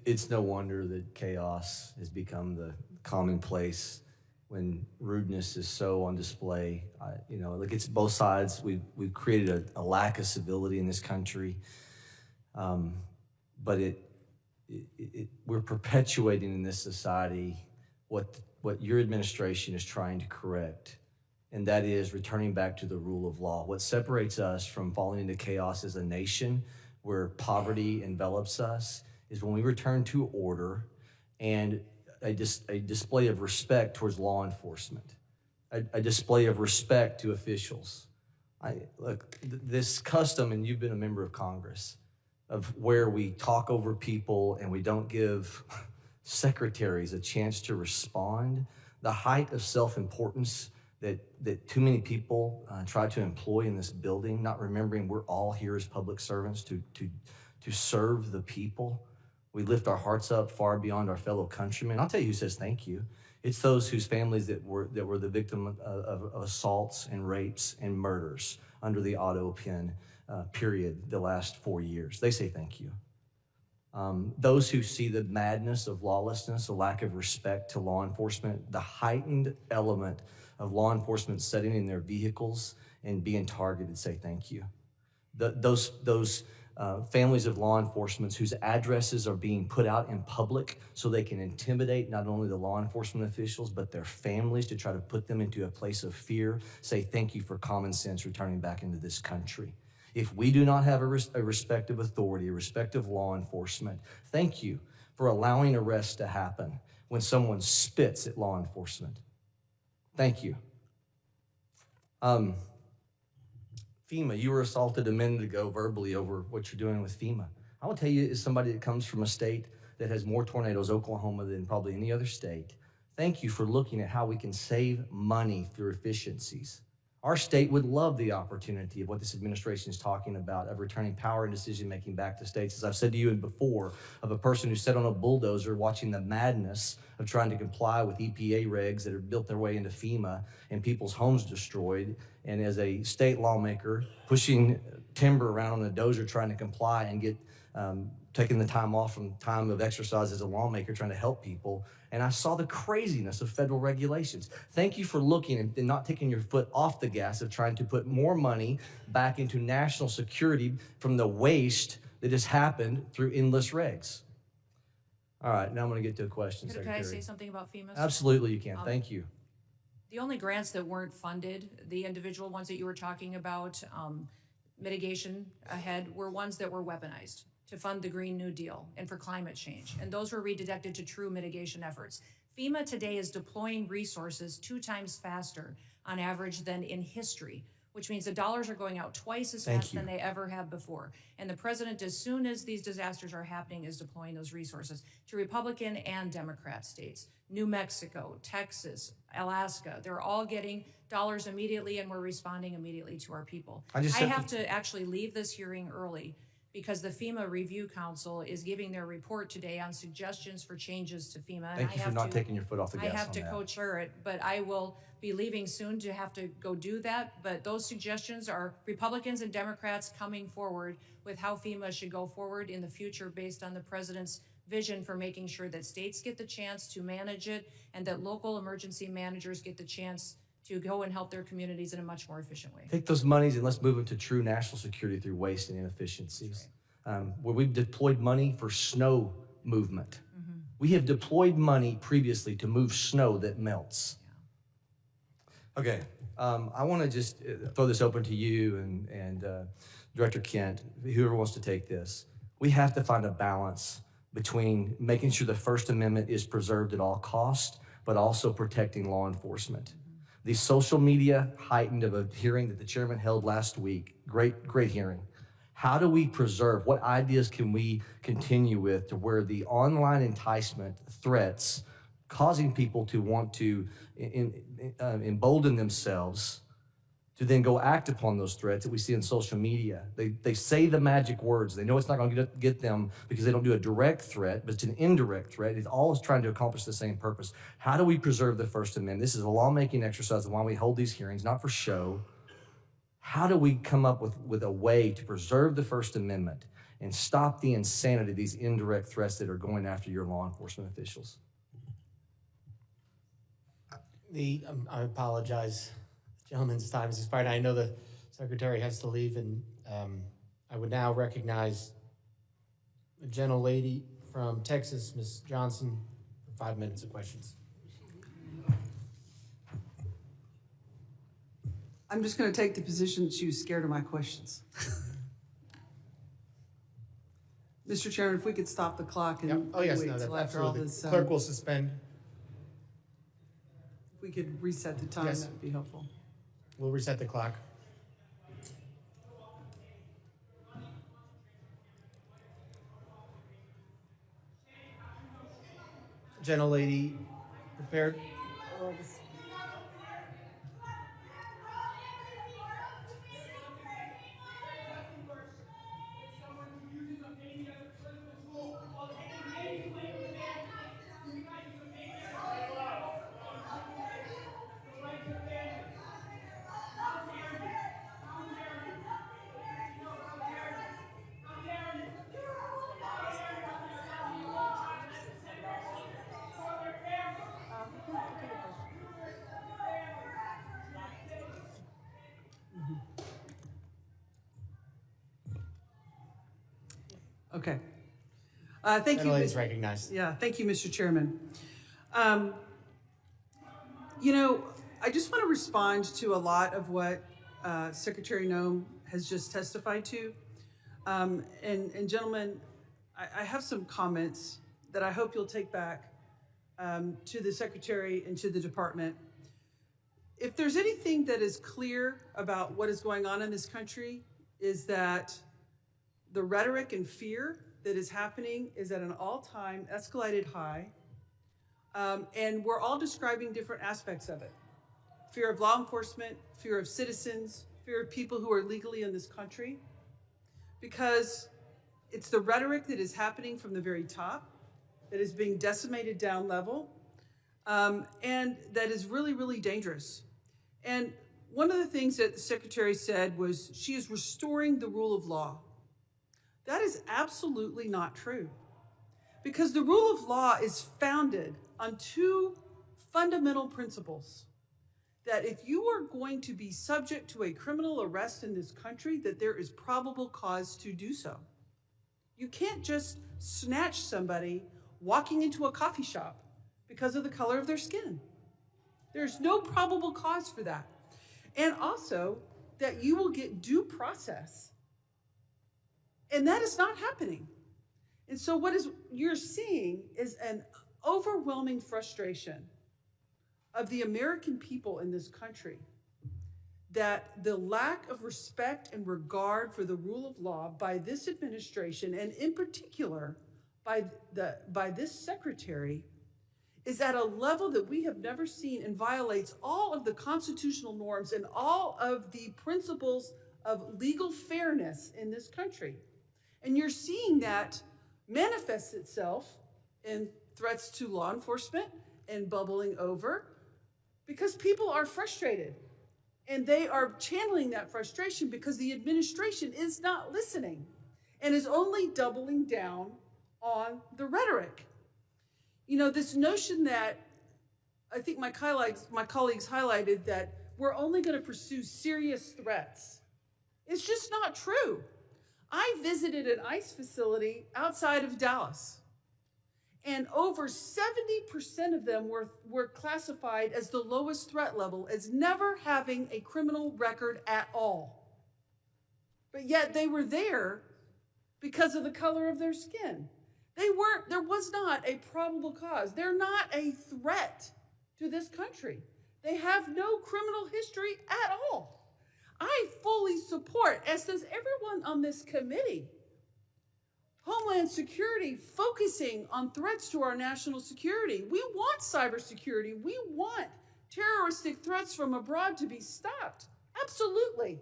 It's no wonder that chaos has become the commonplace when rudeness is so on display. Like it's both sides. We've created a lack of civility in this country, but we're perpetuating in this society what your administration is trying to correct, and that is returning back to the rule of law. What separates us from falling into chaos as a nation where poverty envelops us is when we return to order and a display of respect towards law enforcement, a display of respect to officials. This custom, and you've been a member of Congress, of where we talk over people and we don't give secretaries a chance to respond, the height of self-importance that too many people try to employ in this building, not remembering we're all here as public servants to serve the people. We lift our hearts up far beyond our fellow countrymen. I'll tell you who says thank you. It's those whose families that were the victim of assaults and rapes and murders under the auto pen period the last 4 years. They say thank you. Those who see the madness of lawlessness, a lack of respect to law enforcement, the heightened element of law enforcement sitting in their vehicles and being targeted, say thank you. Those families of law enforcement whose addresses are being put out in public so they can intimidate not only the law enforcement officials, but their families to try to put them into a place of fear, say thank you for common sense returning back into this country. If we do not have a respect of authority, a respect of law enforcement, thank you for allowing arrests to happen when someone spits at law enforcement. Thank you. FEMA, you were assaulted a minute ago verbally over what you're doing with FEMA. I will tell you, as somebody that comes from a state that has more tornadoes, Oklahoma, than probably any other state, thank you for looking at how we can save money through efficiencies. Our state would love the opportunity of what this administration is talking about, of returning power and decision-making back to states. As I've said to you before, of a person who sat on a bulldozer watching the madness of trying to comply with EPA regs that have built their way into FEMA and people's homes destroyed, and as a state lawmaker pushing timber around on a dozer trying to comply and get taking the time off from time of exercise as a lawmaker trying to help people. And I saw the craziness of federal regulations. Thank you for looking and not taking your foot off the gas of trying to put more money back into national security from the waste that has happened through endless regs. All right, now I'm going to get to a question, Could Secretary. I say something about FEMA? Absolutely, you can. Thank you. The only grants that weren't funded, the individual ones that you were talking about, mitigation ahead, were ones that were weaponized to fund the Green New Deal and for climate change. And those were redirected to true mitigation efforts. FEMA today is deploying resources 2 times faster on average than in history, which means the dollars are going out twice as fast than they ever have before. And the president, as soon as these disasters are happening, is deploying those resources to Republican and Democrat states. New Mexico, Texas, Alaska, they're all getting dollars immediately, and we're responding immediately to our people. I have to actually leave this hearing early because the FEMA Review Council is giving their report today on suggestions for changes to FEMA. Thank you for not taking your foot off the gas I have to on that. co-chair it, but I will be leaving soon to have to go do that. But those suggestions are Republicans and Democrats coming forward with how FEMA should go forward in the future based on the president's vision for making sure that states get the chance to manage it and that local emergency managers get the chance to go and help their communities in a much more efficient way. Take those monies and let's move them to true national security through waste and inefficiencies. Where we've deployed money for snow movement. We have deployed money previously to move snow that melts. Okay, I want to just throw this open to you and Director Kent, whoever wants to take this. We have to find a balance between making sure the First Amendment is preserved at all costs, but also protecting law enforcement. The social media heightened of a hearing that the chairman held last week, great hearing. How do we preserve, what ideas can we continue with to where the online enticement threats causing people to want to embolden themselves to then go act upon those threats that we see in social media. They say the magic words. They know it's not going to get them because they don't do a direct threat, but it's an indirect threat. It's always trying to accomplish the same purpose. How do we preserve the First Amendment? This is a lawmaking exercise, and why we hold these hearings, not for show. How do we come up with a way to preserve the First Amendment and stop the insanity of these indirect threats that are going after your law enforcement officials? I apologize. Gentleman's time has expired. I know the secretary has to leave, and I would now recognize the gentlelady from Texas, Ms. Johnson, for 5 minutes of questions. I'm just going to take the position that she was scared of my questions. Mr. Chairman, if we could stop the clock and Oh, yes, wait no, until that's after all absolutely. this. Clerk will suspend. If we could reset the time, Yes. that would be helpful. We'll reset the clock. Gentlelady, prepared? Okay. Thank you. Gentlelady's recognized. Yeah, thank you, Mr. Chairman. You know, I just want to respond to a lot of what Secretary Noem has just testified to. And gentlemen, I have some comments that I hope you'll take back to the Secretary and to the department. If there's anything that is clear about what is going on in this country, is that the rhetoric and fear that is happening is at an all-time escalated high. And we're all describing different aspects of it. Fear of law enforcement, fear of citizens, fear of people who are legally in this country. Because it's the rhetoric that is happening from the very top, that is being decimated down level, and that is really, really dangerous. And one of the things that the Secretary said was she is restoring the rule of law. That is absolutely not true. Because the rule of law is founded on two fundamental principles. That if you are going to be subject to a criminal arrest in this country, that there is probable cause to do so. You can't just snatch somebody walking into a coffee shop because of the color of their skin. There's no probable cause for that. And also that you will get due process. And that is not happening. And so what you're seeing is an overwhelming frustration of the American people in this country, that the lack of respect and regard for the rule of law by this administration, and in particular by this secretary, is at a level that we have never seen and violates all of the constitutional norms and all of the principles of legal fairness in this country. And you're seeing that manifests itself in threats to law enforcement and bubbling over because people are frustrated. And they are channeling that frustration because the administration is not listening and is only doubling down on the rhetoric. You know, this notion that I think my colleagues highlighted that we're only going to pursue serious threats. It's just not true. I visited an ICE facility outside of Dallas, and over 70% of them were classified as the lowest threat level, as never having a criminal record at all. But yet they were there because of the color of their skin. There was not a probable cause. They're not a threat to this country. They have no criminal history at all. I fully support, as does everyone on this committee, Homeland Security focusing on threats to our national security. We want cybersecurity. We want terroristic threats from abroad to be stopped. Absolutely.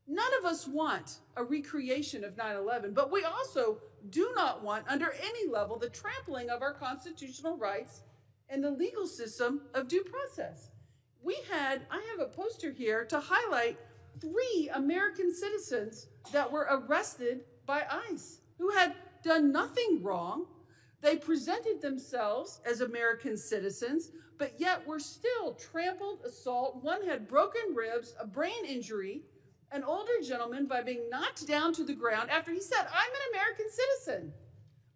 None of us want a recreation of 9/11, but we also do not want, under any level, the trampling of our constitutional rights and the legal system of due process. I have a poster here to highlight 3 American citizens that were arrested by ICE who had done nothing wrong. They presented themselves as American citizens, but yet were still trampled, assault. One had broken ribs, a brain injury, an older gentleman by being knocked down to the ground after he said, "I'm an American citizen."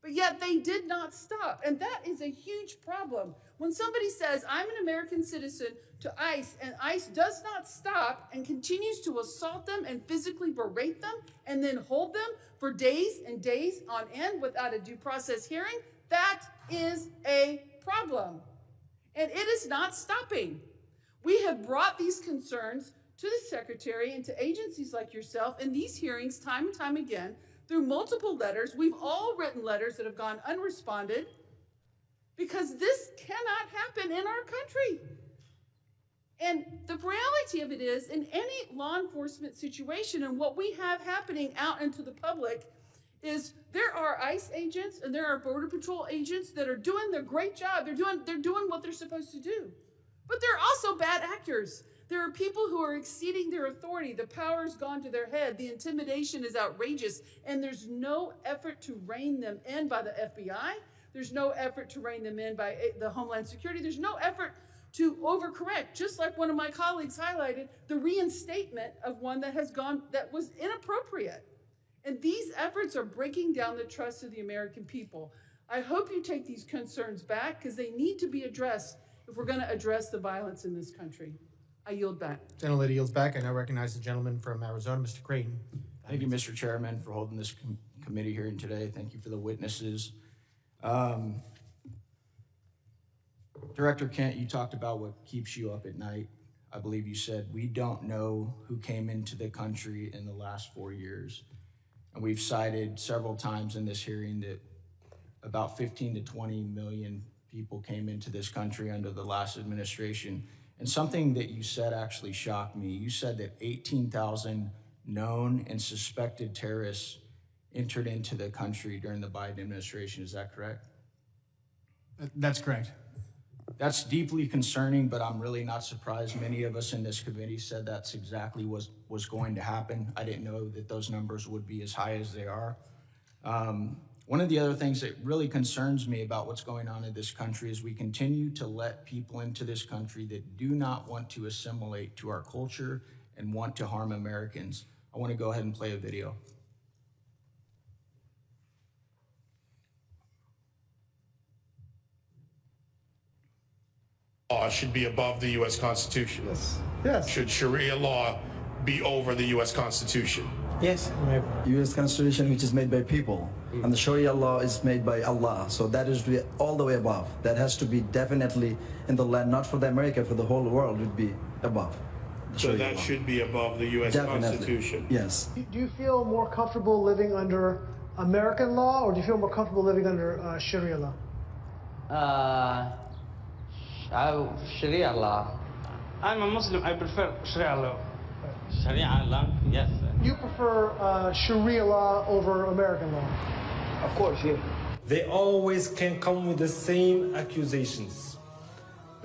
But yet they did not stop. And that is a huge problem. When somebody says, "I'm an American citizen," to ICE, and ICE does not stop and continues to assault them and physically berate them and then hold them for days and days on end without a due process hearing, that is a problem. And it is not stopping. We have brought these concerns to the Secretary and to agencies like yourself in these hearings time and time again through multiple letters. We've all written letters that have gone unresponded because this cannot happen in our country. And the reality of it is, in any law enforcement situation, and what we have happening out into the public, is there are ICE agents and there are Border Patrol agents that are doing their great job. They're doing what they're supposed to do. But there are also bad actors. There are people who are exceeding their authority. The power's gone to their head. The intimidation is outrageous. And there's no effort to rein them in by the FBI. There's no effort to rein them in by the Homeland Security. There's no effort to overcorrect, just like one of my colleagues highlighted, the reinstatement of one that was inappropriate. And these efforts are breaking down the trust of the American people. I hope you take these concerns back because they need to be addressed if we're going to address the violence in this country. I yield back. Gentlelady yields back. I now recognize the gentleman from Arizona, Mr. Creighton. Thank you, Mr. Chairman, for holding this committee hearing today. Thank you for the witnesses. Director Kent, you talked about what keeps you up at night. I believe you said, we don't know who came into the country in the last 4 years. And we've cited several times in this hearing that about 15 to 20 million people came into this country under the last administration. And something that you said actually shocked me. You said that 18,000 known and suspected terrorists entered into the country during the Biden administration. Is that correct? That's correct. That's deeply concerning, but I'm really not surprised. Many of us in this committee said that's exactly what was going to happen. I didn't know that those numbers would be as high as they are. One of the other things that really concerns me about what's going on in this country is we continue to let people into this country that do not want to assimilate to our culture and want to harm Americans. I want to go ahead and play a video. Law should be above the U.S. Constitution. Yes. Yes. Should Sharia law be over the U.S. Constitution? Yes. U.S. Constitution, which is made by people, and the Sharia law is made by Allah. So that is all the way above. That has to be definitely in the land, not for the America, for the whole world would be above. So that should be above the U.S. Constitution. Yes. Do you feel more comfortable living under American law, or do you feel more comfortable living under Sharia law? Sharia law. I'm a Muslim. I prefer Sharia law. Sharia law, yes. You prefer Sharia law over American law? Of course, yeah. They always can come with the same accusations.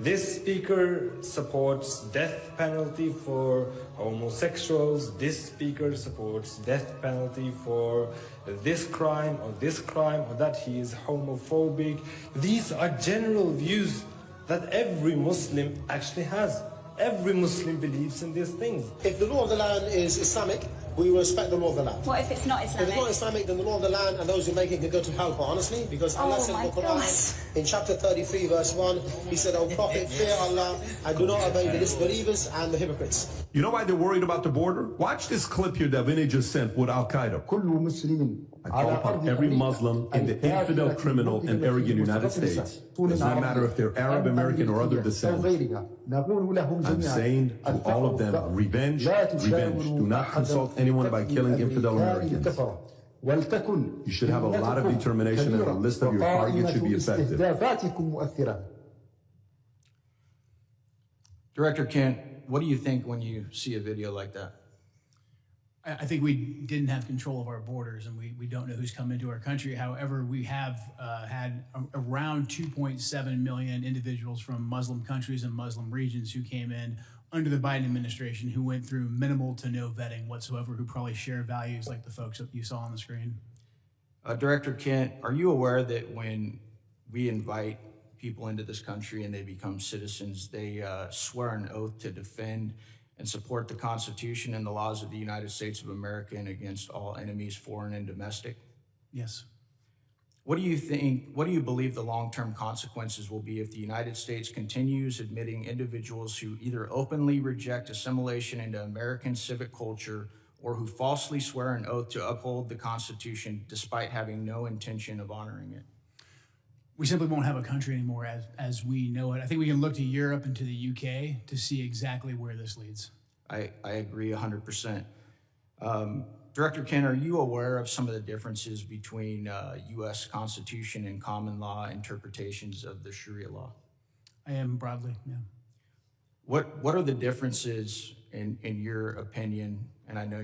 This speaker supports death penalty for homosexuals. This speaker supports death penalty for this crime or that. He is homophobic. These are general views that every Muslim actually has. Every Muslim believes in these things. If the law of the land is Islamic, we will respect the law of the land. What if it's not Islamic? If it's not Islamic, then the law of the land and those who make it can go to hell, quite honestly, because Allah says in the Quran, in chapter 33, verse 1, He said, "O Prophet, fear Allah and do not obey the disbelievers and the hypocrites." You know why they're worried about the border? Watch this clip here that Vinny just sent with Al-Qaeda. I call upon every Muslim in the infidel, criminal, and arrogant United States. It does not matter if they're Arab, American, or other descent. I'm saying to all of them, revenge, revenge. Do not consult anyone by killing infidel Americans. You should have a lot of determination and a list of your targets should be effective. Director Kent, what do you think when you see a video like that? I think we didn't have control of our borders, and we don't know who's come into our country. However, we have had around 2.7 million individuals from Muslim countries and Muslim regions who came in under the Biden administration, who went through minimal to no vetting whatsoever, who probably share values like the folks that you saw on the screen. Director Kent, are you aware that when we invite people into this country and they become citizens, they swear an oath to defend and support the Constitution and the laws of the United States of America and against all enemies, foreign and domestic? Yes. What do you believe the long-term consequences will be if the United States continues admitting individuals who either openly reject assimilation into American civic culture or who falsely swear an oath to uphold the Constitution despite having no intention of honoring it? We simply won't have a country anymore as we know it. I think we can look to Europe and to the UK to see exactly where this leads. I agree 100%. Director Kent, are you aware of some of the differences between U.S. Constitution and common law interpretations of the Sharia law? I am broadly, yeah. What are the differences in your opinion, and I know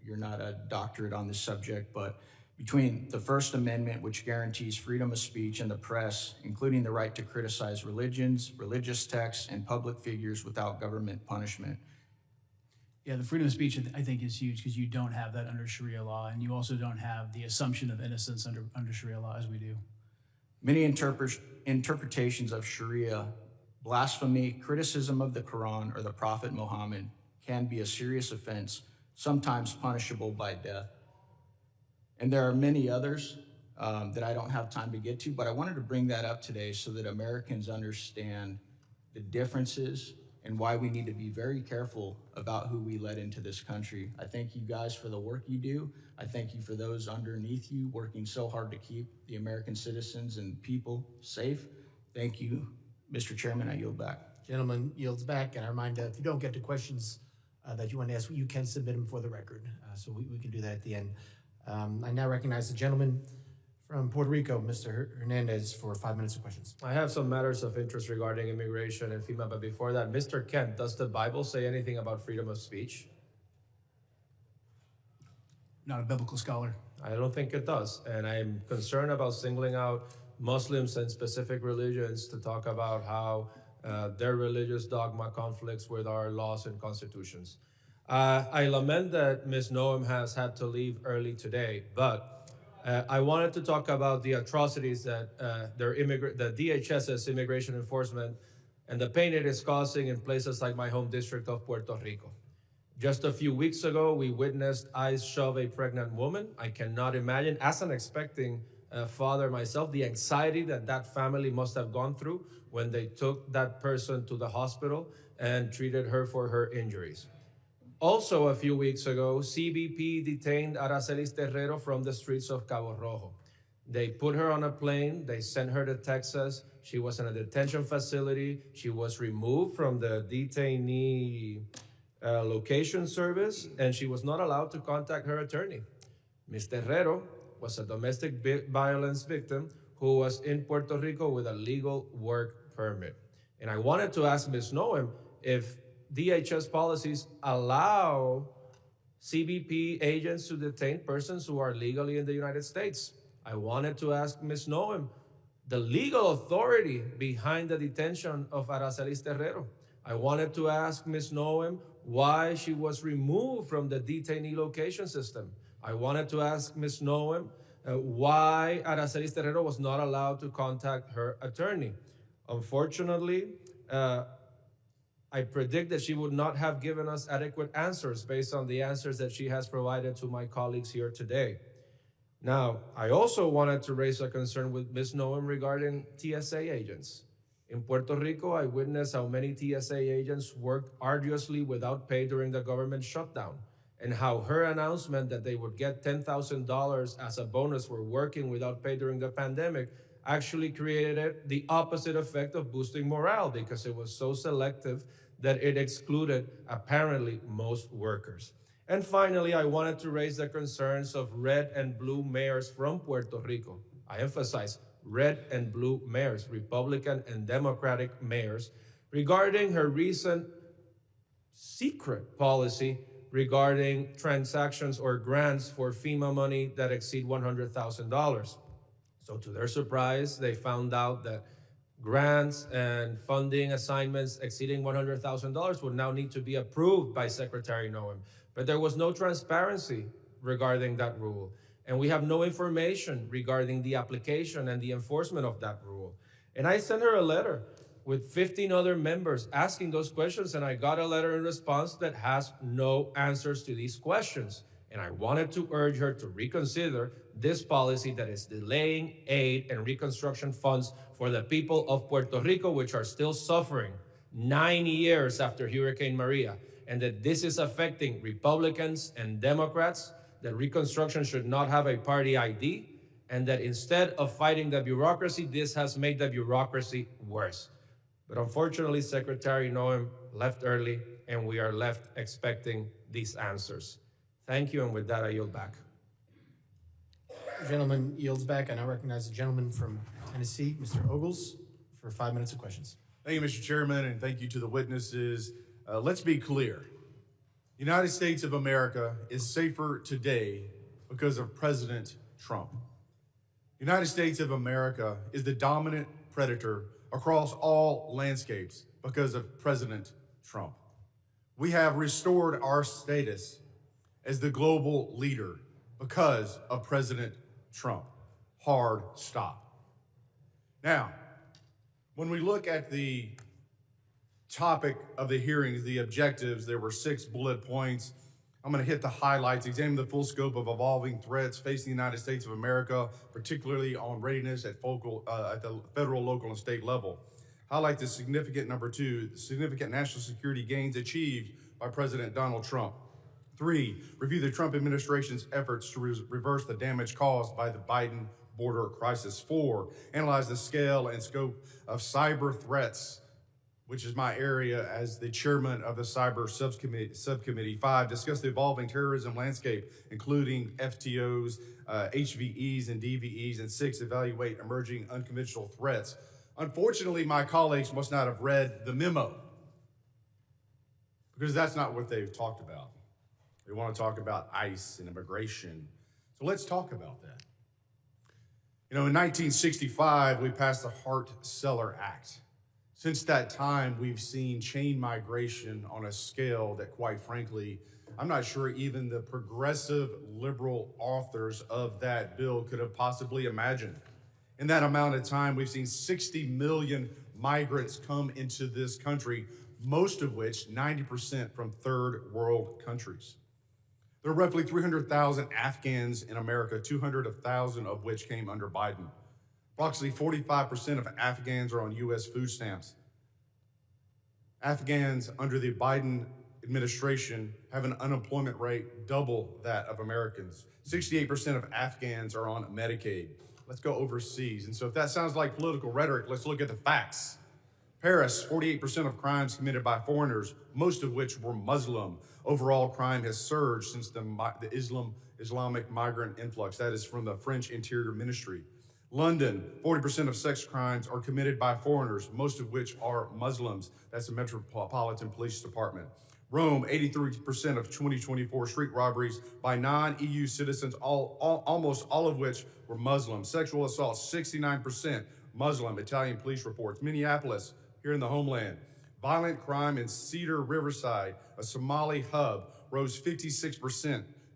you're not a doctorate on this subject, but between the First Amendment, which guarantees freedom of speech and the press, including the right to criticize religions, religious texts, and public figures without government punishment? Yeah, the freedom of speech, I think, is huge because you don't have that under Sharia law, and you also don't have the assumption of innocence under Sharia law as we do. Many interpretations of Sharia, blasphemy, criticism of the Quran or the Prophet Muhammad can be a serious offense, sometimes punishable by death. And there are many others that I don't have time to get to, but I wanted to bring that up today so that Americans understand the differences and why we need to be very careful about who we let into this country. I thank you guys for the work you do. I thank you for those underneath you working so hard to keep the American citizens and people safe. Thank you. Mr. Chairman, I yield back. Gentleman yields back, and I remind if you don't get to questions that you want to ask, you can submit them for the record. So we can do that at the end. I now recognize the gentleman from Puerto Rico, Mr. Hernandez, for 5 minutes of questions. I have some matters of interest regarding immigration and FEMA, but before that, Mr. Kent, does the Bible say anything about freedom of speech? Not a biblical scholar. I don't think it does, and I'm concerned about singling out Muslims and specific religions to talk about how their religious dogma conflicts with our laws and constitutions. I lament that Ms. Noem has had to leave early today, but I wanted to talk about the atrocities that the DHS's immigration enforcement and the pain it is causing in places like my home district of Puerto Rico. Just a few weeks ago, we witnessed ICE shove a pregnant woman. I cannot imagine, as an expecting father myself, the anxiety that that family must have gone through when they took that person to the hospital and treated her for her injuries. Also, a few weeks ago, CBP detained Aracelis Terrero from the streets of Cabo Rojo. They put her on a plane, they sent her to Texas. She was in a detention facility. She was removed from the detainee location service, and she was not allowed to contact her attorney. Ms. Terrero was a domestic violence victim who was in Puerto Rico with a legal work permit. And I wanted to ask Ms. Noem if DHS policies allow CBP agents to detain persons who are legally in the United States. I wanted to ask Ms. Noem the legal authority behind the detention of Aracelis Terrero. I wanted to ask Ms. Noem why she was removed from the detainee location system. I wanted to ask Ms. Noem why Aracelis Terrero was not allowed to contact her attorney. Unfortunately, I predict that she would not have given us adequate answers based on the answers that she has provided to my colleagues here today. Now, I also wanted to raise a concern with Ms. Noem regarding TSA agents. In Puerto Rico, I witnessed how many TSA agents worked arduously without pay during the government shutdown, and how her announcement that they would get $10,000 as a bonus for working without pay during the pandemic actually created the opposite effect of boosting morale, because it was so selective that it excluded apparently most workers. And finally, I wanted to raise the concerns of red and blue mayors from Puerto Rico. I emphasize red and blue mayors, Republican and Democratic mayors, regarding her recent secret policy regarding transactions or grants for FEMA money that exceed $100,000. So to their surprise, they found out that grants and funding assignments exceeding $100,000 would now need to be approved by Secretary Noem. But there was no transparency regarding that rule. And we have no information regarding the application and the enforcement of that rule. And I sent her a letter with 15 other members asking those questions, and I got a letter in response that has no answers to these questions. And I wanted to urge her to reconsider this policy that is delaying aid and reconstruction funds for the people of Puerto Rico, which are still suffering 9 years after Hurricane Maria, and that this is affecting Republicans and Democrats, that reconstruction should not have a party ID, and that instead of fighting the bureaucracy, this has made the bureaucracy worse. But unfortunately, Secretary Noem left early, and we are left expecting these answers. Thank you, and with that, I yield back. The gentleman yields back. I now recognize the gentleman from Tennessee, Mr. Ogles, for 5 minutes of questions. Thank you, Mr. Chairman, and thank you to the witnesses. Let's be clear. The United States of America is safer today because of President Trump. The United States of America is the dominant predator across all landscapes because of President Trump. We have restored our status as the global leader because of President Trump. Hard stop. Now, when we look at the topic of the hearings, the objectives, there were 6 bullet points. I'm going to hit the highlights, examine the full scope of evolving threats facing the United States of America, particularly on readiness at the federal, local, and state level. Highlight the significant, number 2, the significant national security gains achieved by President Donald Trump. 3, review the Trump administration's efforts to reverse the damage caused by the Biden border crisis. 4, analyze the scale and scope of cyber threats, which is my area as the chairman of the cyber subcommittee. 5, discuss the evolving terrorism landscape, including FTOs, HVEs, and DVEs. And 6, evaluate emerging unconventional threats. Unfortunately, my colleagues must not have read the memo, because that's not what they've talked about. They want to talk about ICE and immigration. So let's talk about that. You know, in 1965, we passed the Hart-Celler Act. Since that time, we've seen chain migration on a scale that, quite frankly, I'm not sure even the progressive liberal authors of that bill could have possibly imagined. In that amount of time, we've seen 60 million migrants come into this country, most of which, 90% from third world countries. There are roughly 300,000 Afghans in America, 200,000 of which came under Biden. Approximately 45% of Afghans are on U.S. food stamps. Afghans under the Biden administration have an unemployment rate double that of Americans. 68% of Afghans are on Medicaid. Let's go overseas. And so if that sounds like political rhetoric, let's look at the facts. Paris, 48% of crimes committed by foreigners, most of which were Muslim. Overall crime has surged since the Islamic migrant influx. That is from the French Interior Ministry. London, 40% of sex crimes are committed by foreigners, most of which are Muslims. That's the Metropolitan Police Department. Rome, 83% of 2024 street robberies by non-EU citizens, almost all of which were Muslim. Sexual assault, 69% Muslim, Italian police reports. Minneapolis, here in the homeland. Violent crime in Cedar Riverside, a Somali hub, rose 56%,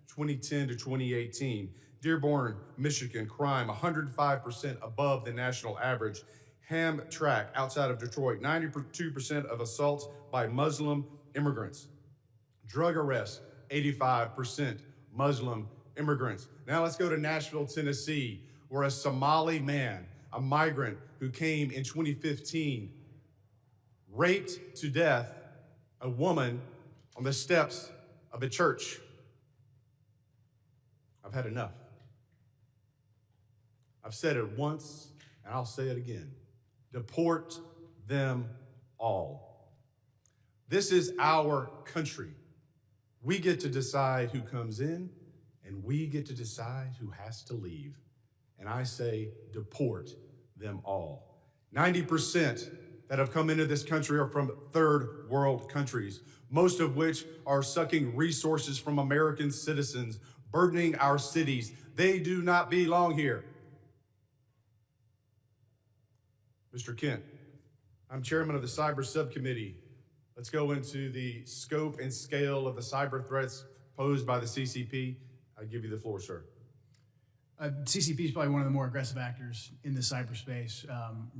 2010 to 2018. Dearborn, Michigan, crime 105% above the national average. Hamtramck outside of Detroit, 92% of assaults by Muslim immigrants. Drug arrests, 85% Muslim immigrants. Now let's go to Nashville, Tennessee, where a Somali man, a migrant who came in 2015, raped to death a woman on the steps of a church. I've had enough. I've said it once, and I'll say it again. Deport them all. This is our country. We get to decide who comes in, and we get to decide who has to leave. And I say, deport them all. 90% that have come into this country are from third world countries, most of which are sucking resources from American citizens, burdening our cities. They do not belong here. Mr. Kent, I'm chairman of the Cyber Subcommittee. Let's go into the scope and scale of the cyber threats posed by the CCP. I give you the floor, sir. CCP is probably one of the more aggressive actors in the cyberspace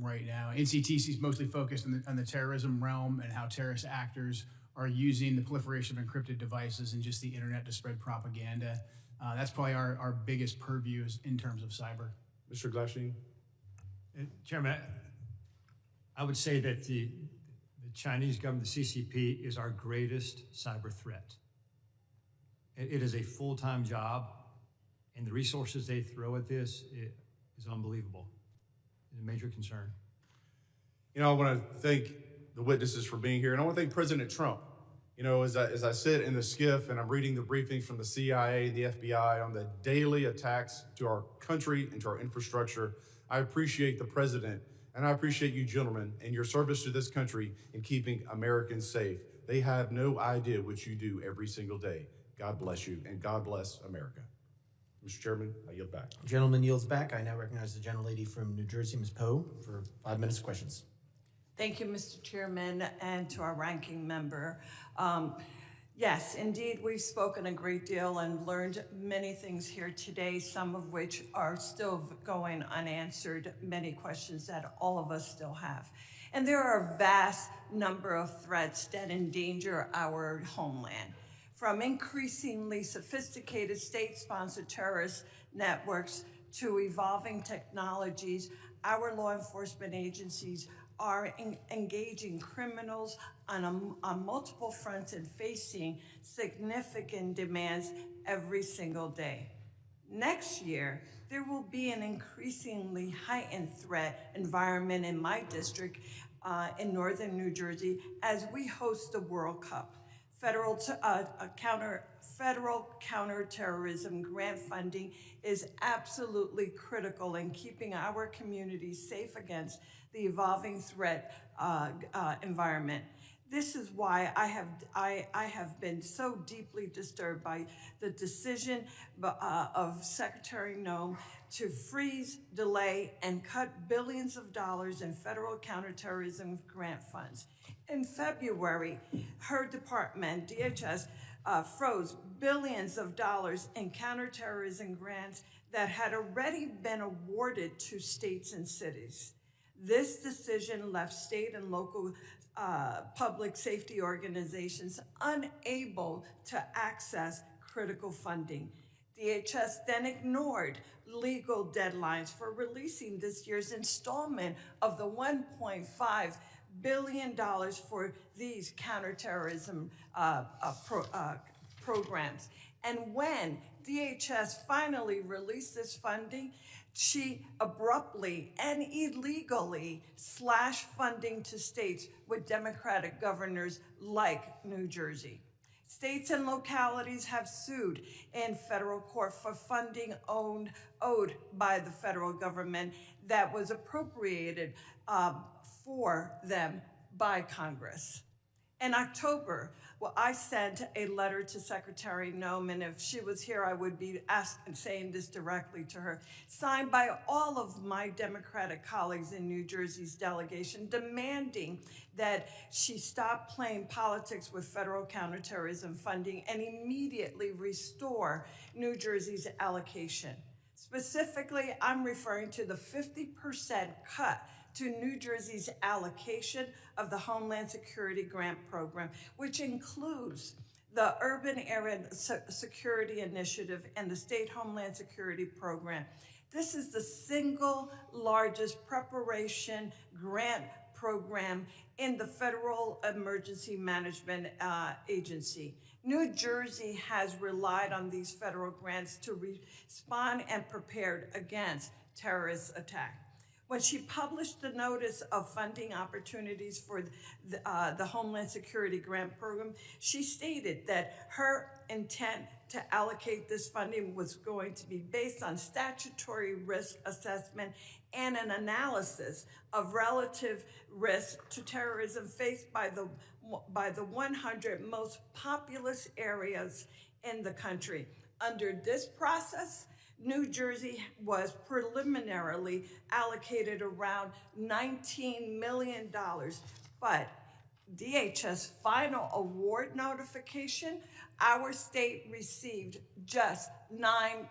right now. NCTC is mostly focused on the terrorism realm and how terrorist actors are using the proliferation of encrypted devices and just the internet to spread propaganda. That's probably our biggest purview in terms of cyber. Mr. Glasheen? Chairman, I would say that the Chinese government, the CCP, is our greatest cyber threat. It is a full-time job, and the resources they throw at this is unbelievable. It's a major concern. You know, I want to thank the witnesses for being here, and I want to thank President Trump. You know, as I sit in the skiff and I'm reading the briefings from the CIA, the FBI on the daily attacks to our country and to our infrastructure, I appreciate the president, and I appreciate you gentlemen and your service to this country in keeping Americans safe. They have no idea what you do every single day. God bless you, and God bless America. Mr. Chairman, I yield back. Gentleman yields back. I now recognize the gentlelady from New Jersey, Ms. Poe, for 5 minutes of questions. Thank you, Mr. Chairman, and to our ranking member. Yes, indeed, we've spoken a great deal and learned many things here today, some of which are still going unanswered, many questions that all of us still have. And there are a vast number of threats that endanger our homeland, from increasingly sophisticated state-sponsored terrorist networks to evolving technologies. Our law enforcement agencies are engaging criminals on multiple fronts and facing significant demands every single day. Next year, there will be an increasingly heightened threat environment in my district in northern New Jersey as we host the World Cup. Federal counterterrorism grant funding is absolutely critical in keeping our communities safe against the evolving threat environment. This is why I have been so deeply disturbed by the decision of Secretary Noem to freeze, delay, and cut billions of dollars in federal counterterrorism grant funds. In February, her department, DHS, froze billions of dollars in counterterrorism grants that had already been awarded to states and cities. This decision left state and local public safety organizations unable to access critical funding. DHS then ignored legal deadlines for releasing this year's installment of the $1.5 billion for these counterterrorism programs. And when DHS finally released this funding, she abruptly and illegally slashed funding to states with Democratic governors like New Jersey. States and localities have sued in federal court for funding owed by the federal government that was appropriated for them by Congress. In October, I sent a letter to Secretary Noem, and if she was here, I would be saying this directly to her, signed by all of my Democratic colleagues in New Jersey's delegation, demanding that she stop playing politics with federal counterterrorism funding and immediately restore New Jersey's allocation. Specifically, I'm referring to the 50% cut to New Jersey's allocation of the Homeland Security Grant Program, which includes the Urban Area Security Initiative and the State Homeland Security Program. This is the single largest preparation grant program in the Federal Emergency Management Agency. New Jersey has relied on these federal grants to respond and prepared against terrorist attack. When she published the notice of funding opportunities for the Homeland Security Grant Program, she stated that her intent to allocate this funding was going to be based on statutory risk assessment and an analysis of relative risk to terrorism faced by the 100 most populous areas in the country. Under this process, New Jersey was preliminarily allocated around $19 million, but DHS final award notification, our state received just $9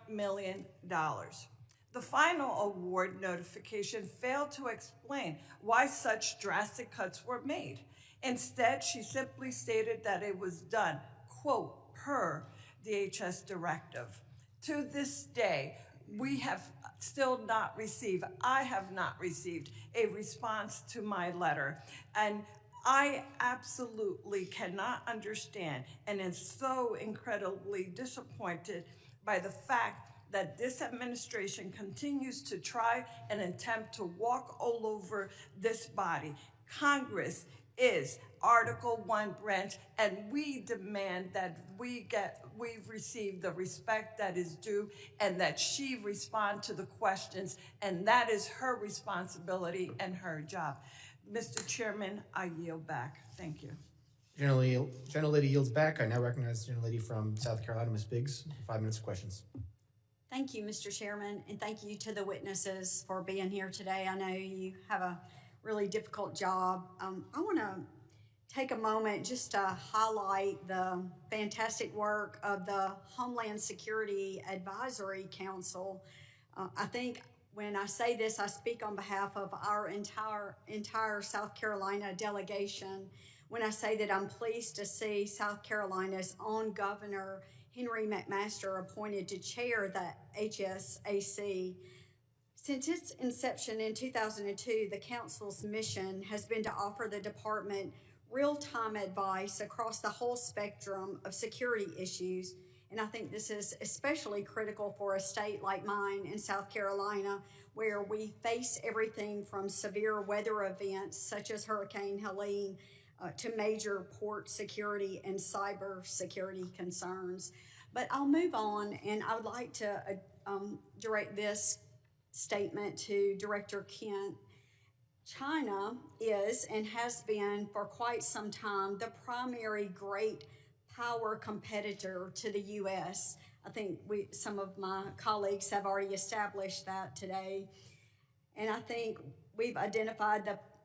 million. The final award notification failed to explain why such drastic cuts were made. Instead, she simply stated that it was done, quote, per DHS directive. To this day, we have still not received, I have not received a response to my letter. And I absolutely cannot understand and am so incredibly disappointed by the fact that this administration continues to try and attempt to walk all over this body. Congress is Article 1 branch, and we demand that we've received the respect that is due and that she respond to the questions, and that is her responsibility and her job. Mr. Chairman, I yield back. Thank you. Gentlelady yields back. I now recognize the gentlelady from South Carolina, Ms. Biggs, for 5 minutes of questions. Thank you, Mr. Chairman, and thank you to the witnesses for being here today. I know you have a really difficult job. I want to take a moment just to highlight the fantastic work of the Homeland Security Advisory Council. I think when I say this, I speak on behalf of our entire South Carolina delegation when I say that I'm pleased to see South Carolina's own Governor Henry McMaster appointed to chair the HSAC. Since its inception in 2002, the Council's mission has been to offer the department real-time advice across the whole spectrum of security issues, and I think this is especially critical for a state like mine in South Carolina, where we face everything from severe weather events such as Hurricane Helene to major port security and cyber security concerns. But I'll move on, and I would like to direct this statement to Director Kent. China is and has been for quite some time the primary great power competitor to the U.S. I think some of my colleagues have already established that today. And I think we've identified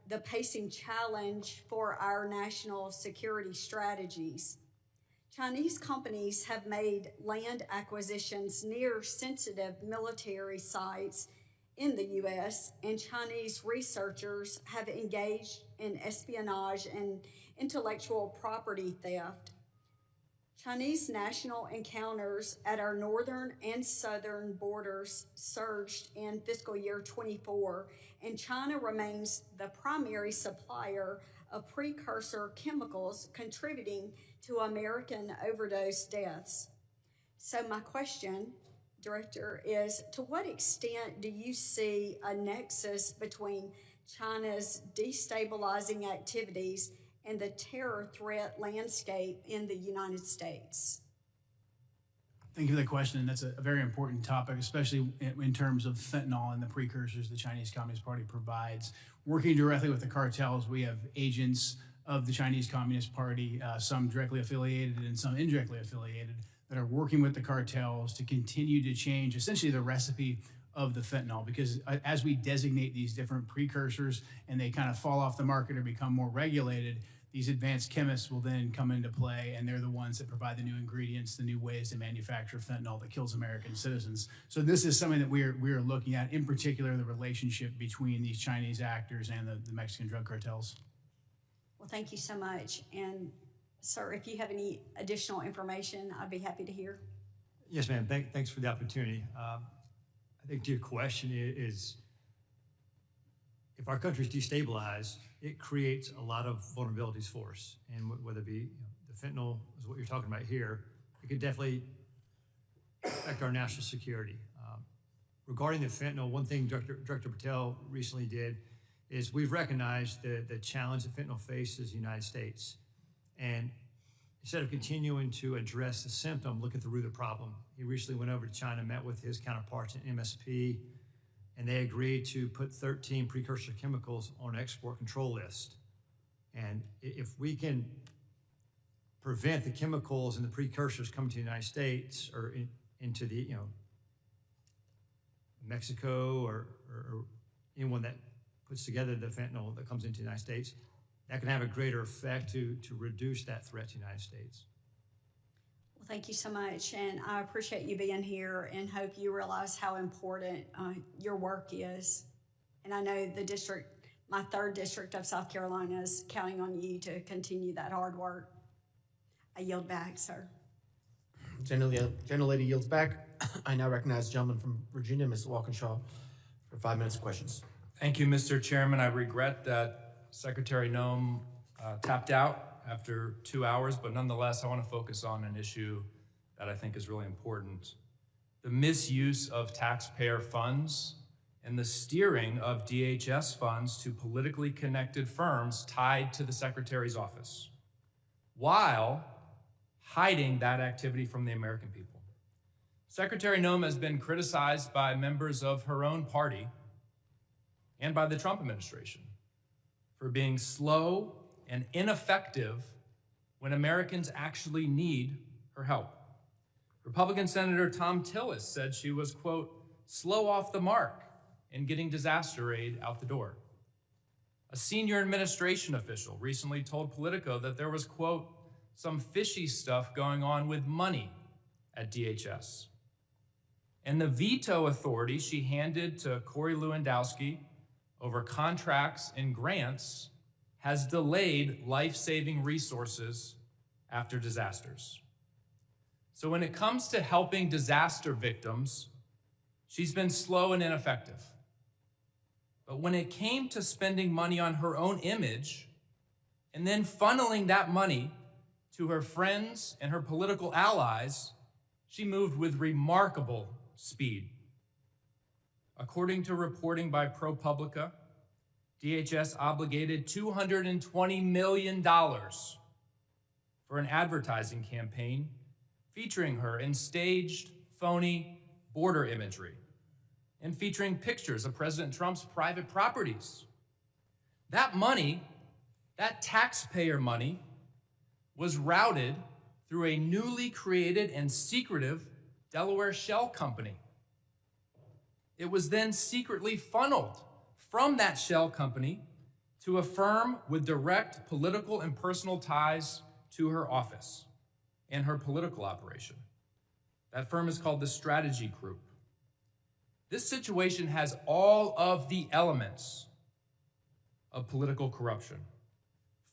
the pacing challenge for our national security strategies. Chinese companies have made land acquisitions near sensitive military sites in the U.S., and Chinese researchers have engaged in espionage and intellectual property theft. Chinese national encounters at our northern and southern borders surged in fiscal year 24, and China remains the primary supplier of precursor chemicals contributing to American overdose deaths. So my question, Director, is to what extent do you see a nexus between China's destabilizing activities and the terror threat landscape in the United States? Thank you for the question. That's a very important topic, especially in terms of fentanyl and the precursors the Chinese Communist Party provides. Working directly with the cartels, we have agents of the Chinese Communist Party, some directly affiliated and some indirectly affiliated, that are working with the cartels to continue to change essentially the recipe of the fentanyl, because as we designate these different precursors and they kind of fall off the market or become more regulated, these advanced chemists will then come into play, and they're the ones that provide the new ingredients, the new ways to manufacture fentanyl that kills American citizens. So this is something that we are looking at, in particular, the relationship between these Chinese actors and the Mexican drug cartels. Well, thank you so much. And sir, if you have any additional information, I'd be happy to hear. Yes, ma'am. Thanks for the opportunity. I think to your question is, if our country is destabilized, it creates a lot of vulnerabilities for us. And whether it be the fentanyl is what you're talking about here, it could definitely affect our national security. Regarding the fentanyl, one thing Director Patel recently did is we've recognized the challenge that fentanyl faces in the United States. And instead of continuing to address the symptom, look at the root of the problem. He recently went over to China, met with his counterparts in MSP, and they agreed to put 13 precursor chemicals on an export control list. And if we can prevent the chemicals and the precursors coming to the United States or into the, Mexico or anyone that puts together the fentanyl that comes into the United States, that can have a greater effect to reduce that threat to the United States. Well, thank you so much, and I appreciate you being here and hope you realize how important your work is. And I know the district, my 3rd district of South Carolina, is counting on you to continue that hard work. I yield back, sir. Gentle lady yields back. I now recognize the gentleman from Virginia, Ms. Walkinshaw, for 5 minutes of questions. Thank you, Mr. Chairman. I regret that Secretary Noem tapped out after 2 hours, but nonetheless, I want to focus on an issue that I think is really important. The misuse of taxpayer funds and the steering of DHS funds to politically connected firms tied to the Secretary's office, while hiding that activity from the American people. Secretary Noem has been criticized by members of her own party and by the Trump administration for being slow and ineffective when Americans actually need her help. Republican Senator Tom Tillis said she was, quote, slow off the mark in getting disaster aid out the door. A senior administration official recently told Politico that there was, quote, some fishy stuff going on with money at DHS. And the veto authority she handed to Corey Lewandowski over contracts and grants has delayed life-saving resources after disasters. So when it comes to helping disaster victims, she's been slow and ineffective. But when it came to spending money on her own image and then funneling that money to her friends and her political allies, she moved with remarkable speed. According to reporting by ProPublica, DHS obligated $220 million for an advertising campaign featuring her in staged, phony border imagery and featuring pictures of President Trump's private properties. That money, that taxpayer money, was routed through a newly created and secretive Delaware shell company. It was then secretly funneled from that shell company to a firm with direct political and personal ties to her office and her political operation. That firm is called the Strategy Group. This situation has all of the elements of political corruption.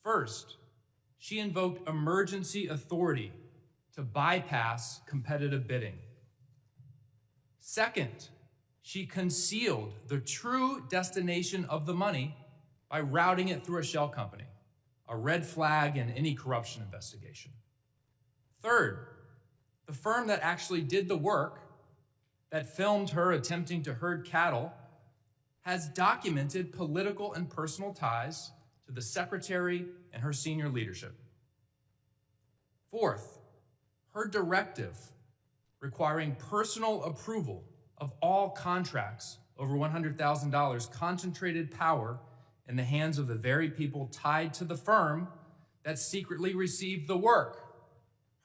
First, she invoked emergency authority to bypass competitive bidding. Second, she concealed the true destination of the money by routing it through a shell company, a red flag in any corruption investigation. Third, the firm that actually did the work, that filmed her attempting to herd cattle, has documented political and personal ties to the secretary and her senior leadership. Fourth, her directive requiring personal approval of all contracts over $100,000 concentrated power in the hands of the very people tied to the firm that secretly received the work,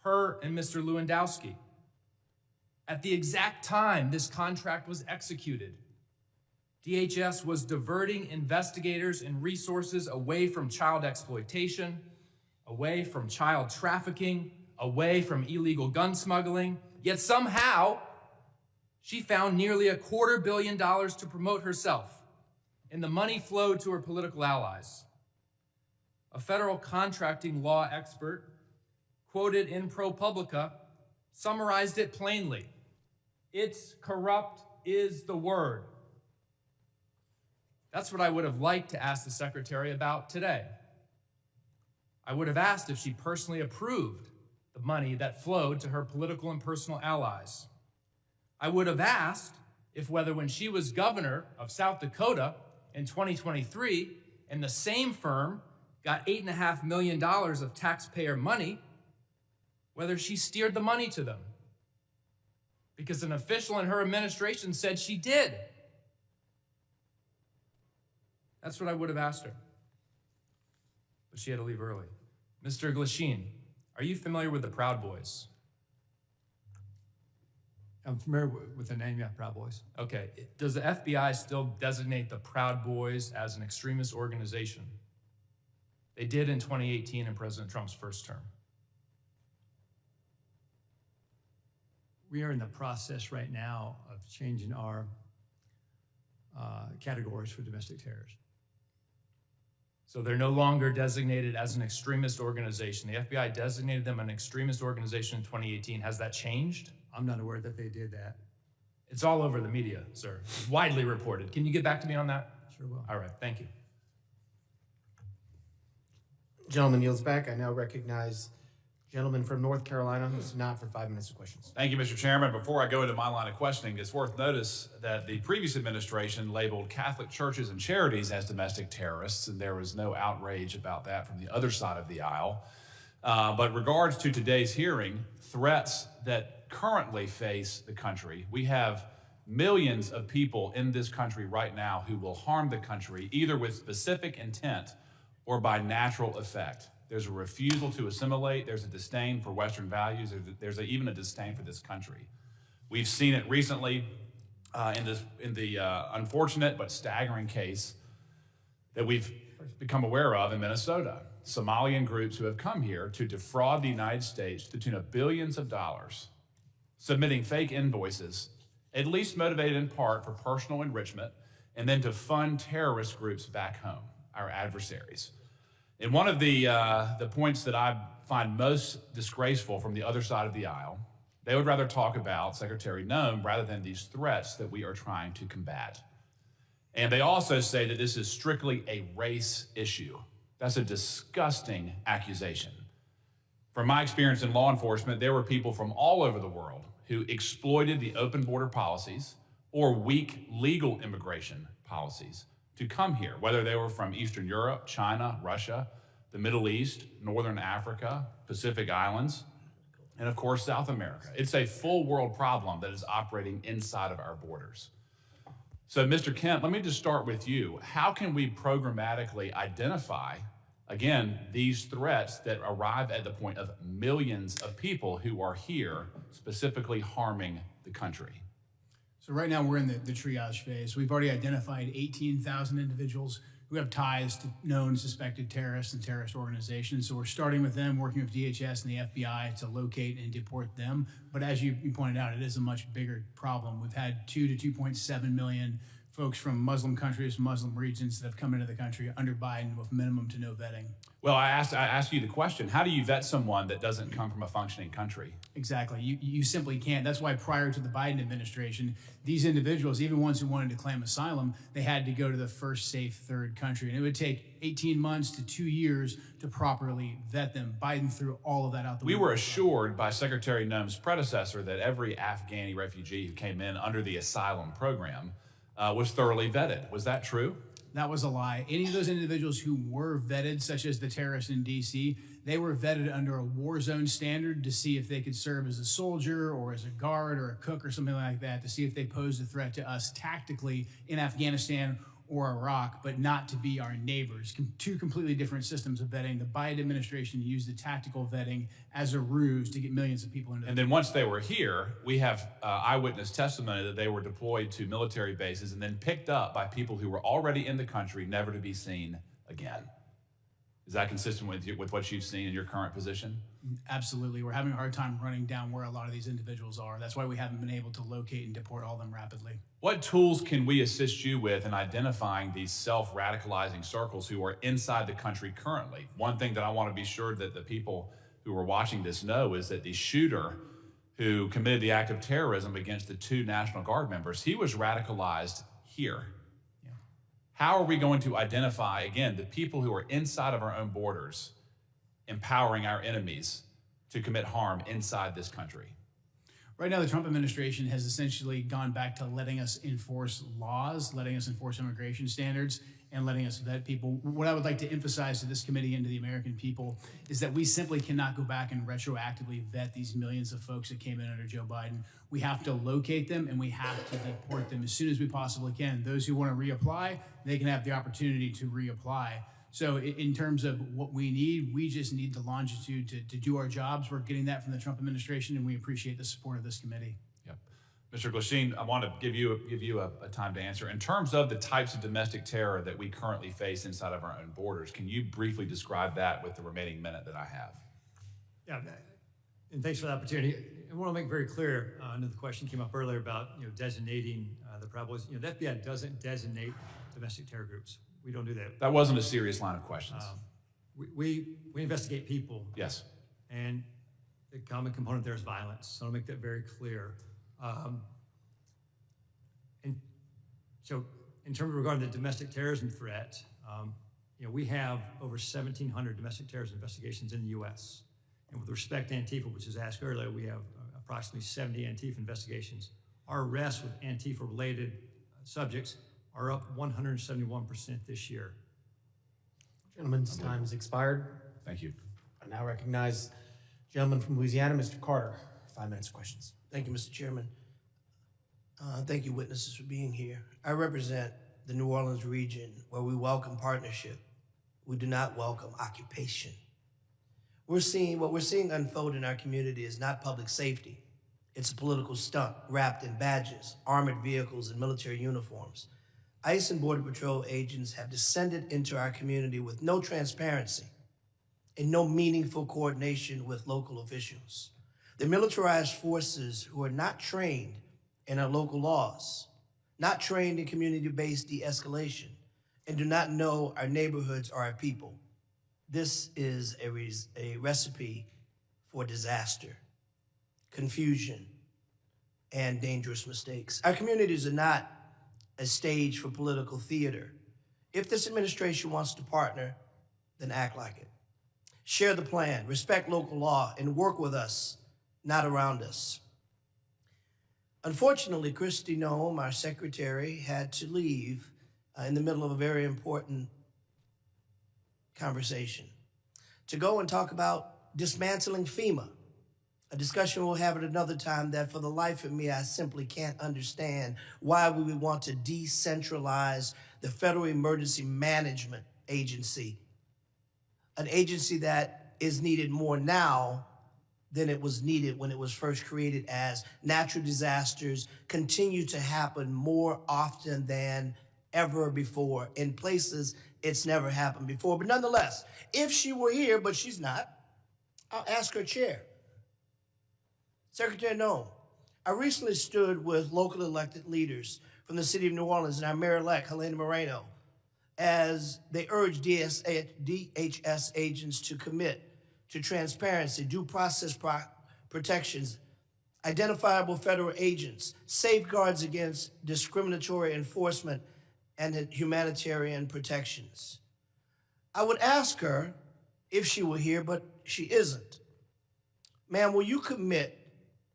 her and Mr. Lewandowski. At the exact time this contract was executed, DHS was diverting investigators and resources away from child exploitation away from child trafficking, away from illegal gun smuggling, yet somehow she found nearly $250 million to promote herself, and the money flowed to her political allies. A federal contracting law expert, quoted in ProPublica, summarized it plainly. It's corrupt is the word. That's what I would have liked to ask the Secretary about today. I would have asked if she personally approved the money that flowed to her political and personal allies. I would have asked if whether when she was governor of South Dakota in 2023 and the same firm got $8.5 million of taxpayer money, whether she steered the money to them. Because an official in her administration said she did. That's what I would have asked her. But she had to leave early. Mr. Glasheen, are you familiar with the Proud Boys? I'm familiar with the name, yeah, Proud Boys. Okay, does the FBI still designate the Proud Boys as an extremist organization? They did in 2018 in President Trump's first term. We are in the process right now of changing our categories for domestic terrorism. So they're no longer designated as an extremist organization. The FBI designated them an extremist organization in 2018. Has that changed? I'm not aware that they did that. It's all over the media, sir. It's widely reported. Can you get back to me on that? Sure will. All right, thank you. Gentleman yields back. I now recognize gentleman from North Carolina who's not for 5 minutes of questions. Thank you, Mr. Chairman. Before I go into my line of questioning, it's worth notice that the previous administration labeled Catholic churches and charities as domestic terrorists, and there was no outrage about that from the other side of the aisle. But regards to today's hearing, threats that currently face the country, we have millions of people in this country right now who will harm the country, either with specific intent or by natural effect. There's a refusal to assimilate. There's a disdain for Western values. There's even a disdain for this country. We've seen it recently in the unfortunate but staggering case that we've become aware of in Minnesota. Somalian groups who have come here to defraud the United States to the tune of billions of dollars, submitting fake invoices, at least motivated in part for personal enrichment, and then to fund terrorist groups back home, our adversaries. And one of the points that I find most disgraceful from the other side of the aisle, they would rather talk about Secretary Noem rather than these threats that we are trying to combat. And they also say that this is strictly a race issue. That's a disgusting accusation. From my experience in law enforcement, there were people from all over the world who exploited the open border policies or weak legal immigration policies to come here, whether they were from Eastern Europe, China, Russia, the Middle East, Northern Africa, Pacific Islands, and of course, South America. It's a full world problem that is operating inside of our borders. So, Mr. Kemp, let me just start with you. How can we programmatically identify, again, these threats that arrive at the point of millions of people who are here specifically harming the country? So right now we're in the triage phase. We've already identified 18,000 individuals who have ties to known suspected terrorists and terrorist organizations. So we're starting with them, working with DHS and the FBI to locate and deport them. But as you pointed out, it is a much bigger problem. We've had 2 to 2.7 million folks from Muslim countries, Muslim regions that have come into the country under Biden with minimum to no vetting. Well, I asked you the question, how do you vet someone that doesn't come from a functioning country? Exactly. You simply can't. That's why prior to the Biden administration, these individuals, even ones who wanted to claim asylum, they had to go to the first safe third country. And it would take 18 months to 2 years to properly vet them. Biden threw all of that out the window. We were assured by Secretary Noem's predecessor that every Afghani refugee who came in under the asylum program was thoroughly vetted. Was that true? That was a lie. Any of those individuals who were vetted, such as the terrorists in D.C., they were vetted under a war zone standard to see if they could serve as a soldier or as a guard or a cook or something like that, to see if they posed a threat to us tactically in Afghanistan or Iraq, but not to be our neighbors. Two completely different systems of vetting. The Biden administration used the tactical vetting as a ruse to get millions of people into. And then once they were here, we have eyewitness testimony that they were deployed to military bases and then picked up by people who were already in the country, never to be seen again. Is that consistent with what you've seen in your current position? Absolutely. We're having a hard time running down where a lot of these individuals are. That's why we haven't been able to locate and deport all of them rapidly. What tools can we assist you with in identifying these self-radicalizing circles who are inside the country currently? One thing that I want to be sure that the people who are watching this know is that the shooter who committed the act of terrorism against the 2 National Guard members, he was radicalized here. Yeah. How are we going to identify, again, the people who are inside of our own borders, empowering our enemies to commit harm inside this country? Right now, the Trump administration has essentially gone back to letting us enforce laws, letting us enforce immigration standards, and letting us vet people. What I would like to emphasize to this committee and to the American people is that we simply cannot go back and retroactively vet these millions of folks that came in under Joe Biden. We have to locate them and we have to deport them as soon as we possibly can. Those who want to reapply, they can have the opportunity to reapply. So in terms of what we need, we just need the longitude to do our jobs. We're getting that from the Trump administration, and we appreciate the support of this committee. Yep. Mr. Glasheen, I want to give you a time to answer. In terms of the types of domestic terror that we currently face inside of our own borders, can you briefly describe that with the remaining minute that I have? Yeah, and thanks for the opportunity. I want to make very clear, I know the question came up earlier about designating the Proud Boys. The FBI doesn't designate domestic terror groups. We don't do that. That wasn't a serious line of questions. We investigate people. Yes. And the common component there is violence. So I'll make that very clear. And so in terms of regarding the domestic terrorism threat, we have over 1,700 domestic terrorism investigations in the U.S. And with respect to Antifa, which was asked earlier, we have approximately 70 Antifa investigations. Our arrests with Antifa-related subjects are up 171% this year. Gentleman's time has expired. Thank you. I now recognize gentleman from Louisiana, Mr. Carter. 5 minutes of questions. Thank you, Mr. Chairman. Thank you, witnesses, for being here. I represent the New Orleans region where we welcome partnership. We do not welcome occupation. What we're seeing unfold in our community is not public safety. It's a political stunt wrapped in badges, armored vehicles, and military uniforms. ICE and Border Patrol agents have descended into our community with no transparency and no meaningful coordination with local officials. The militarized forces who are not trained in our local laws, not trained in community-based de-escalation, and do not know our neighborhoods or our people. This is a recipe for disaster, confusion, and dangerous mistakes. Our communities are not a stage for political theater. If this administration wants to partner, then act like it. Share the plan, respect local law, and work with us, not around us. Unfortunately, Kristi Noem, our secretary, had to leave in the middle of a very important conversation to go and talk about dismantling FEMA, a discussion we'll have at another time that for the life of me, I simply can't understand why we would want to decentralize the Federal Emergency Management Agency, an agency that is needed more now than it was needed when it was first created, as natural disasters continue to happen more often than ever before in places it's never happened before. But nonetheless, if she were here, but she's not, I'll ask her chair. Secretary Noem, I recently stood with local elected leaders from the city of New Orleans and our mayor-elect, Helena Moreno, as they urged DHS agents to commit to transparency, due process protections, identifiable federal agents, safeguards against discriminatory enforcement, and humanitarian protections. I would ask her if she were here, but she isn't. Ma'am, will you commit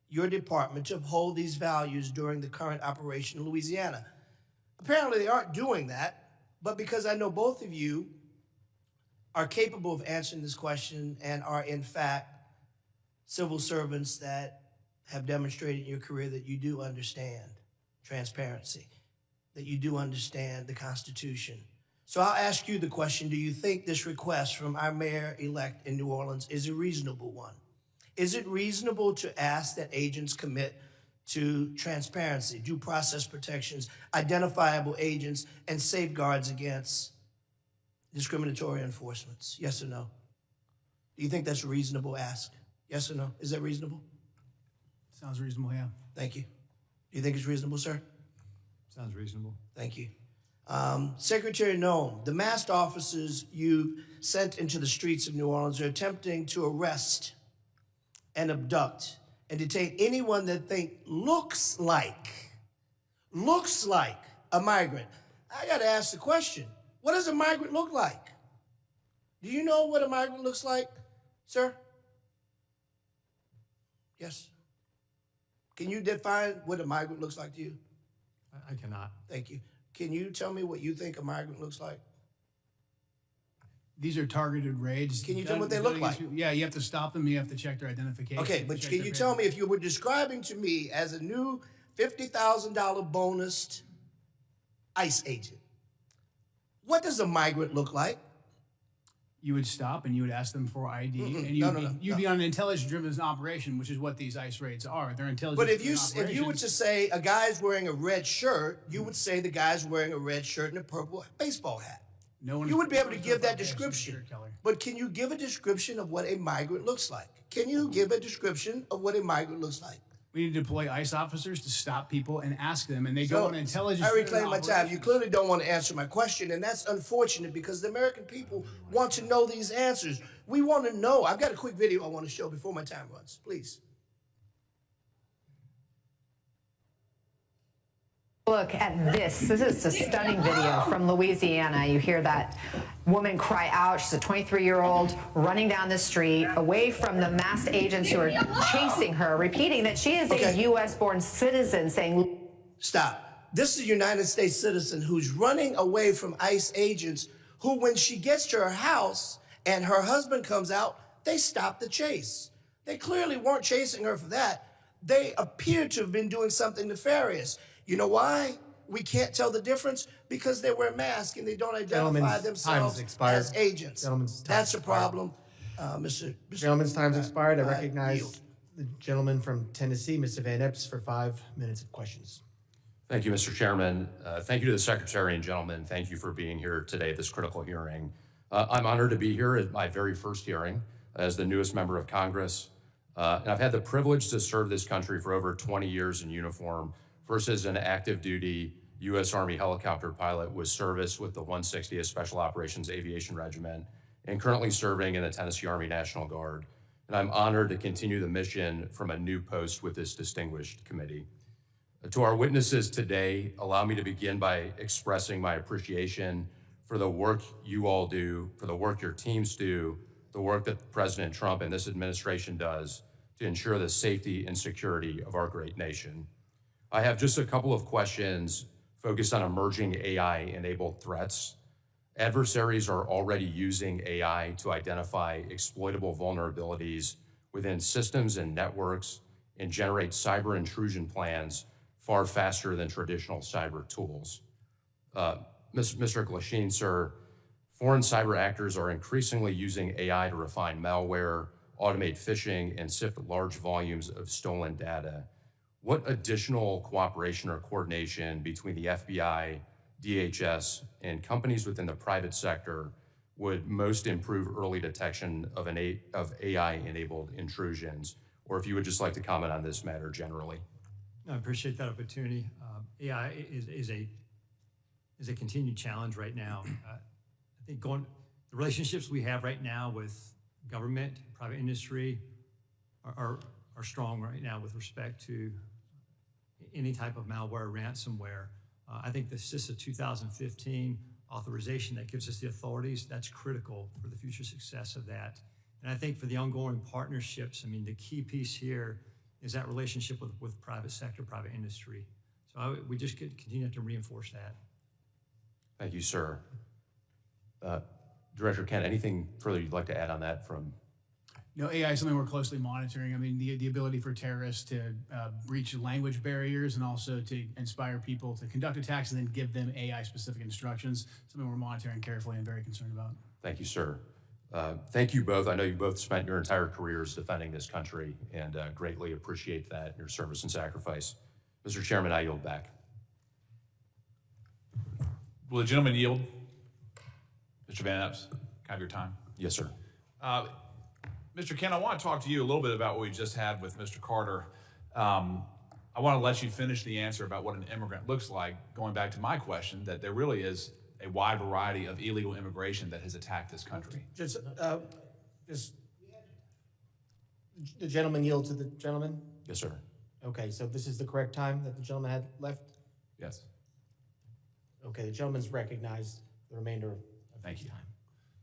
your department to uphold these values during the current operation in Louisiana? Apparently they aren't doing that, but because I know both of you are capable of answering this question and are in fact civil servants that have demonstrated in your career that you do understand transparency, that you do understand the Constitution. So I'll ask you the question, do you think this request from our mayor-elect in New Orleans is a reasonable one? Is it reasonable to ask that agents commit to transparency, due process protections, identifiable agents, and safeguards against discriminatory enforcements? Yes or no? Do you think that's a reasonable ask? Yes or no? Is that reasonable? Sounds reasonable, yeah. Thank you. Do you think it's reasonable, sir? Sounds reasonable. Thank you. Secretary Noem, the masked officers you sent into the streets of New Orleans are attempting to arrest and abduct and detain anyone that looks like a migrant. I got to ask the question, what does a migrant look like? Do you know what a migrant looks like, sir? Yes. Can you define what a migrant looks like to you? I cannot. Thank you. Can you tell me what you think a migrant looks like? These are targeted raids. Can you tell me what they look like? Yeah, you have to stop them. You have to check their identification. Okay, but can you tell me if you were describing to me as a new $50,000 bonused ICE agent, what does a migrant look like? You would stop and you would ask them for ID, and you'd be on an intelligence-driven operation, which is what these ICE raids are. They're intelligence. But if you were to say a guy's wearing a red shirt, you would say the guy's wearing a red shirt and a purple baseball hat. You would be able to give that description. But can you give a description of what a migrant looks like? Can you give a description of what a migrant looks like? We need to deploy ICE officers to stop people and ask them, and they go on intelligence. I reclaim my time. You clearly don't want to answer my question, and that's unfortunate because the American people want to know these answers. We want to know. I've got a quick video I want to show before my time runs. Please. Look at this. This is a stunning video from Louisiana. You hear that woman cry out. She's a 23-year-old running down the street away from the masked agents who are chasing her, repeating that she is a U.S.-born citizen, saying... Stop. This is a United States citizen who's running away from ICE agents who, when she gets to her house and her husband comes out, they stop the chase. They clearly weren't chasing her for that. They appear to have been doing something nefarious. You know why we can't tell the difference? Because they wear masks and they don't identify themselves as agents. That's a problem. Gentleman's time's expired. I recognize the gentleman from Tennessee, Mr. Van Epps, for 5 minutes of questions. Thank you, Mr. Chairman. Thank you to the Secretary and gentlemen. Thank you for being here today at this critical hearing. I'm honored to be here at my very first hearing as the newest member of Congress. And I've had the privilege to serve this country for over 20 years in uniform, first as an active duty U.S. Army helicopter pilot with service with the 160th Special Operations Aviation Regiment, and currently serving in the Tennessee Army National Guard. And I'm honored to continue the mission from a new post with this distinguished committee. To our witnesses today, allow me to begin by expressing my appreciation for the work you all do, for the work your teams do, the work that President Trump and this administration does to ensure the safety and security of our great nation. I have just a couple of questions focused on emerging AI-enabled threats. Adversaries are already using AI to identify exploitable vulnerabilities within systems and networks and generate cyber intrusion plans far faster than traditional cyber tools. Mr. Glasheen, sir, foreign cyber actors are increasingly using AI to refine malware, automate phishing, and sift large volumes of stolen data. What additional cooperation or coordination between the FBI, DHS, and companies within the private sector would most improve early detection of AI-enabled intrusions? Or if you would just like to comment on this matter generally. I appreciate that opportunity. AI is a continued challenge right now. I think the relationships we have right now with government, private industry are strong right now with respect to any type of malware, ransomware. I think the CISA 2015 authorization that gives us the authorities, that's critical for the future success of that. And I think for the ongoing partnerships, I mean, the key piece here is that relationship with private sector, private industry. So we just continue to reinforce that. Thank you, sir. Director Kent, anything further you'd like to add on that from? No, AI is something we're closely monitoring. I mean, the ability for terrorists to breach language barriers and also to inspire people to conduct attacks and then give them AI-specific instructions, something we're monitoring carefully and very concerned about. Thank you, sir. Thank you both. I know you both spent your entire careers defending this country and greatly appreciate that, your service and sacrifice. Mr. Chairman, I yield back. Will the gentleman yield? Mr. Van Epps, can I have your time? Yes, sir. Mr. Kent, I want to talk to you a little bit about what we just had with Mr. Carter. I want to let you finish the answer about what an immigrant looks like, going back to my question, that there really is a wide variety of illegal immigration that has attacked this country. Just the gentleman yield to the gentleman? Yes, sir. Okay, so this is the correct time that the gentleman had left? Yes. Okay, the gentleman's recognized the remainder of Thank you.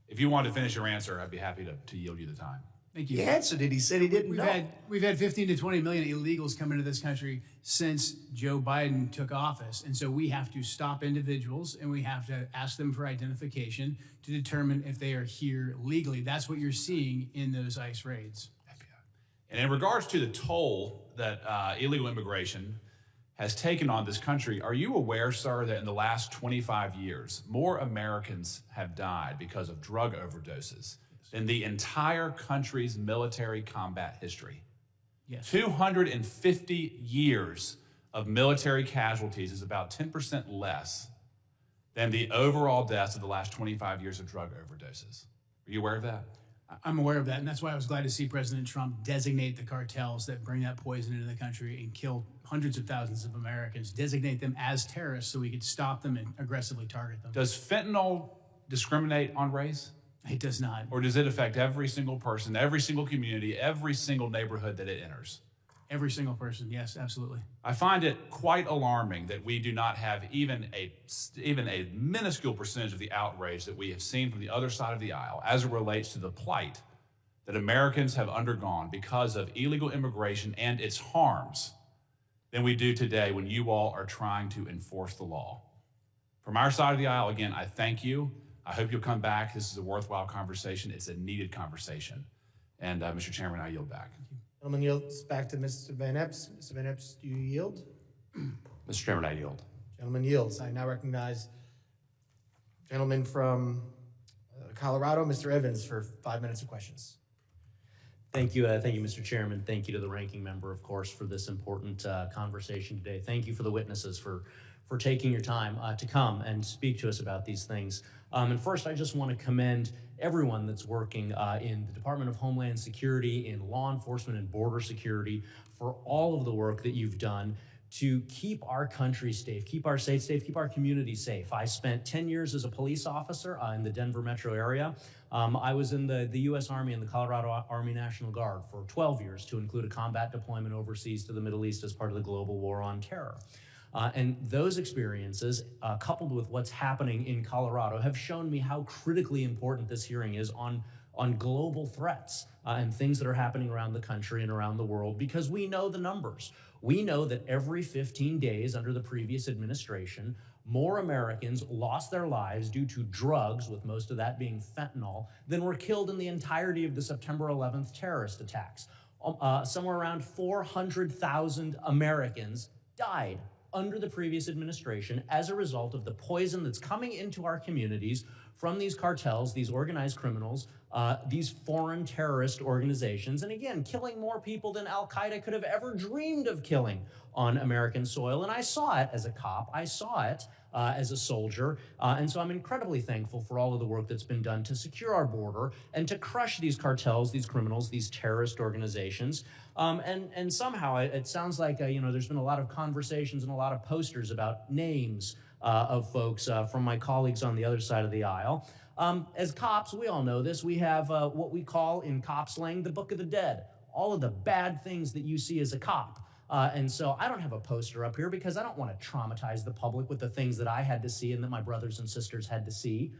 If you want to finish your answer, I'd be happy to yield you the time. Thank you. He answered it. He said he didn't know. We've had 15 to 20 million illegals come into this country since Joe Biden took office. And so we have to stop individuals and we have to ask them for identification to determine if they are here legally. That's what you're seeing in those ICE raids. And in regards to the toll that illegal immigration has taken on this country, are you aware, sir, that in the last 25 years, more Americans have died because of drug overdoses than the entire country's military combat history? Yes. 250 years of military casualties is about 10% less than the overall deaths of the last 25 years of drug overdoses. Are you aware of that? I'm aware of that, and that's why I was glad to see President Trump designate the cartels that bring that poison into the country and kill hundreds of thousands of Americans, designate them as terrorists so we could stop them and aggressively target them. Does fentanyl discriminate on race? It does not. Or does it affect every single person, every single community, every single neighborhood that it enters? Every single person, yes, absolutely. I find it quite alarming that we do not have even a minuscule percentage of the outrage that we have seen from the other side of the aisle as it relates to the plight that Americans have undergone because of illegal immigration and its harms than we do today when you all are trying to enforce the law. From our side of the aisle, again, I thank you. I hope you'll come back. This is a worthwhile conversation. It's a needed conversation. And Mr. Chairman, I yield back. Gentleman yields back to Mr. Van Epps. Mr. Van Epps, do you yield? Mr. Chairman, I yield. Gentleman yields. I now recognize gentleman from Colorado, Mr. Evans, for 5 minutes of questions. Thank you, Mr. Chairman. Thank you to the ranking member, of course, for this important conversation today. Thank you for the witnesses for taking your time to come and speak to us about these things. And first, I just want to commend everyone that's working in the Department of Homeland Security, in law enforcement and border security for all of the work that you've done to keep our country safe, keep our states safe, keep our communities safe. I spent 10 years as a police officer in the Denver metro area. I was in the U.S. Army and the Colorado Army National Guard for 12 years to include a combat deployment overseas to the Middle East as part of the global war on terror. And those experiences, coupled with what's happening in Colorado, have shown me how critically important this hearing is on global threats and things that are happening around the country and around the world, because we know the numbers. We know that every 15 days under the previous administration, more Americans lost their lives due to drugs, with most of that being fentanyl, than were killed in the entirety of the September 11th terrorist attacks. Somewhere around 400,000 Americans died under the previous administration as a result of the poison that's coming into our communities from these cartels, these organized criminals, these foreign terrorist organizations, and again, killing more people than Al-Qaeda could have ever dreamed of killing on American soil. And I saw it as a cop, I saw it as a soldier, and so I'm incredibly thankful for all of the work that's been done to secure our border and to crush these cartels, these criminals, these terrorist organizations. And somehow it sounds like there's been a lot of conversations and a lot of posters about names of folks from my colleagues on the other side of the aisle. As cops, we all know this. We have what we call in cop slang the Book of the Dead, all of the bad things that you see as a cop. And so I don't have a poster up here because I don't want to traumatize the public with the things that I had to see and that my brothers and sisters had to see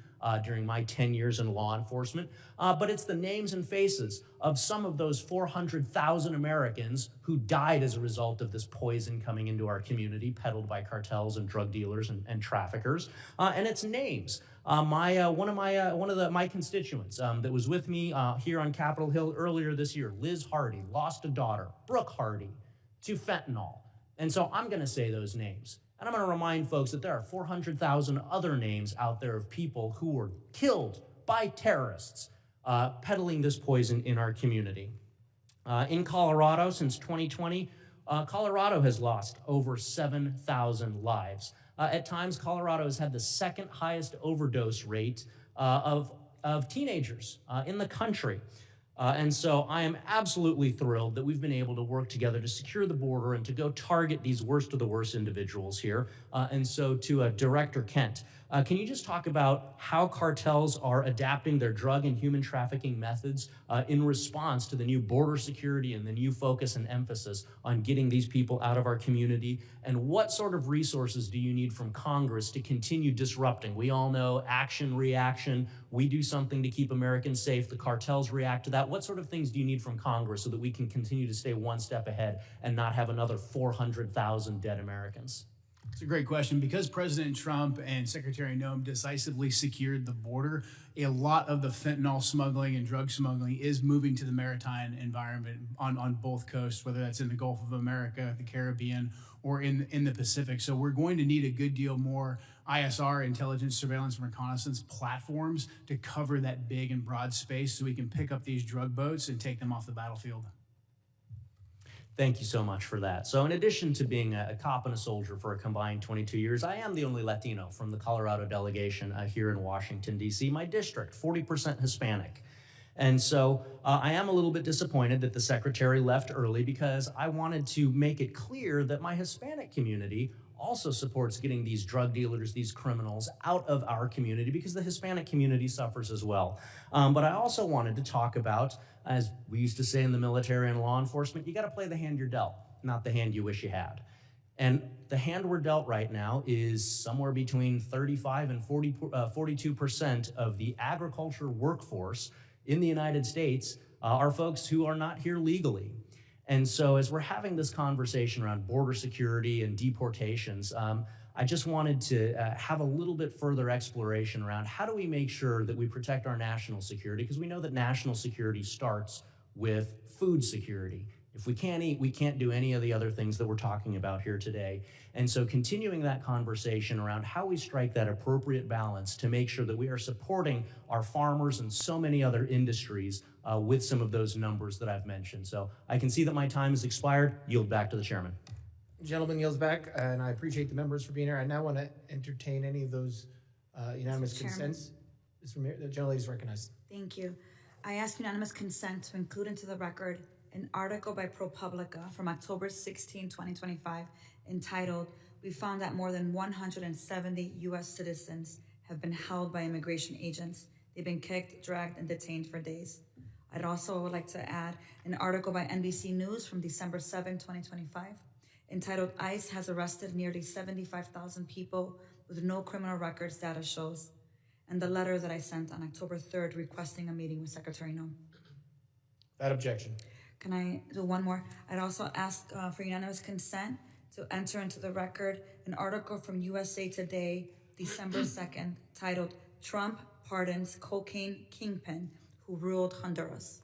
during my 10 years in law enforcement. But it's the names and faces of some of those 400,000 Americans who died as a result of this poison coming into our community, peddled by cartels and drug dealers and traffickers. And it's names. One of my constituents that was with me here on Capitol Hill earlier this year, Liz Hardy, lost a daughter, Brooke Hardy, to fentanyl. And so I'm going to say those names. And I'm going to remind folks that there are 400,000 other names out there of people who were killed by terrorists peddling this poison in our community. In Colorado, since 2020, Colorado has lost over 7,000 lives. At times, Colorado has had the second highest overdose rate of teenagers in the country. And so I am absolutely thrilled that we've been able to work together to secure the border and to go target these worst of the worst individuals here. And so to Director Kent, can you just talk about how cartels are adapting their drug and human trafficking methods in response to the new border security and the new focus and emphasis on getting these people out of our community? And what sort of resources do you need from Congress to continue disrupting? We all know action, reaction. We do something to keep Americans safe. The cartels react to that. What sort of things do you need from Congress so that we can continue to stay one step ahead and not have another 400,000 dead Americans? It's a great question. Because President Trump and Secretary Noem decisively secured the border, a lot of the fentanyl smuggling and drug smuggling is moving to the maritime environment on both coasts, whether that's in the Gulf of America, the Caribbean, or in the Pacific. So we're going to need a good deal more ISR, intelligence, surveillance, and reconnaissance platforms to cover that big and broad space so we can pick up these drug boats and take them off the battlefield. Thank you so much for that. So in addition to being a cop and a soldier for a combined 22 years, I am the only Latino from the Colorado delegation here in Washington, D.C., my district, 40% Hispanic. And so I am a little bit disappointed that the secretary left early because I wanted to make it clear that my Hispanic community also supports getting these drug dealers, these criminals out of our community because the Hispanic community suffers as well. But I also wanted to talk about, as we used to say in the military and law enforcement, you gotta play the hand you're dealt, not the hand you wish you had. And the hand we're dealt right now is somewhere between 35 and 42% of the agriculture workforce in the United States are folks who are not here legally. And so as we're having this conversation around border security and deportations, I just wanted to have a little bit further exploration around how do we make sure that we protect our national security, because we know that national security starts with food security. If we can't eat, we can't do any of the other things that we're talking about here today. And so continuing that conversation around how we strike that appropriate balance to make sure that we are supporting our farmers and so many other industries with some of those numbers that I've mentioned. So I can see that my time has expired. Yield back to the chairman. Gentleman yields back, and I appreciate the members for being here. I now want to entertain any of those unanimous consents. The gentlelady is recognized. Thank you. I ask unanimous consent to include into the record an article by ProPublica from October 16, 2025, entitled, "We found that more than 170 U.S. citizens have been held by immigration agents. They've been kicked, dragged, and detained for days." I'd also like to add an article by NBC News from December 7, 2025, entitled, "ICE has arrested nearly 75,000 people with no criminal records, data shows," and the letter that I sent on October 3rd requesting a meeting with Secretary Noem. Without objection. Can I do one more? I'd also ask for unanimous consent to enter into the record an article from USA Today, December 2nd, titled, "Trump Pardons Cocaine Kingpin Who Ruled Honduras."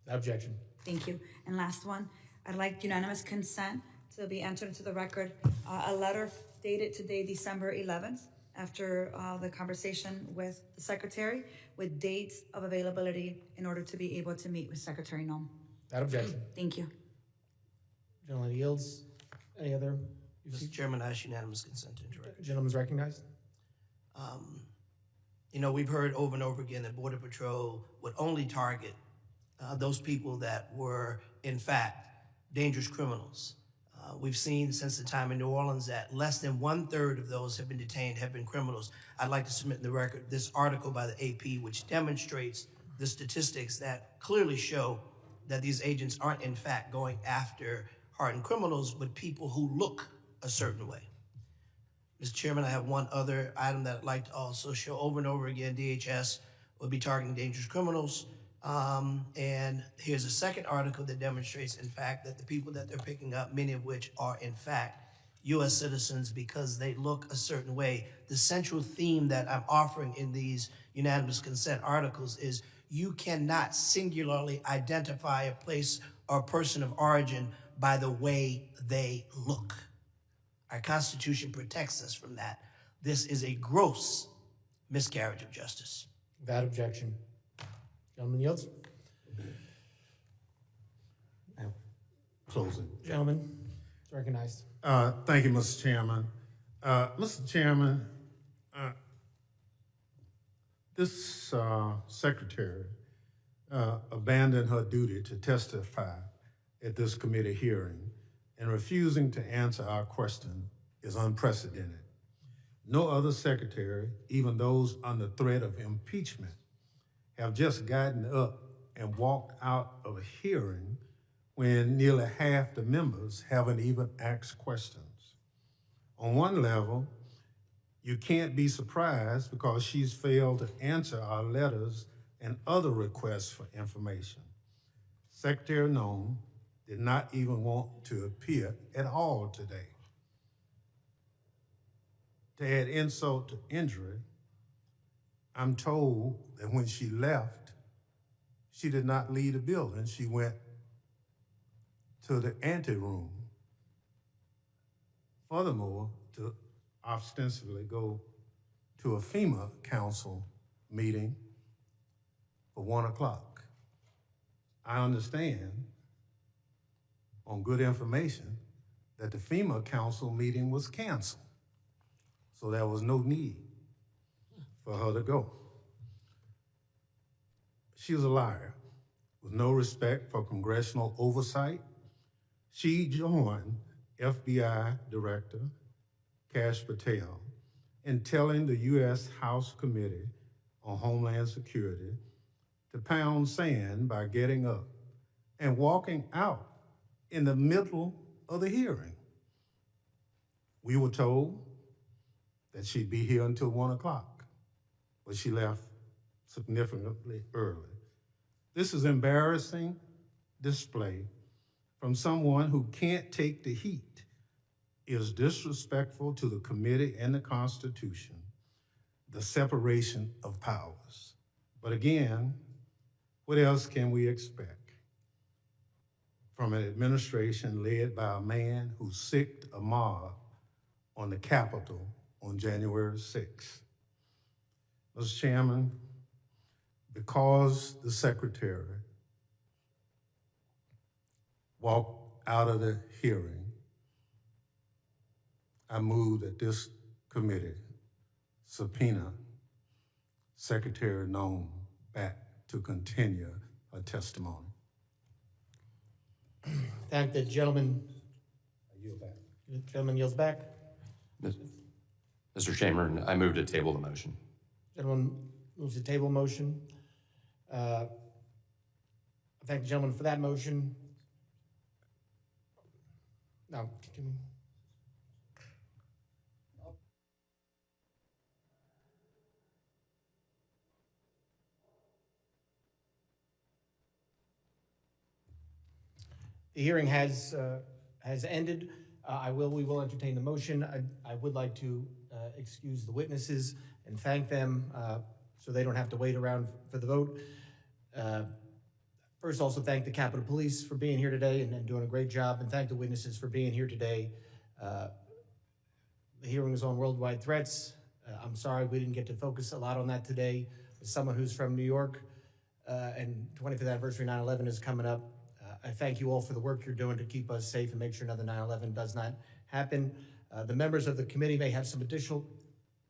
Without objection. Thank you. And last one, I'd like unanimous consent to be entered into the record a letter dated today, December 11th, after the conversation with the Secretary, with dates of availability in order to be able to meet with Secretary Noem. Without objection. Thank you. Gentleman yields. Any other? Mr. Chairman, I ask unanimous consent to enter record. Gentleman's recognized. You know, we've heard over and over again that Border Patrol would only target those people that were, in fact, dangerous criminals. We've seen since the time in New Orleans that less than 1/3 of those have been detained have been criminals. I'd like to submit in the record this article by the AP, which demonstrates the statistics that clearly show that these agents aren't, in fact, going after hardened criminals, but people who look a certain way. Mr. Chairman, I have one other item that I'd like to also show over and over again. DHS will be targeting dangerous criminals. And here's a second article that demonstrates, in fact, that the people that they're picking up, many of which are, in fact, U.S. citizens because they look a certain way. The central theme that I'm offering in these unanimous consent articles is you cannot singularly identify a place or person of origin by the way they look. Our Constitution protects us from that. This is a gross miscarriage of justice. Without objection. Gentleman yields. Closing. Gentleman is recognized. Thank you, Mr. Chairman. Mr. Chairman, This secretary abandoned her duty to testify at this committee hearing, and refusing to answer our question is unprecedented. No other secretary, even those under threat of impeachment, have just gotten up and walked out of a hearing when nearly half the members haven't even asked questions. On one level, you can't be surprised because she's failed to answer our letters and other requests for information. Secretary Noem did not even want to appear at all today. To add insult to injury, I'm told that when she left, she did not leave the building. She went to the anteroom. Furthermore, to ostensibly go to a FEMA council meeting for 1 o'clock. I understand on good information that the FEMA council meeting was canceled. So there was no need for her to go. She was a liar with no respect for congressional oversight. She joined FBI Director Kash Patel in telling the U.S. House Committee on Homeland Security to pound sand by getting up and walking out in the middle of the hearing. We were told that she'd be here until 1 o'clock, but she left significantly early. This is embarrassing display from someone who can't take the heat, is disrespectful to the committee and the Constitution, the separation of powers. But again, what else can we expect from an administration led by a man who sicked a mob on the Capitol on January 6th? Mr. Chairman, because the secretary walked out of the hearing, I move that this committee subpoena Secretary Noem back to continue her testimony. Thank the gentleman. I yield back. The gentleman yields back. Mr. Chairman, I move to table the motion. Gentleman moves the table motion. I thank the gentleman for that motion. Now, continue. The hearing has ended. We will entertain the motion. I would like to excuse the witnesses and thank them so they don't have to wait around for the vote. First, also thank the Capitol Police for being here today and doing a great job, and thank the witnesses for being here today. The hearing is on worldwide threats. I'm sorry we didn't get to focus a lot on that today. As someone who's from New York, and 25th anniversary 9/11 is coming up, I thank you all for the work you're doing to keep us safe and make sure another 9/11 does not happen. The members of the committee may have some additional,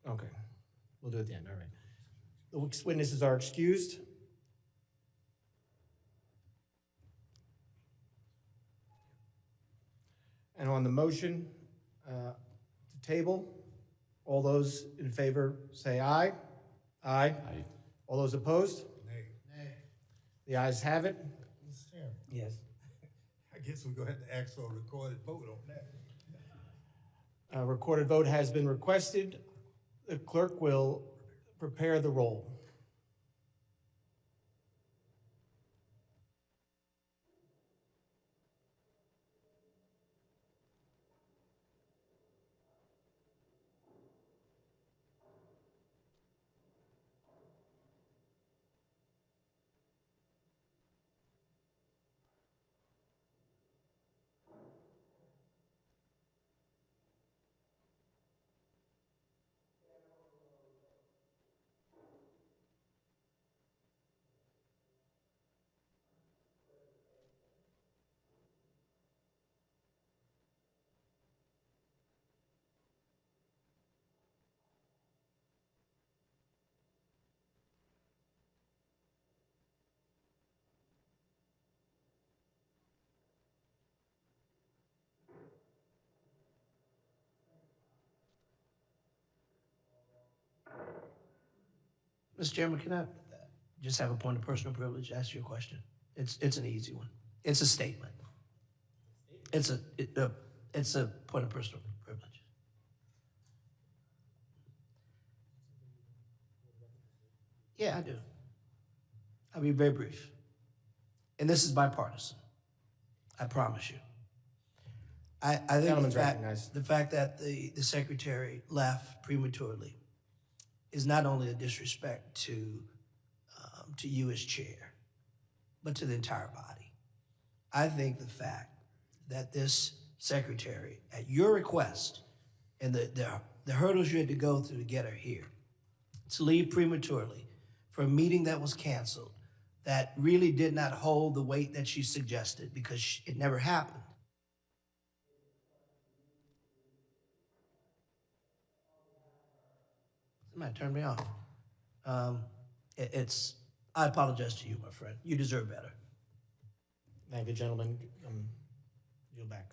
okay, we'll do it at the end, all right. The witnesses are excused. And on the motion to table, all those in favor say aye. Aye. Aye. All those opposed? Nay. Nay. The ayes have it. Mr. Chairman. Yes. I guess we're going to have to ask for a recorded vote on that. A recorded vote has been requested. The clerk will prepare the roll. Mr. Chairman, can I just have a point of personal privilege to ask you a question? It's an easy one. It's a statement. It's a point of personal privilege. Yeah, I do. I'll be very brief. And this is bipartisan. I promise you. I think the fact that the secretary left prematurely is not only a disrespect to you as chair, but to the entire body. I think the fact that this secretary, at your request, and the hurdles you had to go through to get her here, to leave prematurely for a meeting that was canceled, that really did not hold the weight that she suggested because it never happened. Somebody turned me off. I apologize to you, my friend. You deserve better. Thank you, gentlemen. Yield back.